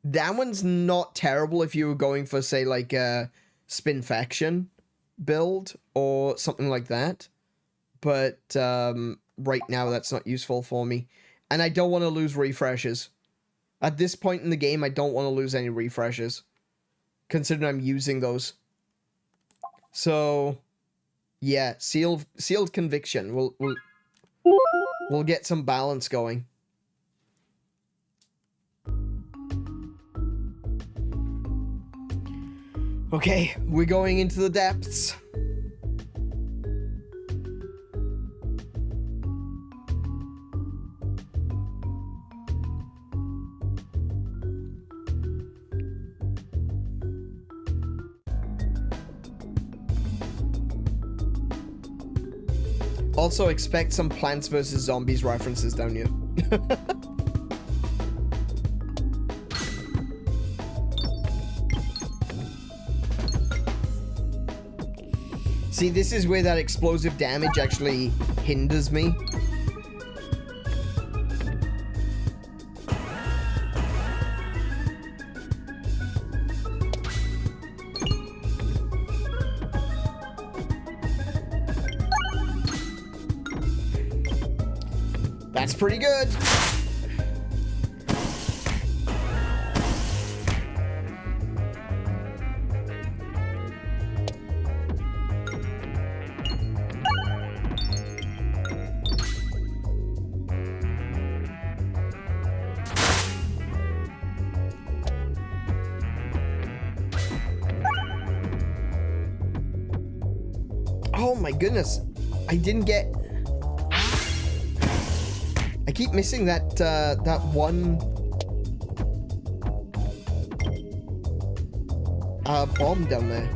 That one's not terrible if you were going for, say, like a Spinfaction build or something like that. But right now, that's not useful for me. And I don't want to lose refreshes. At this point in the game, I don't want to lose any refreshes, considering I'm using those. So, yeah, sealed conviction. We'll get some balance going. Okay, we're going into the depths. Also expect some Plants vs. Zombies references down here. See, this is where that explosive damage actually hinders me. That's pretty good. Oh my goodness. I didn't get... I keep missing that, that one... bomb down there.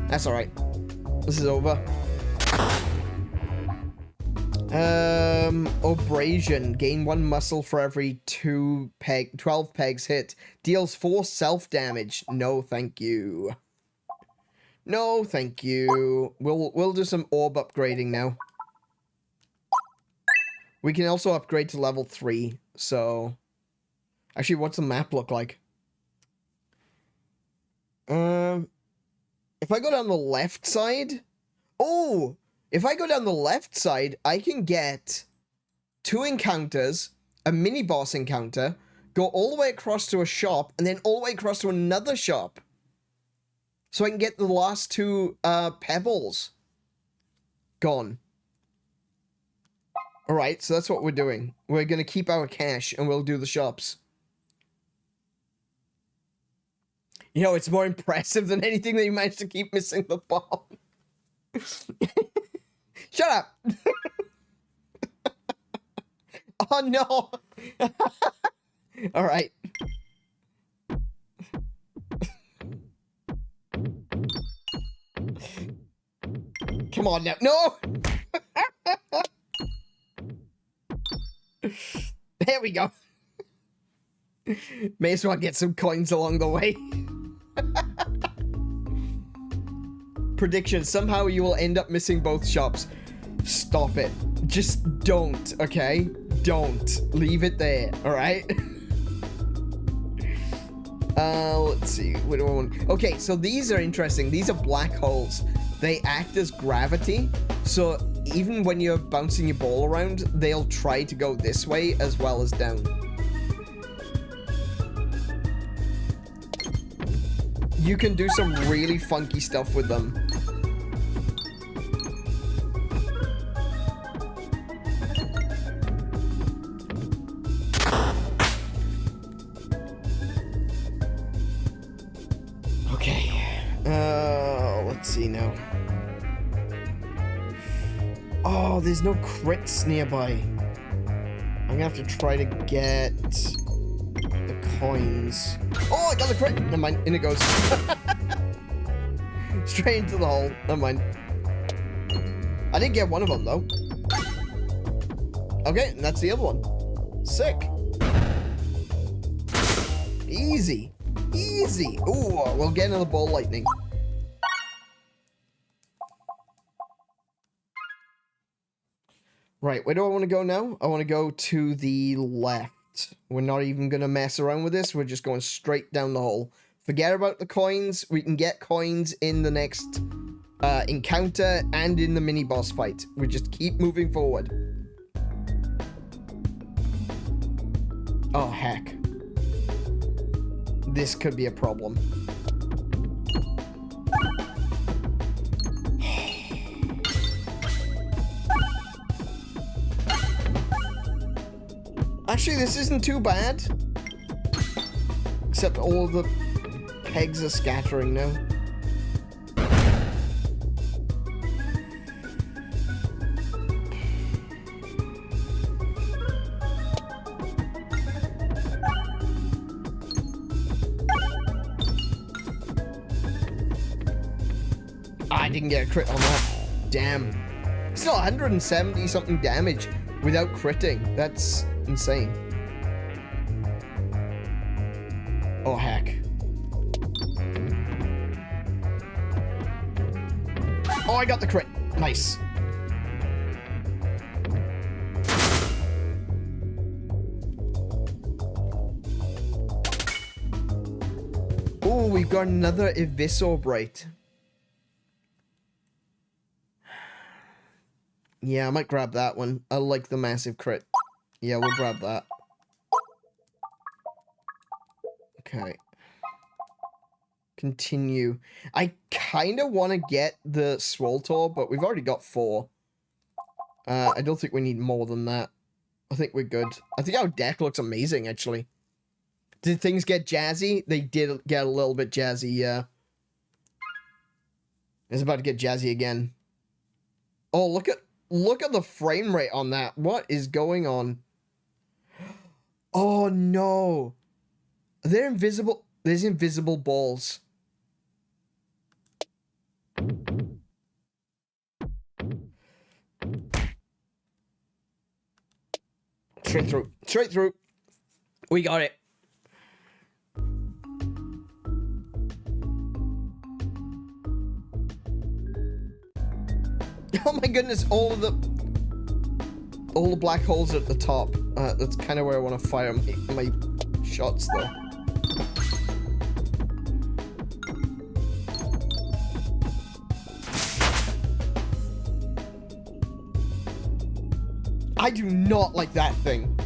That's alright. This is over. Abrasion. Gain 1 muscle for every 12 pegs hit. Deals 4 self-damage. No, thank you. No, thank you. We'll do some orb upgrading now. We can also upgrade to level 3, so... Actually, what's the map look like? If I go down the left side... Oh! If I go down the left side, I can get 2 encounters, a mini-boss encounter, go all the way across to a shop, and then all the way across to another shop. So I can get the last 2, pebbles. Gone. Alright, so that's what we're doing. We're gonna keep our cash, and we'll do the shops. You know, it's more impressive than anything that you managed to keep missing the bomb. Shut up! Oh no! Alright. Come on now. No! There we go. May as well get some coins along the way. Prediction. Somehow you will end up missing both shops. Stop it. Just don't, okay? Don't. Leave it there, alright? Let's see. What do I want? Okay, so these are interesting. These are black holes. They act as gravity, so even when you're bouncing your ball around, they'll try to go this way as well as down. You can do some really funky stuff with them. Okay. Let's see now. Oh, there's no crits nearby. I'm gonna have to try to get the coins. Oh, I got the crit! Never mind, in it goes. Straight into the hole. Never mind. I did get one of them, though. Okay, and that's the other one. Sick. Easy. Easy. Ooh, we'll get another ball lightning. Right, where do I want to go now? I want to go to the left. We're not even going to mess around with this. We're just going straight down the hole. Forget about the coins. We can get coins in the next encounter and in the mini-boss fight. We just keep moving forward. Oh, heck. This could be a problem. Actually, this isn't too bad. Except all the pegs are scattering now. I didn't get a crit on that. Damn. Still 170 something damage without critting. That's insane. Oh, heck. Oh, I got the crit. Nice. Oh, we've got another 𝗦𝘄𝗶𝘁𝗰𝗵. Yeah, I might grab that one. I like the massive crit. Yeah, we'll grab that. Okay. Continue. I kind of want to get the 𝗦𝘄𝗶𝘁𝗰𝗵, but we've already got 4. I don't think we need more than that. I think we're good. I think our deck looks amazing, actually. Did things get jazzy? They did get a little bit jazzy, yeah. It's about to get jazzy again. Oh, look at the frame rate on that. What is going on? Oh, no. They're invisible. There's invisible balls. Straight through. Straight through. We got it. Oh my goodness, all the black holes at the top. That's kind of where I want to fire my shots, though. I do not like that thing.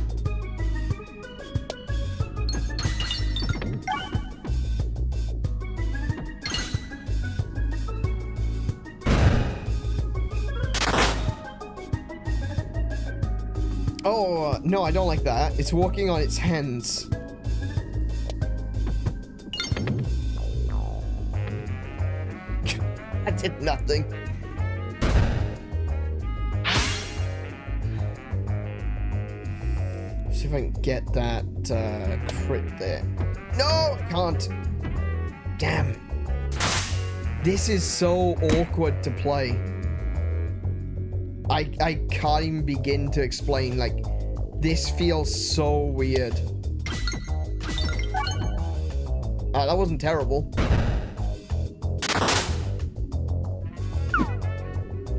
Oh, no, I don't like that. It's walking on its hands. I did nothing. See if I can get that crit there. No, I can't. Damn. This is so awkward to play. I can't even begin to explain. Like, this feels so weird. That wasn't terrible.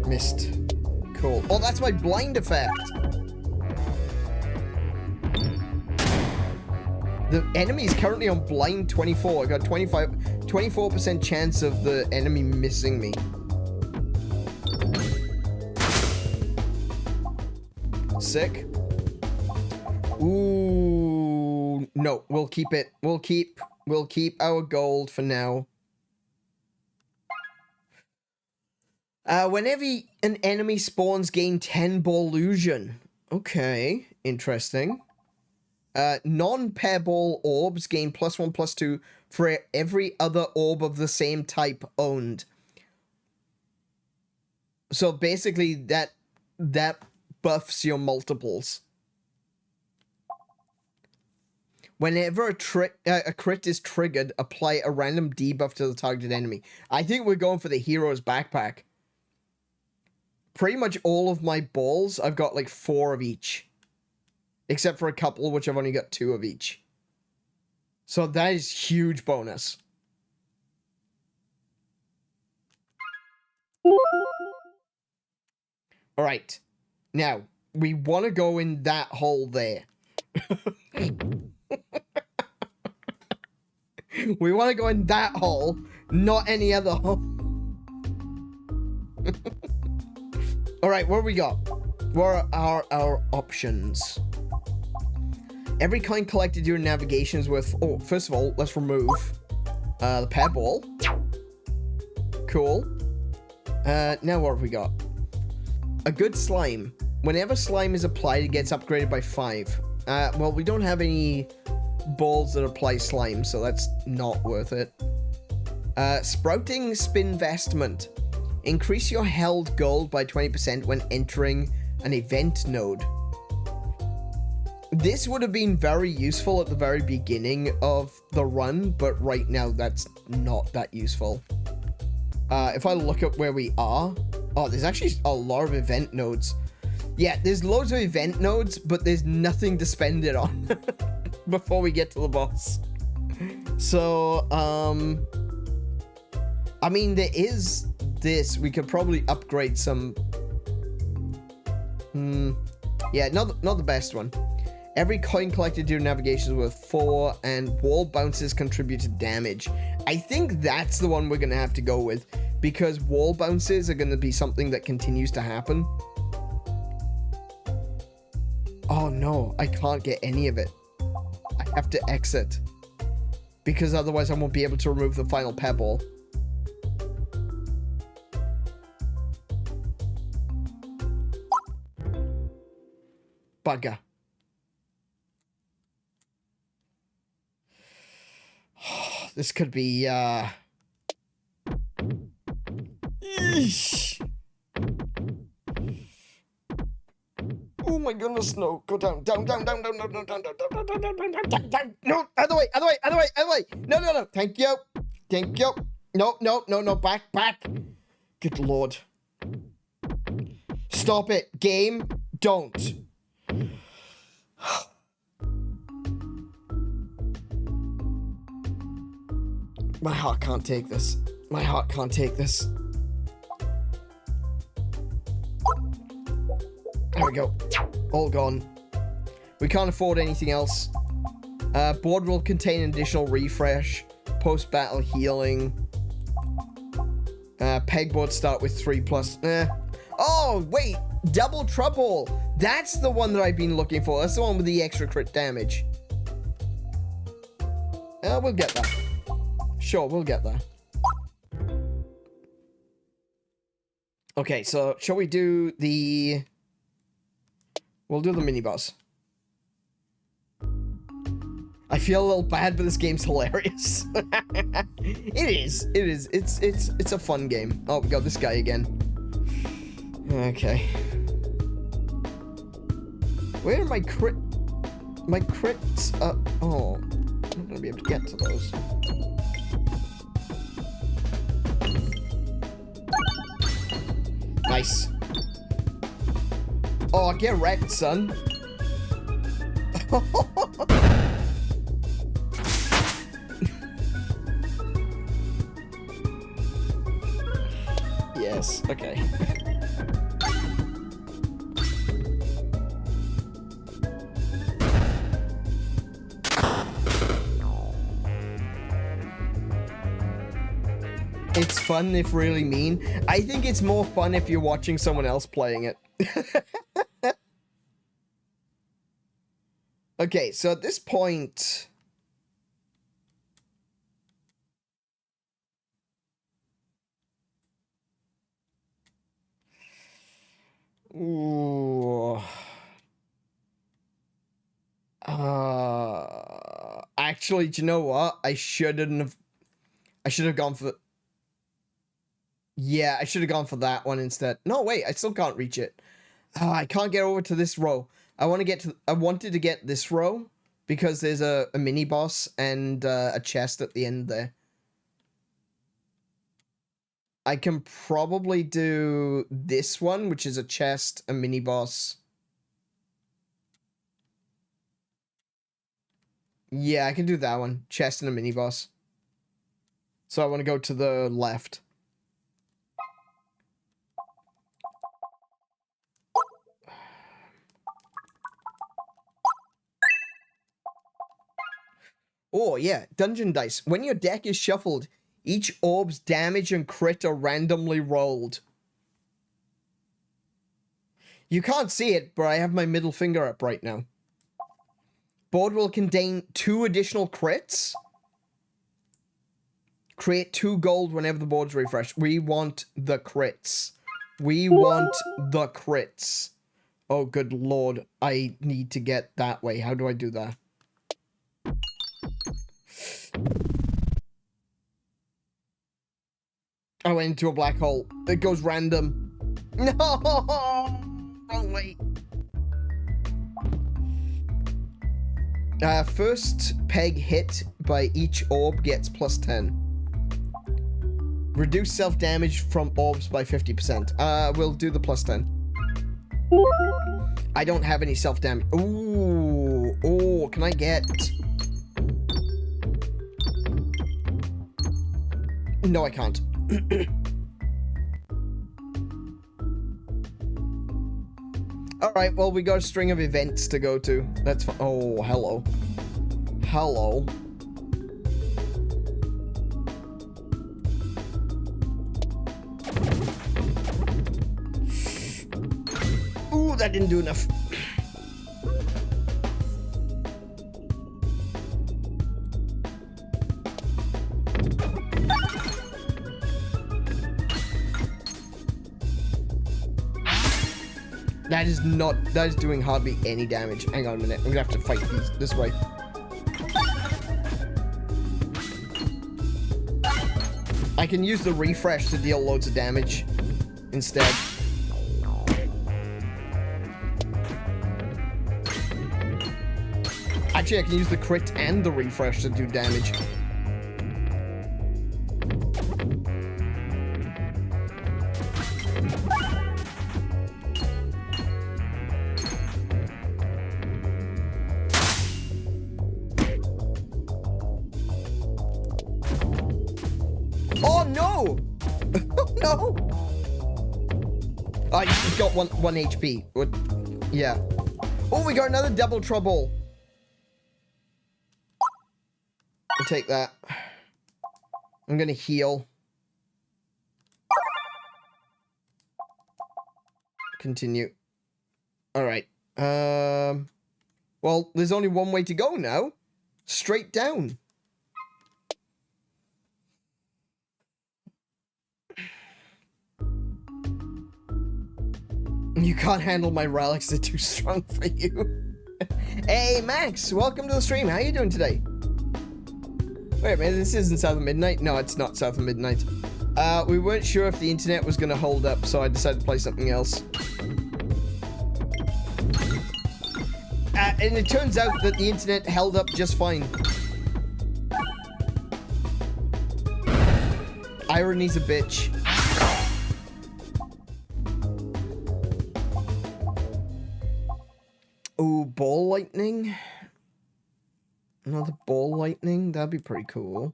Missed. Cool. Oh, that's my blind effect. The enemy is currently on blind 24. I got 24% chance of the enemy missing me. Sick. Ooh, no, we'll keep it. We'll keep our gold for now. Whenever an enemy spawns, gain 10 ball illusion. Okay, interesting. Non-pair ball orbs gain +1/+2 for every other orb of the same type owned. So basically, that buffs your multiples. Whenever a crit is triggered, apply a random debuff to the targeted enemy. I think we're going for the hero's backpack. Pretty much all of my balls, I've got like 4 of each. Except for a couple, which I've only got 2 of each. So that is huge bonus. Alright. Now, we want to go in that hole there. We want to go in that hole, not any other hole. Alright, what do we got? What are our options? Every coin collected during navigation is worth... Oh, first of all, let's remove the pair ball. Cool. Now what have we got? A good slime. Whenever slime is applied, it gets upgraded by 5. Well, we don't have any balls that apply slime, so that's not worth it. Sprouting Spinvestment. Increase your held gold by 20% when entering an event node. This would have been very useful at the very beginning of the run, but right now that's not that useful. If I look at where we are... Oh, there's actually a lot of event nodes. Yeah, there's loads of event nodes, but there's nothing to spend it on before we get to the boss. So, I mean, there is this. We could probably upgrade some... Yeah, not the best one. Every coin collected during navigation is worth 4, and wall bounces contribute to damage. I think that's the one we're going to have to go with, because wall bounces are going to be something that continues to happen. Oh no, I can't get any of it. I have to exit, because otherwise I won't be able to remove the final pebble. Bugger. This could be, Eesh. Oh my goodness, no. Go down, down, down, down, down, down, down, down, down, down, down, down, down, down, down. No, other way, other way, other way, other way. No, no, no. Thank you. Thank you. No, no, no, no. Back, back. Good lord. Stop it. Game, don't. My heart can't take this. My heart can't take this. There we go. All gone. We can't afford anything else. Board will contain an additional refresh. Post-battle healing. Pegboard start with 3+. Oh, wait. Double Trouble. That's the one that I've been looking for. That's the one with the extra crit damage. We'll get that. Sure, we'll get there. Okay, so shall we do the... We'll do the mini-boss. I feel a little bad, but this game's hilarious. It is. It is. It's a fun game. Oh, we got this guy again. Okay. Where are my crit... My crits... Oh. I'm not gonna be able to get to those. Nice. Oh, get wrecked, son. Yes, okay. It's fun if really mean. I think it's more fun if you're watching someone else playing it. Okay, so at this point... Ooh. Actually, do you know what? I should have gone for... Yeah, I should have gone for that one instead. No, wait, I still can't reach it. I can't get over to this row. I wanted to get this row because there's a mini boss and a chest at the end there. I can probably do this one, which is a chest, a mini boss. Yeah, I can do that one. Chest and a mini boss. So I want to go to the left. Oh, yeah. Dungeon dice. When your deck is shuffled, each orb's damage and crit are randomly rolled. You can't see it, but I have my middle finger up right now. Board will contain 2 additional crits. Create 2 gold whenever the board's refreshed. We want the crits. We want the crits. Oh, good lord. I need to get that way. How do I do that? I went into a black hole. It goes random. No! Wrong way. First peg hit by each orb gets +10. Reduce self-damage from orbs by 50%. We'll do the +10. I don't have any self-damage. Ooh. Oh, can I get... No, I can't. Alright, well, we got a string of events to go to. That's fine. Oh, hello. Hello. Ooh, that didn't do enough. That is doing hardly any damage. Hang on a minute. I'm gonna have to fight these this way. I can use the refresh to deal loads of damage instead. Actually, I can use the crit and the refresh to do damage. Oh no! Oh no! I got one HP. What? Yeah. Oh, we got another double trouble. I'll take that. I'm gonna heal. Continue. Alright. Well, there's only one way to go now. Straight down. You can't handle my relics, they're too strong for you. Hey, Max, welcome to the stream. How you doing today? Wait a minute, this isn't South of Midnight? No, it's not South of Midnight. We weren't sure if the internet was gonna hold up, so I decided to play something else. And it turns out that the internet held up just fine. Irony's a bitch. Ooh, ball lightning? Another ball lightning? That'd be pretty cool.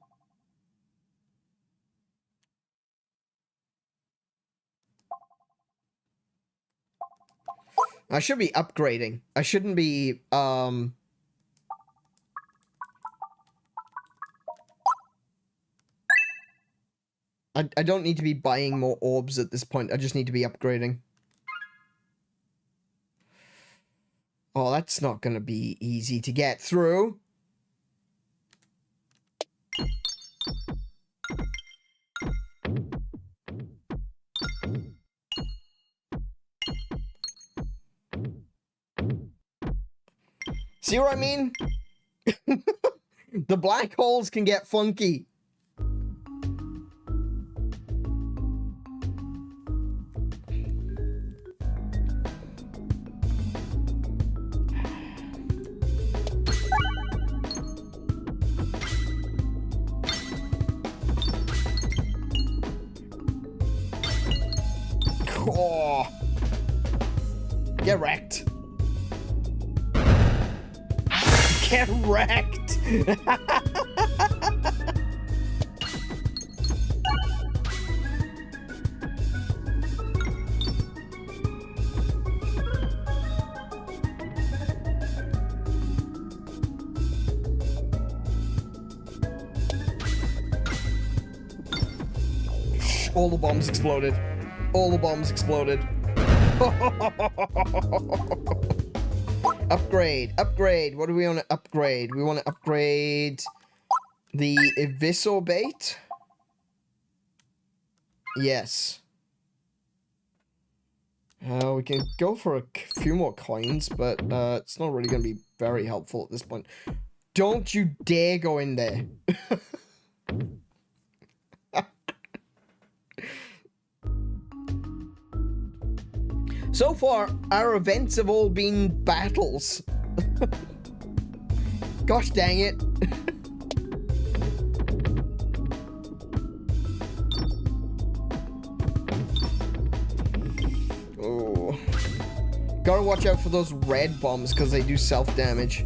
I should be upgrading. I shouldn't be, I don't need to be buying more orbs at this point. I just need to be upgrading. Oh, that's not gonna be easy to get through. See what I mean? The black holes can get funky. Oh. Get wrecked. Get wrecked. All the bombs exploded. All the bombs exploded. Upgrade, upgrade. What do we want to upgrade? We want to upgrade the 𝗦𝘄𝗶𝘁𝗰𝗵. Yes. We can go for a few more coins, but it's not really going to be very helpful at this point. Don't you dare go in there. So far, our events have all been battles. Gosh dang it. Oh. Gotta watch out for those red bombs because they do self-damage.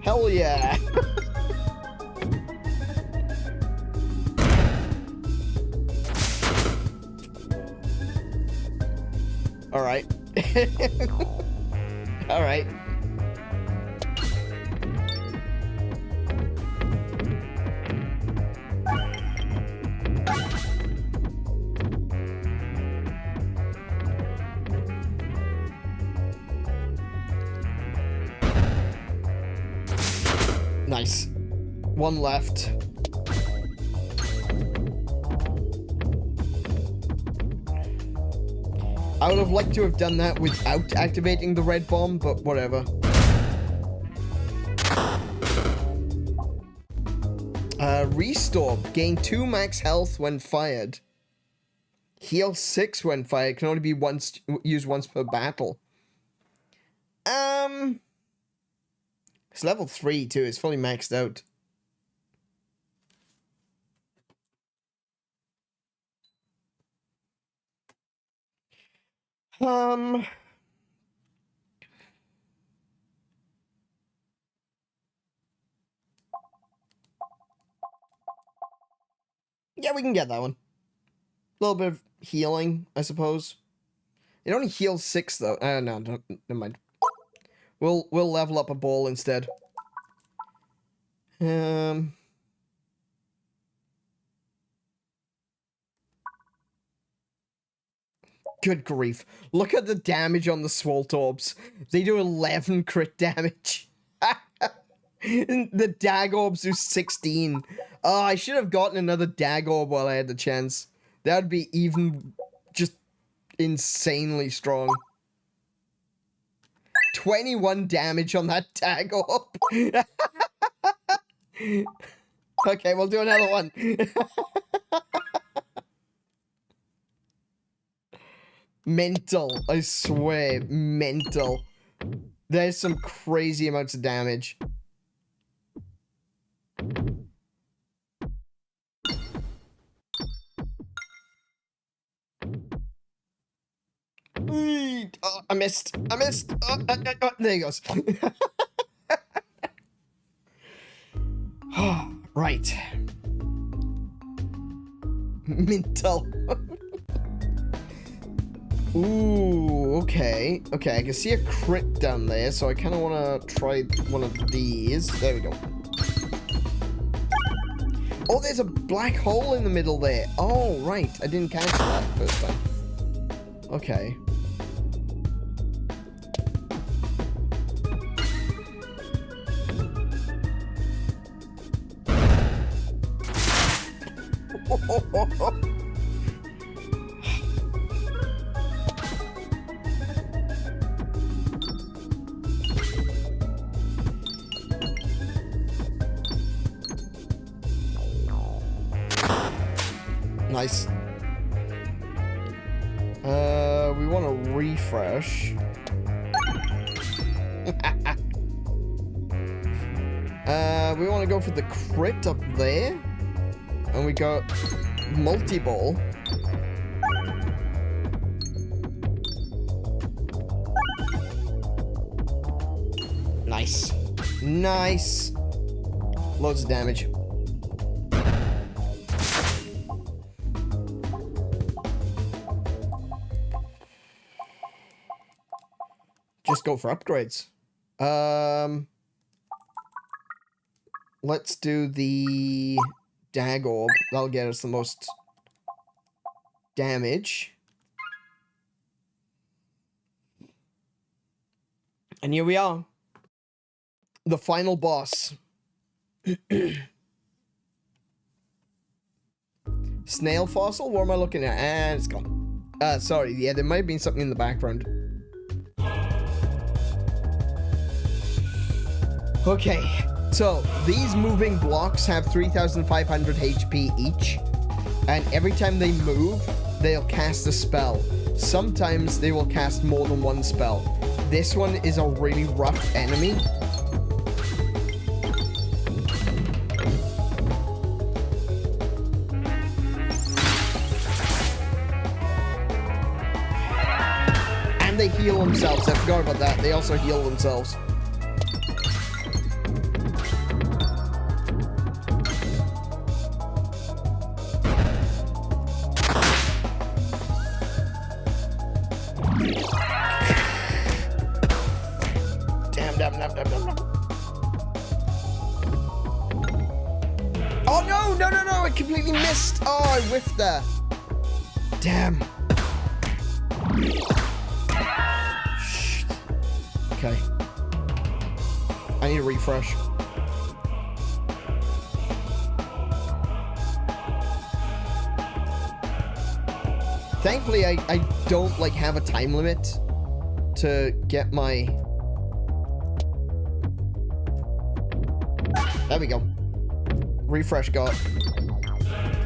Hell yeah. All right. All right. Nice. One left. I would have liked to have done that without activating the red bomb, but whatever. Restore. Gain 2 max health when fired. Heal 6 when fired. Can only be used once per battle. It's level 3 too. It's fully maxed out. Yeah, we can get that one. A little bit of healing, I suppose. It only heals 6 though. No, never mind. We'll level up a ball instead. Good grief. Look at the damage on the Swoltorbs. They do 11 crit damage. The Dagorbs do 16. Oh, I should have gotten another Dagorb while I had the chance. That would be even just insanely strong. 21 damage on that Dagorb. Okay, we'll do another one. Mental, I swear, mental. There's some crazy amounts of damage. Oh, I missed. Oh, there he goes. Right. Mental. Ooh, okay. Okay, I can see a crit down there, so I kind of want to try one of these. There we go. Oh, there's a black hole in the middle there. Oh, right. I didn't catch that first time. Okay. Nice. We want to refresh. We want to go for the crit up there. And we got multi-ball. Nice. Nice. Loads of damage. Just go for upgrades. Let's do the Dagorb. That'll get us the most damage. And here we are. The final boss. Snail fossil? What am I looking at? And it's gone. Sorry. Yeah, there might have been something in the background. Okay. So, these moving blocks have 3,500 HP each. And every time they move, they'll cast a spell. Sometimes they will cast more than one spell. This one is a really rough enemy. And they heal themselves. I forgot about that. They also heal themselves. Oh no, no, no, no, I completely missed. Oh, I whiffed there. Damn. Shh. Okay. I need a refresh. Thankfully, I don't, like, have a time limit to get my... There we go. Refresh got.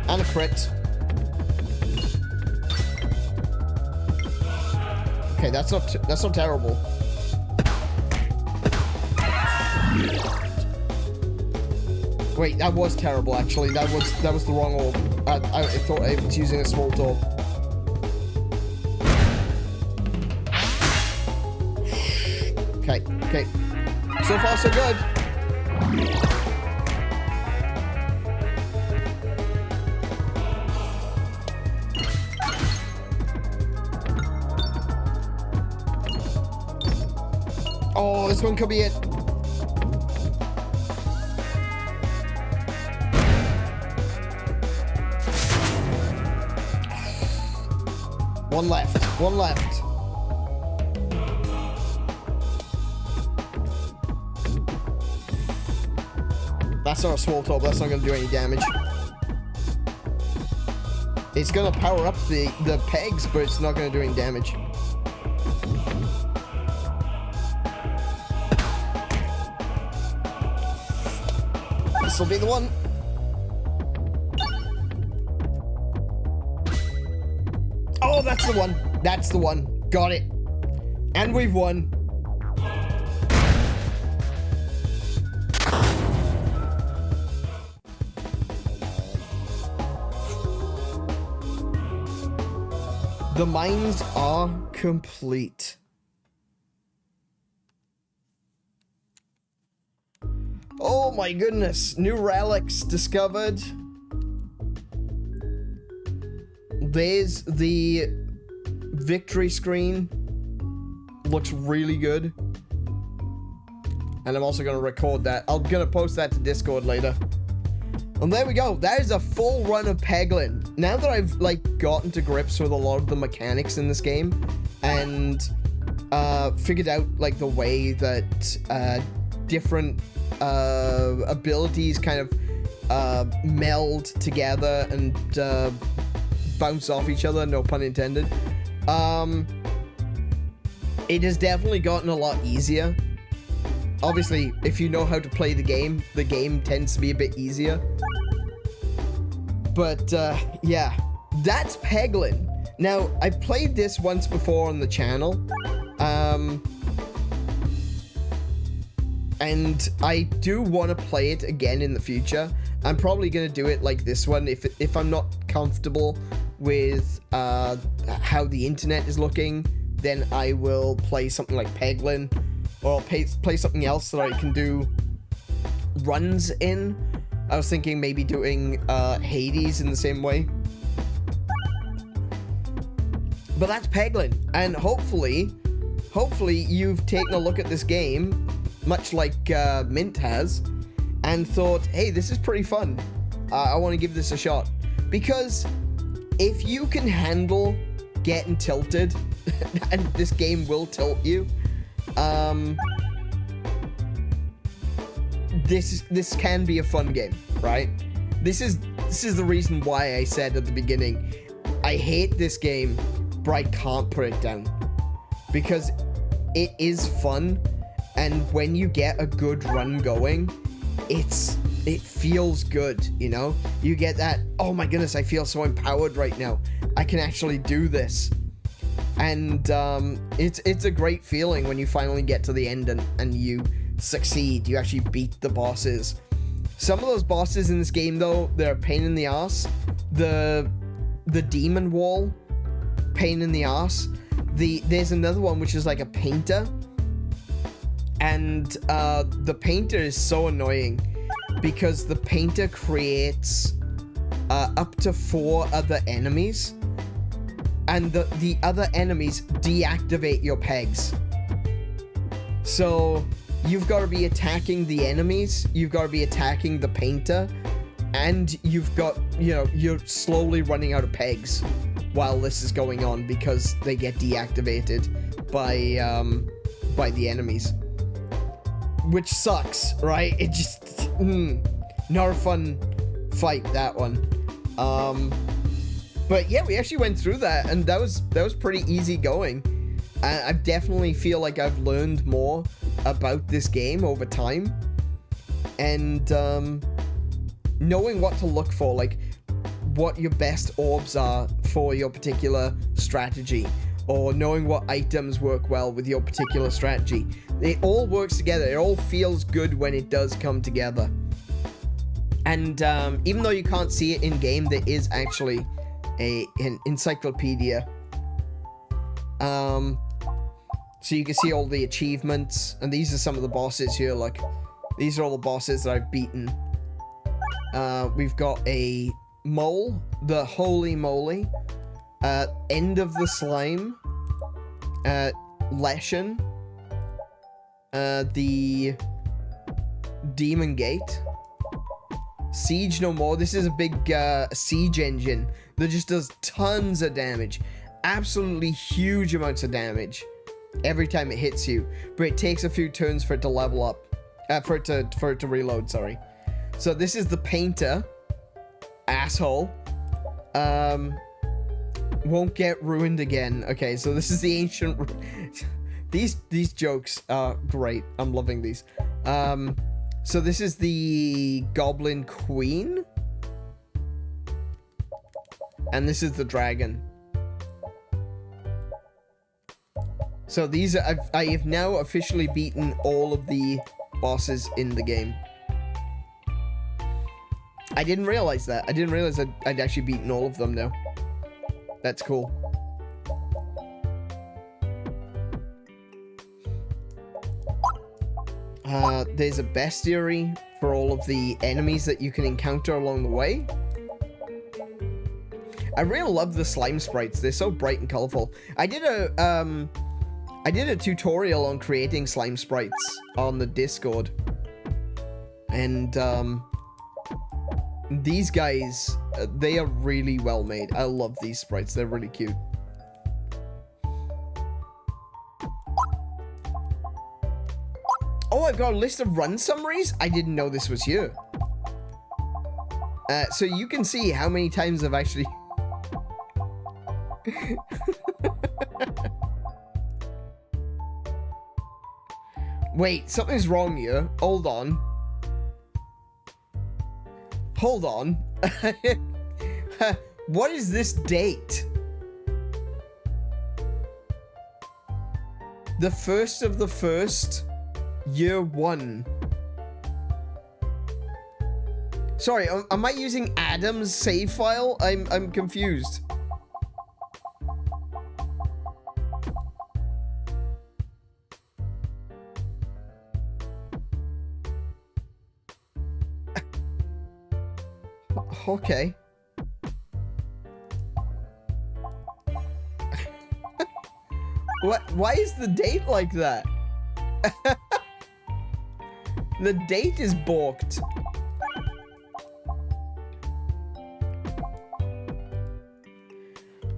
And a crit. Okay, that's not terrible. Wait, that was terrible actually. That was the wrong orb. I thought I was using a small orb. Okay, okay. So far so good. Oh, this one could be it. One left. One left. That's not a small top. That's not going to do any damage. It's going to power up the pegs, but it's not going to do any damage. This will be the one. Oh, that's the one. That's the one. Got it. And we've won. The mines are complete. Oh my goodness. New relics discovered. There's the victory screen. Looks really good. And I'm also going to record that. I'm going to post that to Discord later. And there we go. That is a full run of Peglin. Now that I've, like, gotten to grips with a lot of the mechanics in this game and figured out, like, the way that different abilities kind of meld together and bounce off each other, no pun intended. It has definitely gotten a lot easier. Obviously, if you know how to play the game tends to be a bit easier. But, yeah. That's Peglin. Now, I've played this once before on the channel. And I do want to play it again in the future. I'm probably going to do it like this one if I'm not comfortable with how the internet is looking, then I will play something like Peglin, or I'll play something else that I can do runs in. I was thinking maybe doing Hades in the same way. But that's Peglin, and hopefully you've taken a look at this game, much like Mint has, and thought, hey, this is pretty fun. I want to give this a shot. Because if you can handle getting tilted, and this game will tilt you, This can be a fun game, right? This is the reason why I said at the beginning, I hate this game, but I can't put it down. Because it is fun, and when you get a good run going, it feels good, you know? You get that, oh my goodness, I feel so empowered right now. I can actually do this. And it's a great feeling when you finally get to the end and you succeed. You actually beat the bosses. Some of those bosses in this game, though, they're a pain in the ass. The demon wall, pain in the ass. There's another one which is like a painter. And the painter is so annoying because the painter creates up to 4 other enemies, and the other enemies deactivate your pegs. So you've got to be attacking the enemies, you've got to be attacking the painter, and you've got, you know, you're slowly running out of pegs while this is going on because they get deactivated by the enemies. Which sucks, right? It just, not a fun fight, that one. But yeah, we actually went through that, and that was pretty easy going. I definitely feel like I've learned more about this game over time, and knowing what to look for, like what your best orbs are for your particular strategy, or knowing what items work well with your particular strategy. It all works together. It all feels good when it does come together. And even though you can't see it in game, there is actually an encyclopedia. So you can see all the achievements, and these are some of the bosses here. Like, these are all the bosses that I've beaten. We've got a mole, the holy moly, end of the slime, 𝗦𝘄𝗶𝘁𝗰𝗵, the demon gate, siege no more. This is a big siege engine that just does tons of damage, absolutely huge amounts of damage every time it hits you, but it takes a few turns for it to level up, for it to reload, sorry. So this is the painter, asshole, won't get ruined again. Okay, so this is the ancient. These jokes are great. I'm loving these. So this is the goblin queen, and this is the dragon. So these are, I have now officially beaten all of the bosses in the game. I didn't realize that. I didn't realize I'd actually beaten all of them now. That's cool. There's a bestiary for all of the enemies that you can encounter along the way. I really love the slime sprites. They're so bright and colorful. I did a tutorial on creating slime sprites on the Discord. And these guys, they are really well made. I love these sprites. They're really cute. Oh, I've got a list of run summaries? I didn't know this was here. So you can see how many times I've actually... Wait, something's wrong here. Hold on. Hold on. What is this date? The 1st of the 1st, year 1. Sorry, am I using Adam's save file? I'm confused. Okay. What? Why is the date like that? The date is balked.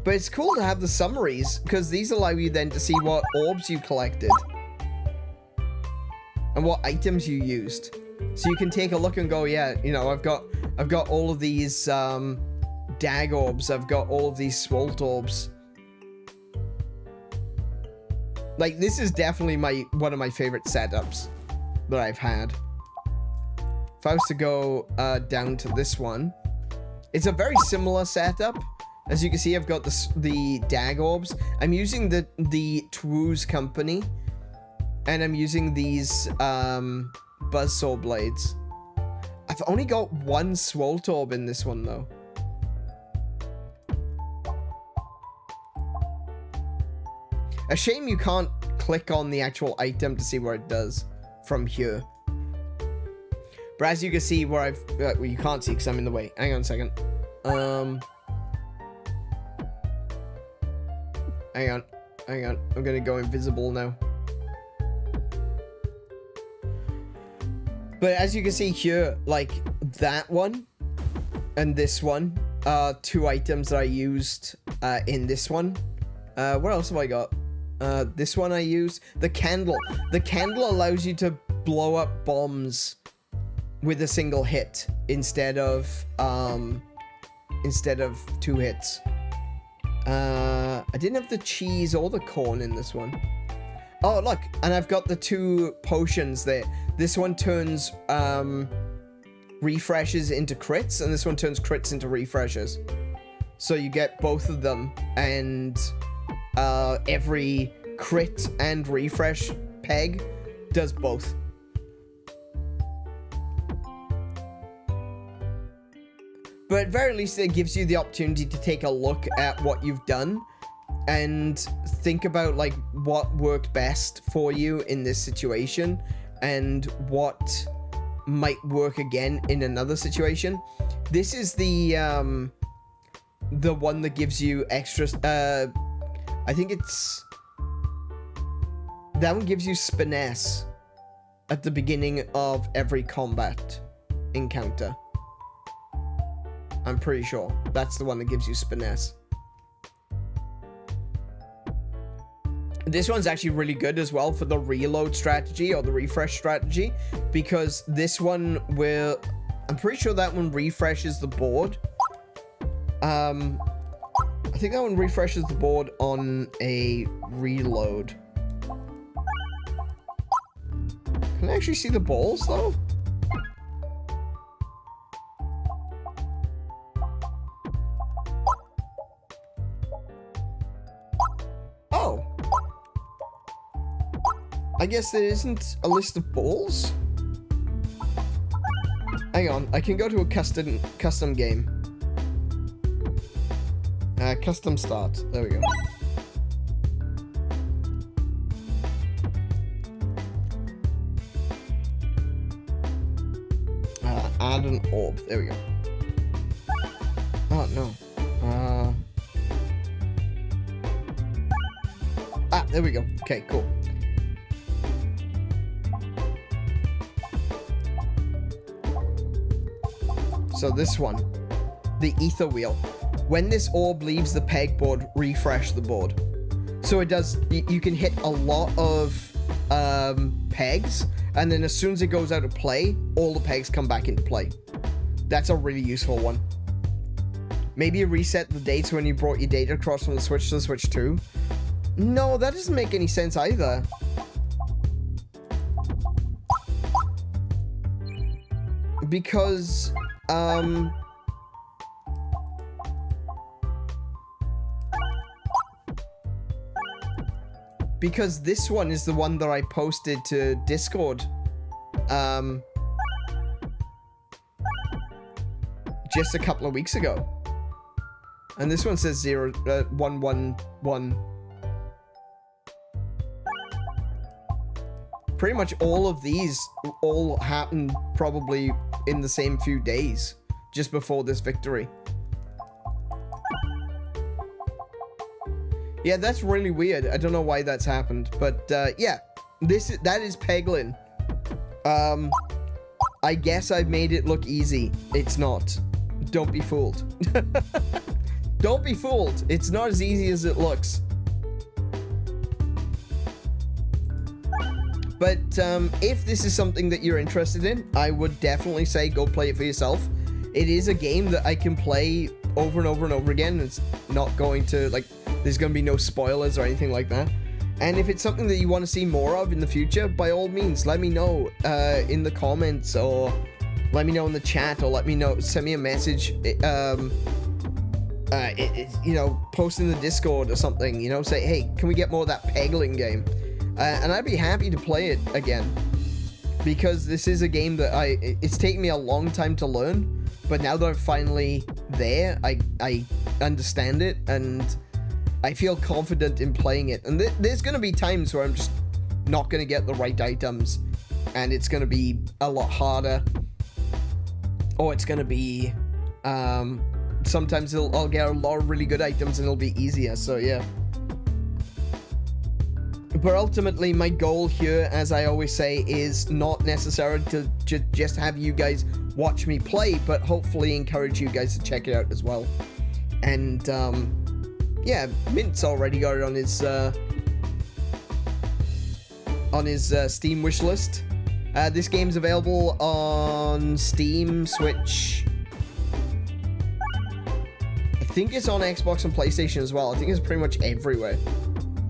But it's cool to have the summaries, because these allow you then to see what orbs you collected. and what items you used. So you can take a look and go, yeah, you know, I've got all of these dag orbs, I've got all of these swolt orbs. Like, this is definitely one of my favorite setups that I've had. If I was to go down to this one, it's a very similar setup. As you can see, I've got the dag orbs. I'm using the 𝗬𝗏 company, and I'm using these buzzsaw blades. I've only got one swolt orb in this one though. A shame you can't click on the actual item to see what it does from here. But as you can see, where I've well, you can't see because I'm in the way. Hang on a second. Hang on. I'm gonna go invisible now. But as you can see here, like that one and this one are two items that I used in this one. What else have I got? This one I used. The candle. The candle allows you to blow up bombs with a single hit instead of 2 hits. I didn't have the cheese or the corn in this one. Oh, look, and I've got the 2 potions there. This one turns refreshes into crits, and this one turns crits into refreshes. So you get both of them, and every crit and refresh peg does both. But at very least, it gives you the opportunity to take a look at what you've done and think about like what worked best for you in this situation and what might work again in another situation. This is the one that gives you extra, I think it's, that one gives you finesse at the beginning of every combat encounter. I'm pretty sure that's the one that gives you finesse. This one's actually really good as well for the reload strategy or the refresh strategy, because this one will, I'm pretty sure that one refreshes the board. I think that one refreshes the board on a reload. Can I actually see the balls though? Oh. I guess there isn't a list of balls? Hang on, I can go to a custom game. Custom start. There we go. Add an orb. There we go. Oh, no. There we go. Okay, cool. So this one, the ether wheel. When this orb leaves the pegboard, refresh the board. So it does, you can hit a lot of pegs, and then as soon as it goes out of play, all the pegs come back into play. That's a really useful one. Maybe you reset the dates when you brought your data across from the Switch to the Switch 2. No, that doesn't make any sense either. Because, because this one is the one that I posted to Discord, just a couple of weeks ago. And this one says 111. Pretty much all of these all happened probably in the same few days, just before this victory. Yeah, that's really weird. I don't know why that's happened, but yeah, that is Peglin. I guess I've made it look easy. It's not. Don't be fooled. Don't be fooled. It's not as easy as it looks. But if this is something that you're interested in, I would definitely say go play it for yourself. It is a game that I can play over and over and over again. It's not going to, like, there's going to be no spoilers or anything like that. And if it's something that you want to see more of in the future, by all means, let me know in the comments, or let me know in the chat, or let me know, send me a message, you know, post in the Discord or something, you know, say, hey, can we get more of that Peglin game? And I'd be happy to play it again, because this is a game that it's taken me a long time to learn, but now that I'm finally there, I understand it, and I feel confident in playing it. And there's going to be times where I'm just not going to get the right items, and it's going to be a lot harder, or it's going to be, sometimes I'll get a lot of really good items and it'll be easier, so yeah. But ultimately, my goal here, as I always say, is not necessarily to just have you guys watch me play, but hopefully encourage you guys to check it out as well. And, yeah, Mint's already got it on his Steam wishlist. This game's available on Steam, Switch. I think it's on Xbox and PlayStation as well. I think it's pretty much everywhere.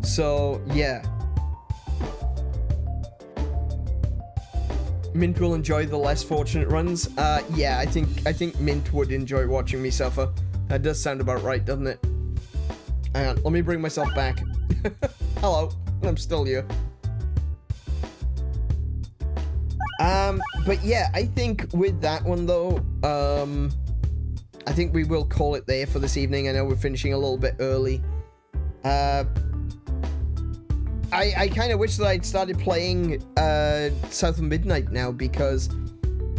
So, yeah. Mint will enjoy the less fortunate runs. Yeah, I think Mint would enjoy watching me suffer. That does sound about right, doesn't it? Hang on, let me bring myself back. Hello, I'm still here. But yeah, I think with that one though, I think we will call it there for this evening. I know we're finishing a little bit early. I kind of wish that I'd started playing South of Midnight now, because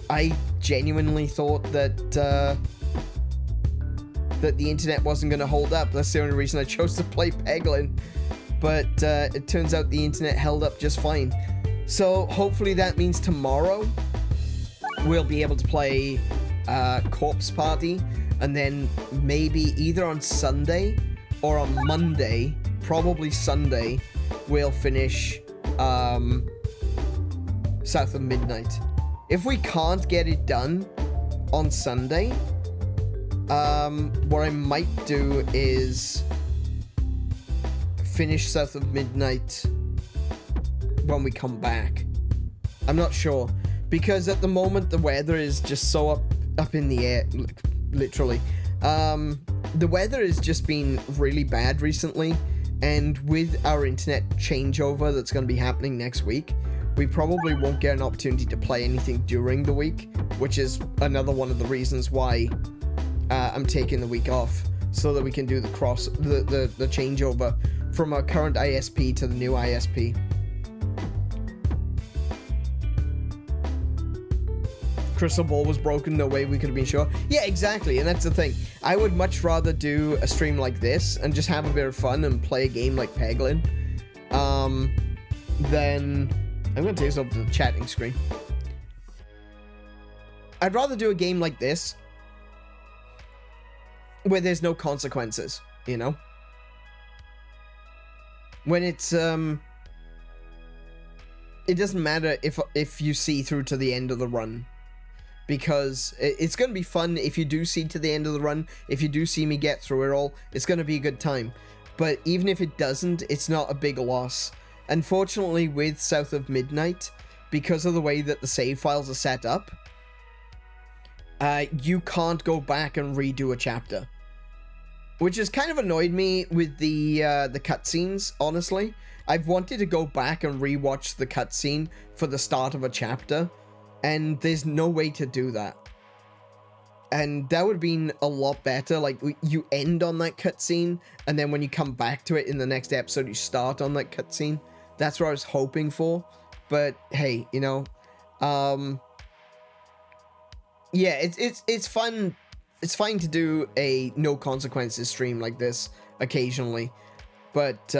I genuinely thought that that the internet wasn't going to hold up. That's the only reason I chose to play Peglin. But it turns out the internet held up just fine. So hopefully that means tomorrow we'll be able to play Corpse Party, and then maybe either on Sunday or on Monday, probably Sunday, we'll finish South of Midnight. If we can't get it done on Sunday, what I might do is finish South of Midnight when we come back. I'm not sure, because at the moment the weather is just so up in the air, literally. The weather has just been really bad recently, and with our internet changeover that's going to be happening next week, we probably won't get an opportunity to play anything during the week, which is another one of the reasons why I'm taking the week off, so that we can do the changeover from our current ISP to the new ISP. Crystal ball was broken, no way we could have been sure. Yeah, exactly, and that's the thing. I would much rather do a stream like this and just have a bit of fun and play a game like Peglin, than... I'm going to take this over to the chatting screen. I'd rather do a game like this, where there's no consequences, you know? When it's, it doesn't matter if you see through to the end of the run. Because it's going to be fun if you do see to the end of the run. If you do see me get through it all, it's going to be a good time. But even if it doesn't, it's not a big loss. Unfortunately, with South of Midnight, because of the way that the save files are set up, you can't go back and redo a chapter. Which has kind of annoyed me with the cutscenes, honestly. I've wanted to go back and rewatch the cutscene for the start of a chapter, and there's no way to do that. And that would have been a lot better. Like, you end on that cutscene, and then when you come back to it in the next episode, you start on that cutscene. That's what I was hoping for. But hey, you know, yeah, it's fun. It's fine to do a no consequences stream like this occasionally, but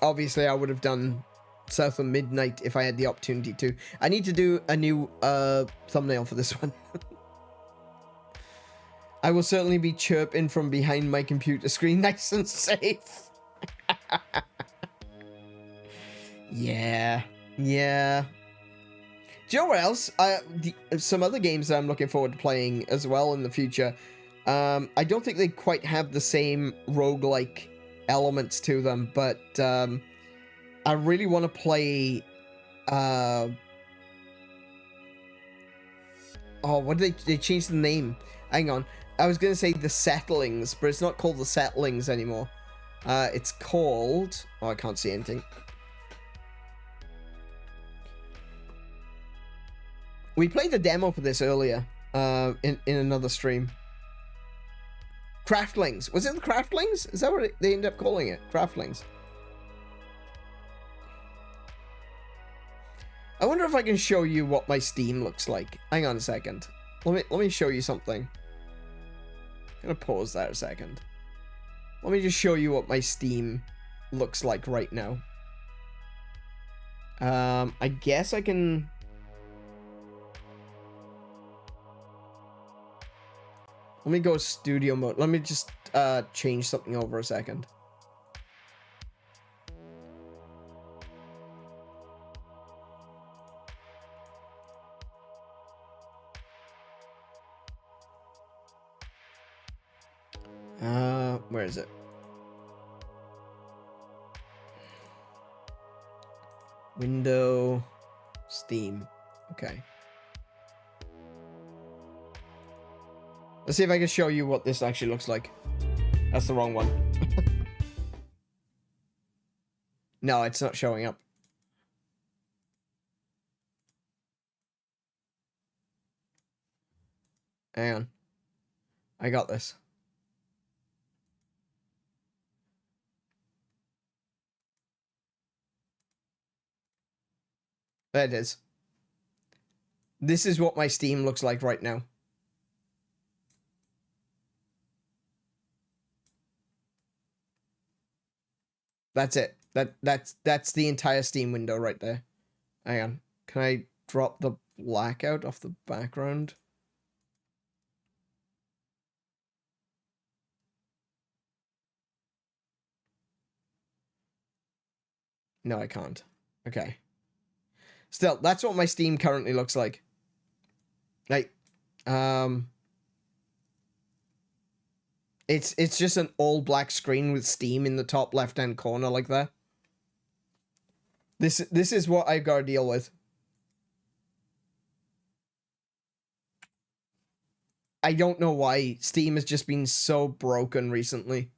obviously I would have done South of Midnight if I had the opportunity to. I need to do a new thumbnail for this one. I will certainly be chirping from behind my computer screen, nice and safe. Yeah. Yeah. Do you know what else? Some other games that I'm looking forward to playing as well in the future. I don't think they quite have the same roguelike elements to them, but I really want to play... oh, what did they changed the name? Hang on. I was going to say The Settlings, but it's not called The Settlings anymore. It's called... Oh, I can't see anything. We played the demo for this earlier, in another stream. Craftlings. Was it the Craftlings? Is that what they ended up calling it? Craftlings. I wonder if I can show you what my Steam looks like. Hang on a second. Let me show you something. I'm gonna pause that a second. Let me just show you what my Steam looks like right now. I guess I can... Let me go studio mode. Let me just change something over a second. Where is it? Window, Steam. Okay. Let's see if I can show you what this actually looks like. That's the wrong one. No, it's not showing up. Hang on. I got this. There it is. This is what my Steam looks like right now. That's it. That's the entire Steam window right there. Hang on. Can I drop the blackout off the background? No, I can't. Okay. Still, that's what my Steam currently looks like. Like, it's just an all black screen with Steam in the top left-hand corner like that. This is what I gotta deal with. I don't know why Steam has just been so broken recently.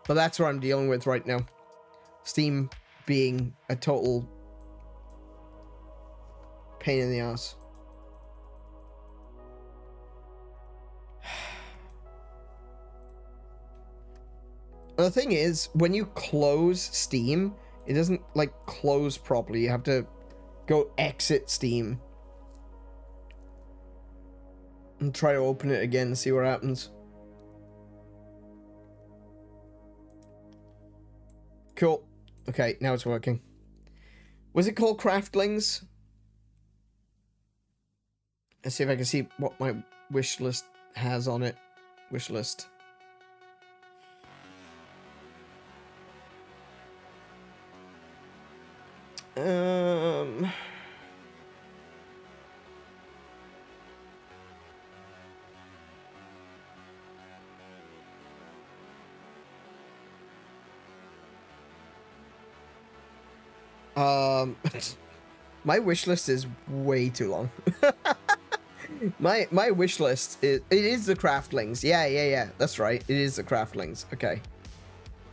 But that's what I'm dealing with right now. Steam being a total pain in the ass. The thing is, when you close Steam, it doesn't like close properly. You have to go exit Steam and try to open it again and see what happens. Cool. Okay, now it's working. Was it called Craftlings? Let's see if I can see what my wish list has on it. Wish list. My wish list is way too long. my wish list is the Craftlings. Yeah. That's right. It is the Craftlings. Okay.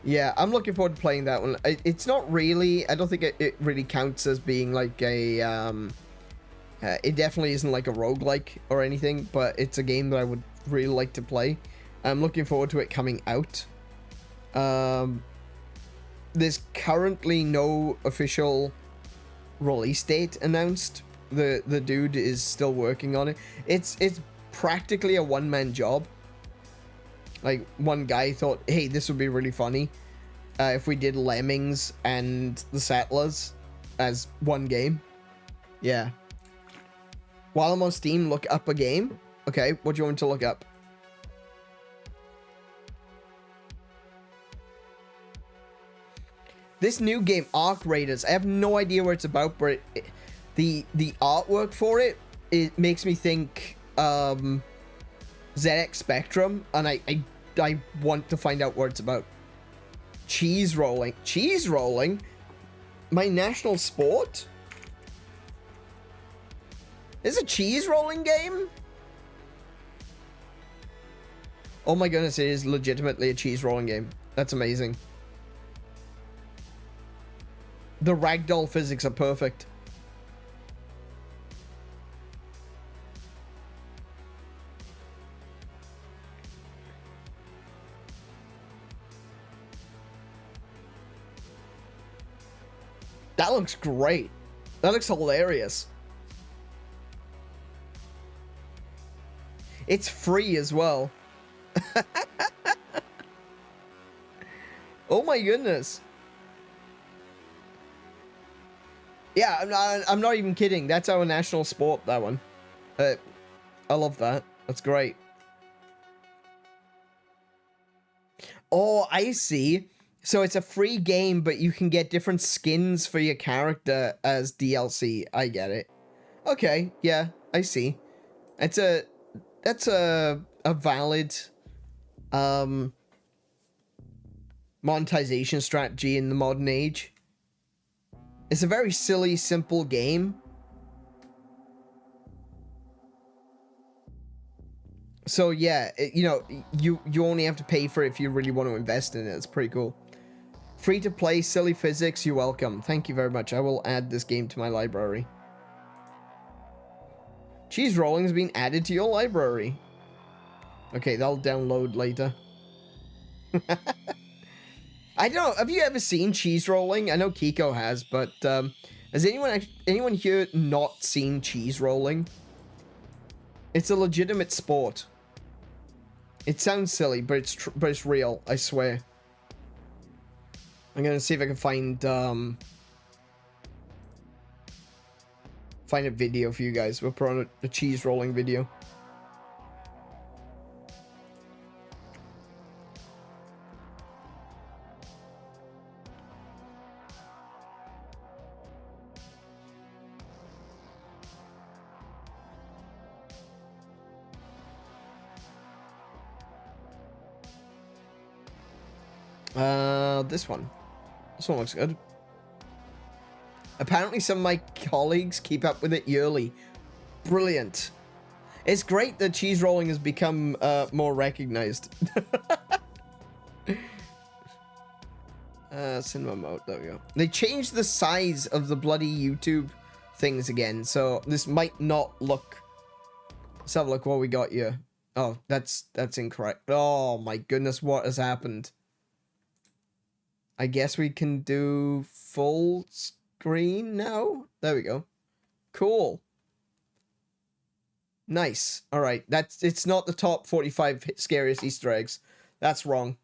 Yeah, I'm looking forward to playing that one. It's not really... I don't think it really counts as being like a... it definitely isn't like a roguelike or anything, but it's a game that I would really like to play. I'm looking forward to it coming out. There's currently no official release date announced. The dude is still working on it. It's practically a one-man job. Like, one guy thought, hey, this would be really funny if we did Lemmings and the Settlers as one game. Yeah. While I'm on Steam, look up a game. Okay, what do you want me to look up? This new game, Arc Raiders, I have no idea what it's about, but the artwork for it makes me think ZX Spectrum, and I want to find out what it's about. Cheese rolling. Cheese rolling? My national sport? Is a cheese rolling game? Oh my goodness, it is legitimately a cheese rolling game. That's amazing. The ragdoll physics are perfect. That looks great. That looks hilarious. It's free as well. Oh my goodness. Yeah, I'm not even kidding. That's our national sport, that one. I love that. That's great. Oh, I see. So it's a free game, but you can get different skins for your character as DLC. I get it. Okay, yeah, I see. That's a valid monetization strategy in the modern age. It's a very silly, simple game. So yeah, you know, you only have to pay for it if you really want to invest in it. It's pretty cool. Free to play, silly physics, you're welcome. Thank you very much. I will add this game to my library. Cheese rolling has been added to your library. Okay, that'll download later. I don't know. Have you ever seen cheese rolling? I know Kiko has, but has anyone here not seen cheese rolling? It's a legitimate sport. It sounds silly, but it's real. I swear. I'm gonna see if I can find a video for you guys. We'll put on a cheese rolling video. This one. This one looks good. Apparently some of my colleagues keep up with it yearly. Brilliant. It's great that cheese rolling has become more recognized. Cinema mode, there we go. They changed the size of the bloody YouTube things again, so this might not look... Let's have a look what we got here. Oh, that's incorrect. Oh my goodness, what has happened? I guess we can do full screen now. There we go. Cool. Nice. All right. It's not the top 45 scariest Easter eggs. That's wrong.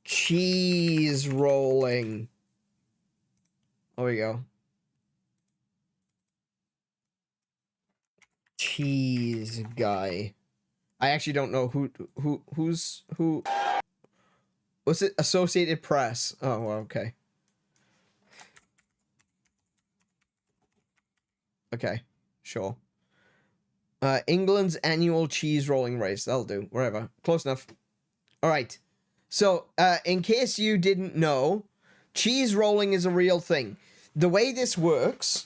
Cheese rolling. There we go. Cheese guy. I actually don't know who's who. Was it Associated Press? Oh, well, okay. Okay, sure. England's annual cheese rolling race. That'll do. Wherever. Close enough. All right. So, in case you didn't know, cheese rolling is a real thing. The way this works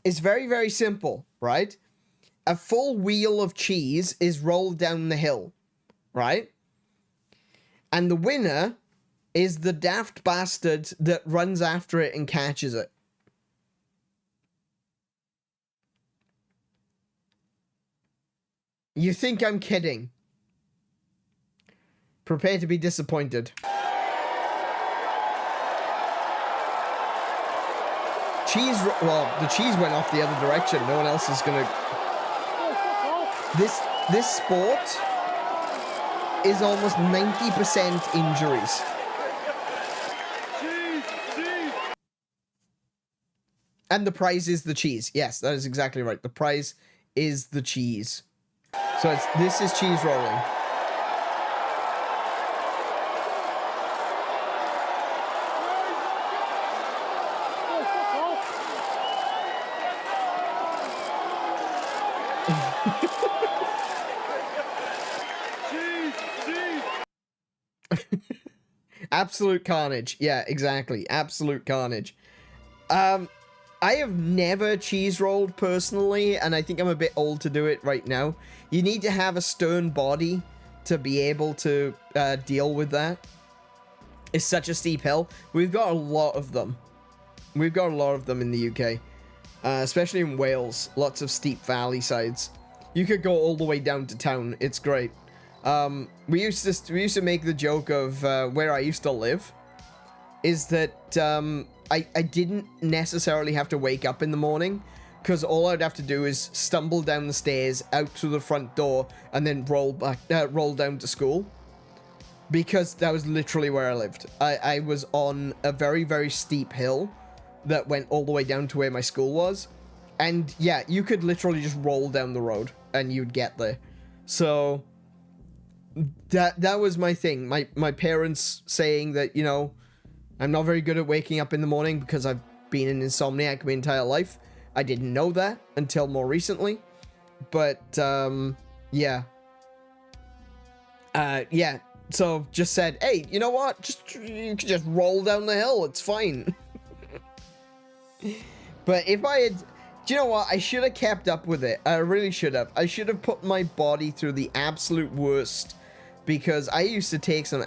is very, very simple, right? A full wheel of cheese is rolled down the hill, right? And the winner is the daft bastard that runs after it and catches it. You think I'm kidding? Prepare to be disappointed. Well, the cheese went off the other direction. No one else is gonna... This sport is almost 90% injuries. And the prize is the cheese. Yes, that is exactly right. The prize is the cheese. So this is cheese rolling. Absolute carnage. Yeah, exactly. Absolute carnage. I have never cheese rolled personally, and I think I'm a bit old to do it right now. You need to have a stern body to be able to deal with that. It's such a steep hill. We've got a lot of them. We've got a lot of them in the UK. Especially in Wales. Lots of steep valley sides. You could go all the way down to town. It's great. We used to make the joke of where I used to live. Is that I didn't necessarily have to wake up in the morning. Because all I'd have to do is stumble down the stairs, out to the front door, and then roll down to school. Because that was literally where I lived. I was on a very, very steep hill that went all the way down to where my school was. And yeah, you could literally just roll down the road and you'd get there. So that was my thing. My parents saying that, you know, I'm not very good at waking up in the morning because I've been an insomniac my entire life. I didn't know that until more recently. But yeah. Yeah. So just said, hey, you know what? You can just roll down the hill. It's fine. But if I had... Do you know what? I should have kept up with it. I really should have. I should have put my body through the absolute worst. Because I used to take some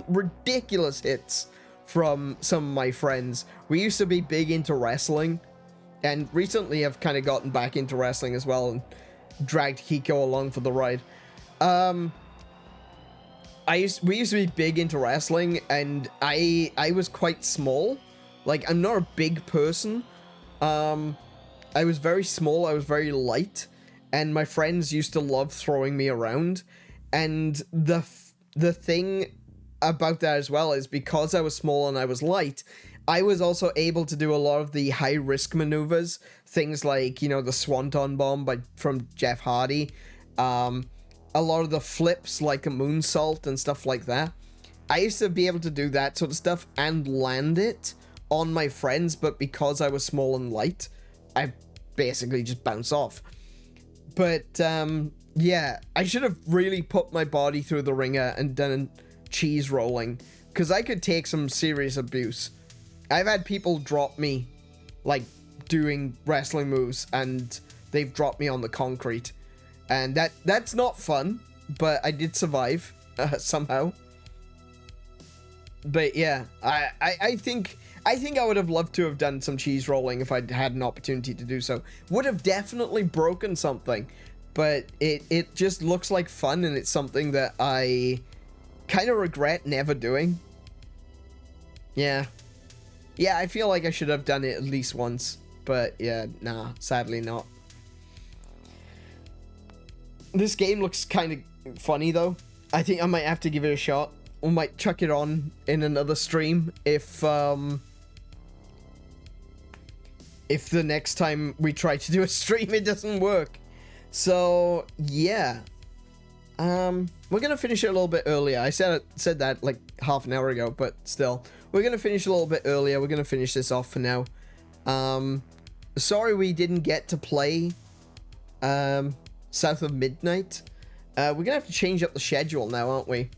ridiculous hits from some of my friends. We used to be big into wrestling. And recently I've kind of gotten back into wrestling as well. And dragged Kiko along for the ride. We used to be big into wrestling, and I was quite small. Like, I'm not a big person. I was very small, I was very light, and my friends used to love throwing me around. And the thing about that as well is because I was small and I was light, I was also able to do a lot of the high-risk maneuvers. Things like, you know, the Swanton Bomb from Jeff Hardy. A lot of the flips like a moonsault and stuff like that. I used to be able to do that sort of stuff and land it on my friends, but because I was small and light, I basically just bounce off. But yeah, I should have really put my body through the ringer and done cheese rolling, because I could take some serious abuse. I've had people drop me, like, doing wrestling moves, and they've dropped me on the concrete. And that's not fun, but I did survive somehow. But yeah, I think I would have loved to have done some cheese rolling if I'd had an opportunity to do so. Would have definitely broken something, but it just looks like fun, and it's something that I kind of regret never doing. Yeah. Yeah, I feel like I should have done it at least once, but yeah, nah, sadly not. This game looks kind of funny, though. I think I might have to give it a shot. We might chuck it on in another stream if the next time we try to do a stream it doesn't work. So, yeah. We're gonna finish it a little bit earlier. I said that like half an hour ago, but still. We're gonna finish a little bit earlier. We're gonna finish this off for now. Sorry we didn't get to play South of Midnight. We're gonna have to change up the schedule now, aren't we?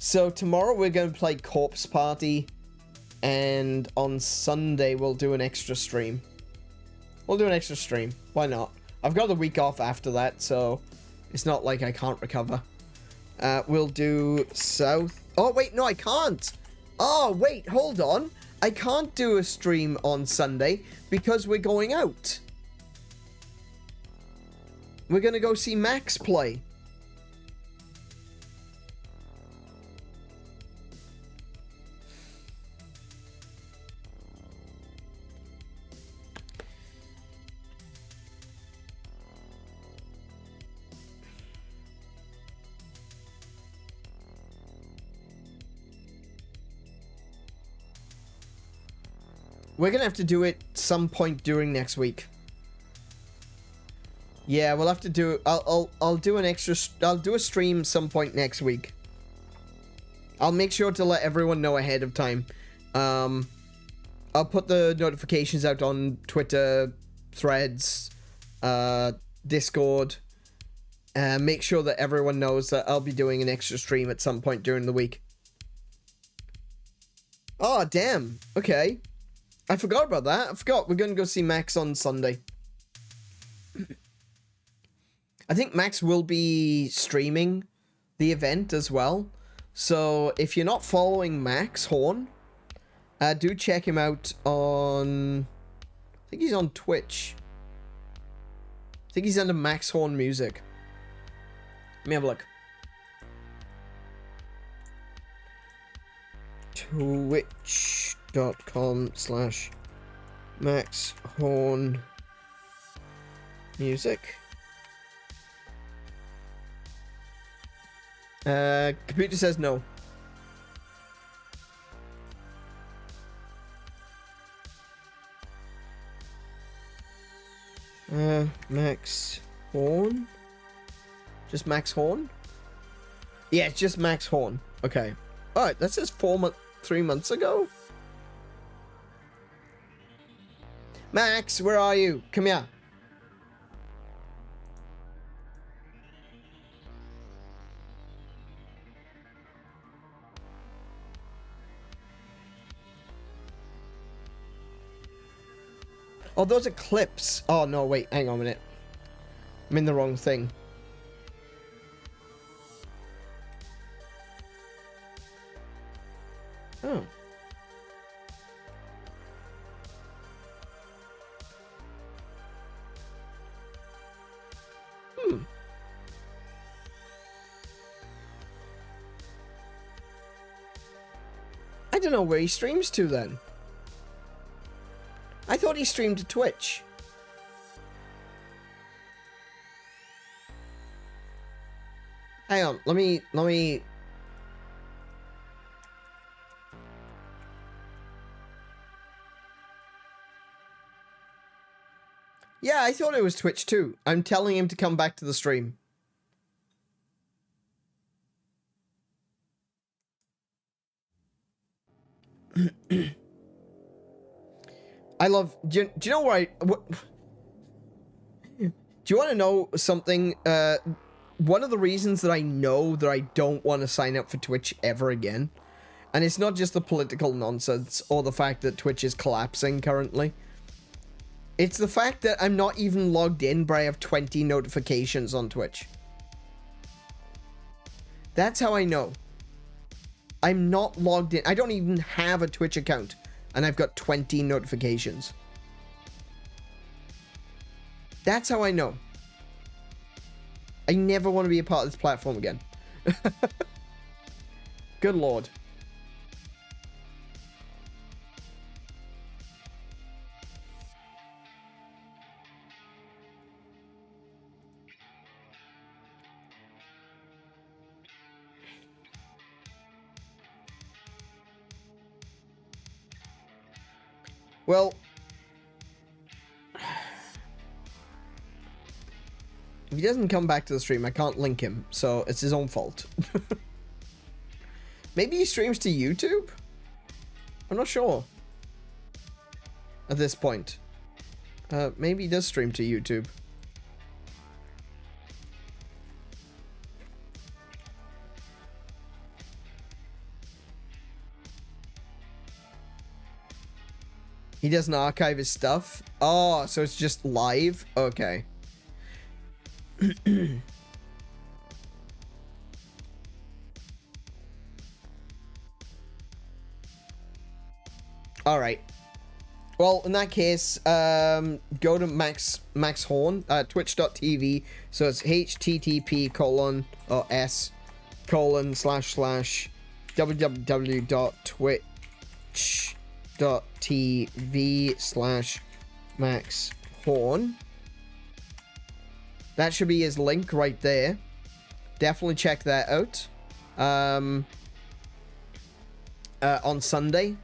So tomorrow we're gonna play Corpse Party, and on Sunday we'll do an extra stream. We'll do an extra stream. Why not? I've got the week off after that, so it's not like I can't recover. We'll do South... Oh, wait, no, I can't! Oh, wait, hold on. I can't do a stream on Sunday because we're going out. We're gonna go see Max play. We're gonna have to do it some point during next week. Yeah, we'll have to do... I'll do an extra... I'll do a stream some point next week. I'll make sure to let everyone know ahead of time. I'll put the notifications out on Twitter, Threads, Discord. Make sure that everyone knows that I'll be doing an extra stream at some point during the week. Oh, damn. Okay. I forgot about that. I forgot. We're going to go see Max on Sunday. I think Max will be streaming the event as well. So if you're not following Max Horn, do check him out on... I think he's on Twitch. I think he's under Max Horn Music. Let me have a look. Twitch.com/Max Horn Music. Computer says no. Max Horn? Just Max Horn? Yeah, it's just Max Horn. Okay. Alright, that says 3 months ago? Max, where are you? Come here. Oh, those are clips. Oh, no, wait. Hang on a minute. I'm in the wrong thing. Oh. I don't know where he streams to then. I thought he streamed to Twitch. Hang on, let me... Yeah, I thought it was Twitch too. I'm telling him to come back to the stream. I love... Do you know where do you want to know something? One of the reasons that I know that I don't want to sign up for Twitch ever again, and it's not just the political nonsense or the fact that Twitch is collapsing currently. It's the fact that I'm not even logged in, but I have 20 notifications on Twitch. That's how I know. I'm not logged in. I don't even have a Twitch account. And I've got 20 notifications. That's how I know. I never want to be a part of this platform again. Good lord. Well, if he doesn't come back to the stream, I can't link him, so it's his own fault. Maybe he streams to YouTube? I'm not sure. At this point. Maybe he does stream to YouTube. He doesn't archive his stuff? Oh, so it's just live? Okay. Alright. Well, in that case, go to Max Horn, twitch.tv. So it's http://www.twitch.tv/Max Horn. That should be his link right there. Definitely check that out. On Sunday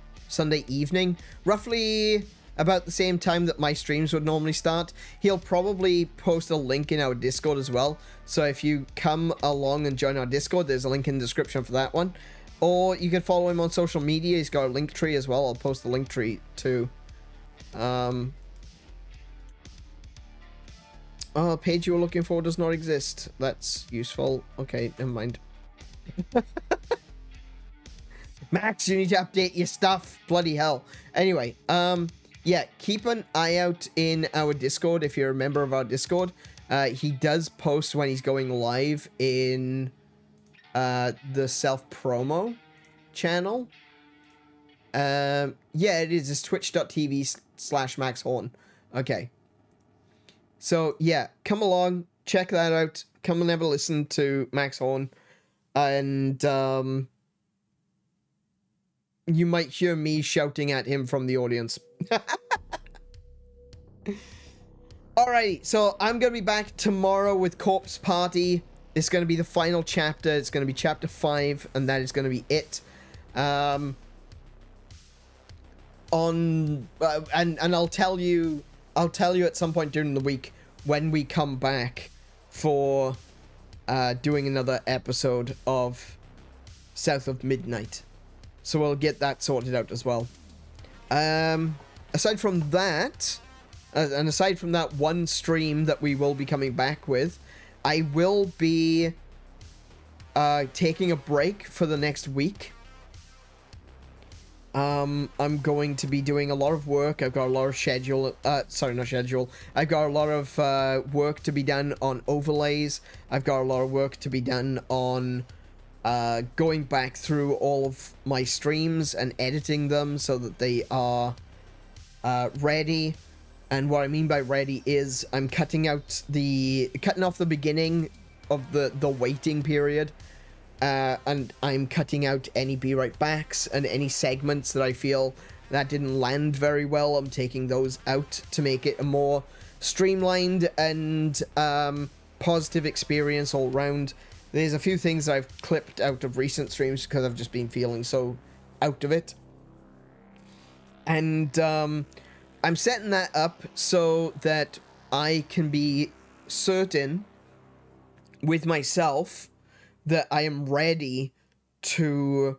evening, roughly about the same time that my streams would normally start. He'll probably post a link in our Discord as well. So if you come along and join our Discord, there's a link in the description for that one. Or you can follow him on social media. He's got a link tree as well. I'll post the link tree too. Oh, page you were looking for does not exist. That's useful. Okay, never mind. Max, you need to update your stuff. Bloody hell. Anyway, yeah, keep an eye out in our Discord if you're a member of our Discord. He does post when he's going live in the self-promo channel. Yeah, it is. It's twitch.tv/maxhorn. Okay. So, yeah, come along, check that out. Come and have a listen to Max Horn. And, you might hear me shouting at him from the audience. Alrighty, so I'm going to be back tomorrow with Corpse Party. It's going to be the final chapter. It's going to be chapter 5, and that is going to be it. And I'll tell you at some point during the week when we come back for doing another episode of South of Midnight. So we'll get that sorted out as well. Aside from that, and aside from that one stream that we will be coming back with, I will be taking a break for the next week. I'm going to be doing a lot of work. I've got a lot of schedule, sorry, not schedule. I've got a lot of work to be done on overlays. I've got a lot of work to be done on going back through all of my streams and editing them so that they are ready. And what I mean by ready is I'm cutting off the beginning of the waiting period. And I'm cutting out any be right backs and any segments that I feel that didn't land very well. I'm taking those out to make it a more streamlined and positive experience all round. There's a few things I've clipped out of recent streams because I've just been feeling so out of it. And I'm setting that up so that I can be certain with myself that I am ready to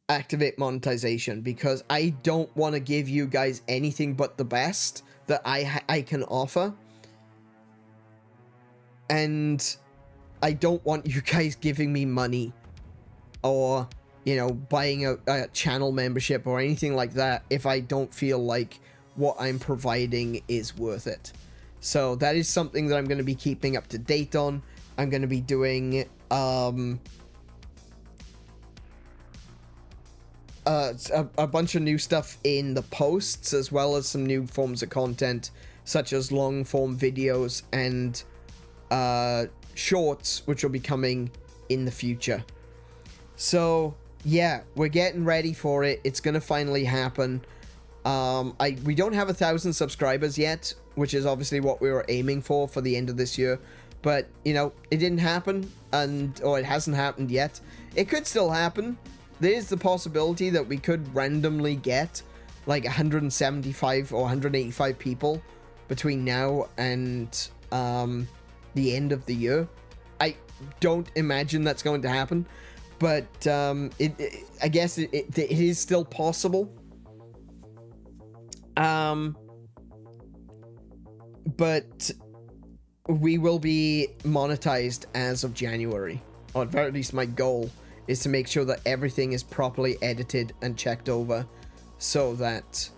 activate monetization, because I don't want to give you guys anything but the best that I can offer. And I don't want you guys giving me money or, you know, buying a channel membership or anything like that if I don't feel like what I'm providing is worth it. So that is something that I'm going to be keeping up to date on. I'm going to be doing a bunch of new stuff in the posts, as well as some new forms of content such as long form videos and shorts, which will be coming in the future. So yeah, we're getting ready for it. It's gonna finally happen. We don't have 1,000 subscribers yet, which is obviously what we were aiming for the end of this year. But, you know, it didn't happen, or it hasn't happened yet. It could still happen. There's the possibility that we could randomly get like 175 or 185 people between now and the end of the year. I don't imagine that's going to happen, but I guess it is still possible. But we will be monetized as of January, or at very least my goal is to make sure that everything is properly edited and checked over so that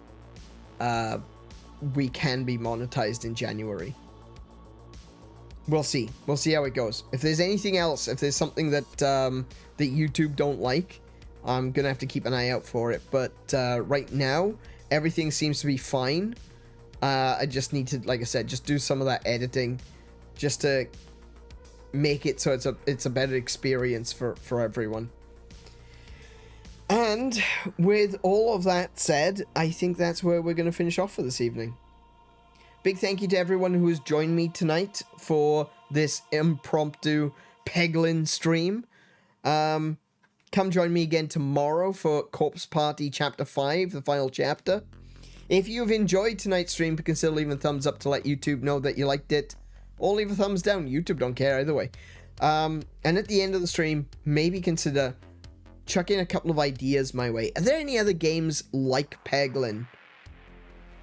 we can be monetized in January. We'll see how it goes. If there's anything else, if there's something that that YouTube don't like, I'm gonna have to keep an eye out for it. But right now everything seems to be fine. I just need to, like I said, just do some of that editing just to make it so it's a better experience for everyone. And with all of that said, I think that's where we're going to finish off for this evening. Big thank you to everyone who has joined me tonight for this impromptu Peglin stream. Come join me again tomorrow for Corpse Party Chapter 5, the final chapter. If you've enjoyed tonight's stream, consider leaving a thumbs up to let YouTube know that you liked it. Or leave a thumbs down. YouTube don't care either way. And at the end of the stream, maybe consider chucking a couple of ideas my way. Are there any other games like Peglin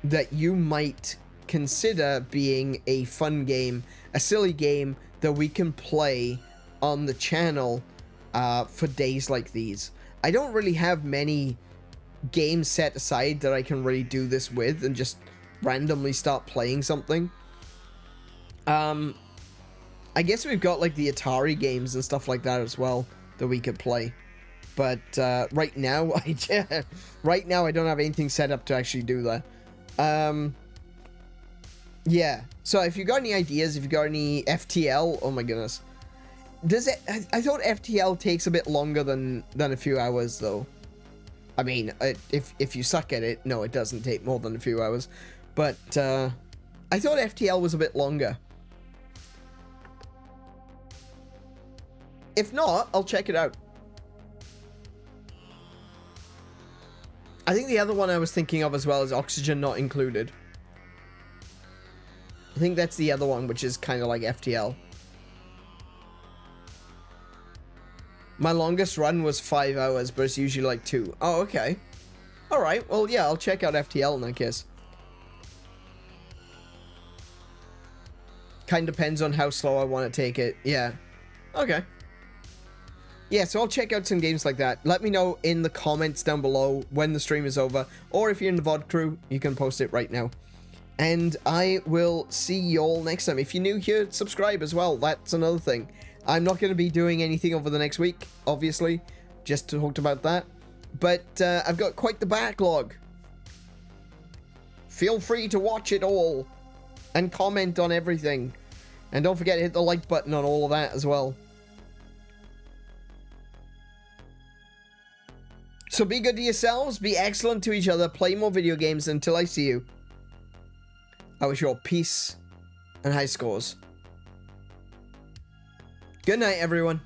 that you might consider being a fun game, a silly game that we can play on the channel for days like these. I don't really have many games set aside that I can really do this with and just randomly start playing something. I guess we've got like the Atari games and stuff like that as well that we could play. But right now, right now I don't have anything set up to actually do that. Yeah. So if you got any ideas, if you got any FTL, oh my goodness, does it? I thought FTL takes a bit longer than a few hours though. I mean, if you suck at it, no, it doesn't take more than a few hours. But I thought FTL was a bit longer. If not, I'll check it out. I think the other one I was thinking of as well is Oxygen Not Included. I think that's the other one, which is kind of like FTL. My longest run was 5 hours, but it's usually like 2. Oh, okay. Alright, well, yeah, I'll check out FTL in that case. Kind of depends on how slow I want to take it. Yeah. Okay. Yeah, so I'll check out some games like that. Let me know in the comments down below when the stream is over, or if you're in the VOD crew, you can post it right now. And I will see you all next time. If you're new here, subscribe as well. That's another thing. I'm not going to be doing anything over the next week, obviously, just talked about that. But I've got quite the backlog. Feel free to watch it all and comment on everything. And don't forget to hit the like button on all of that as well. So be good to yourselves, be excellent to each other, play more video games until I see you. I wish you all peace and high scores. Good night, everyone.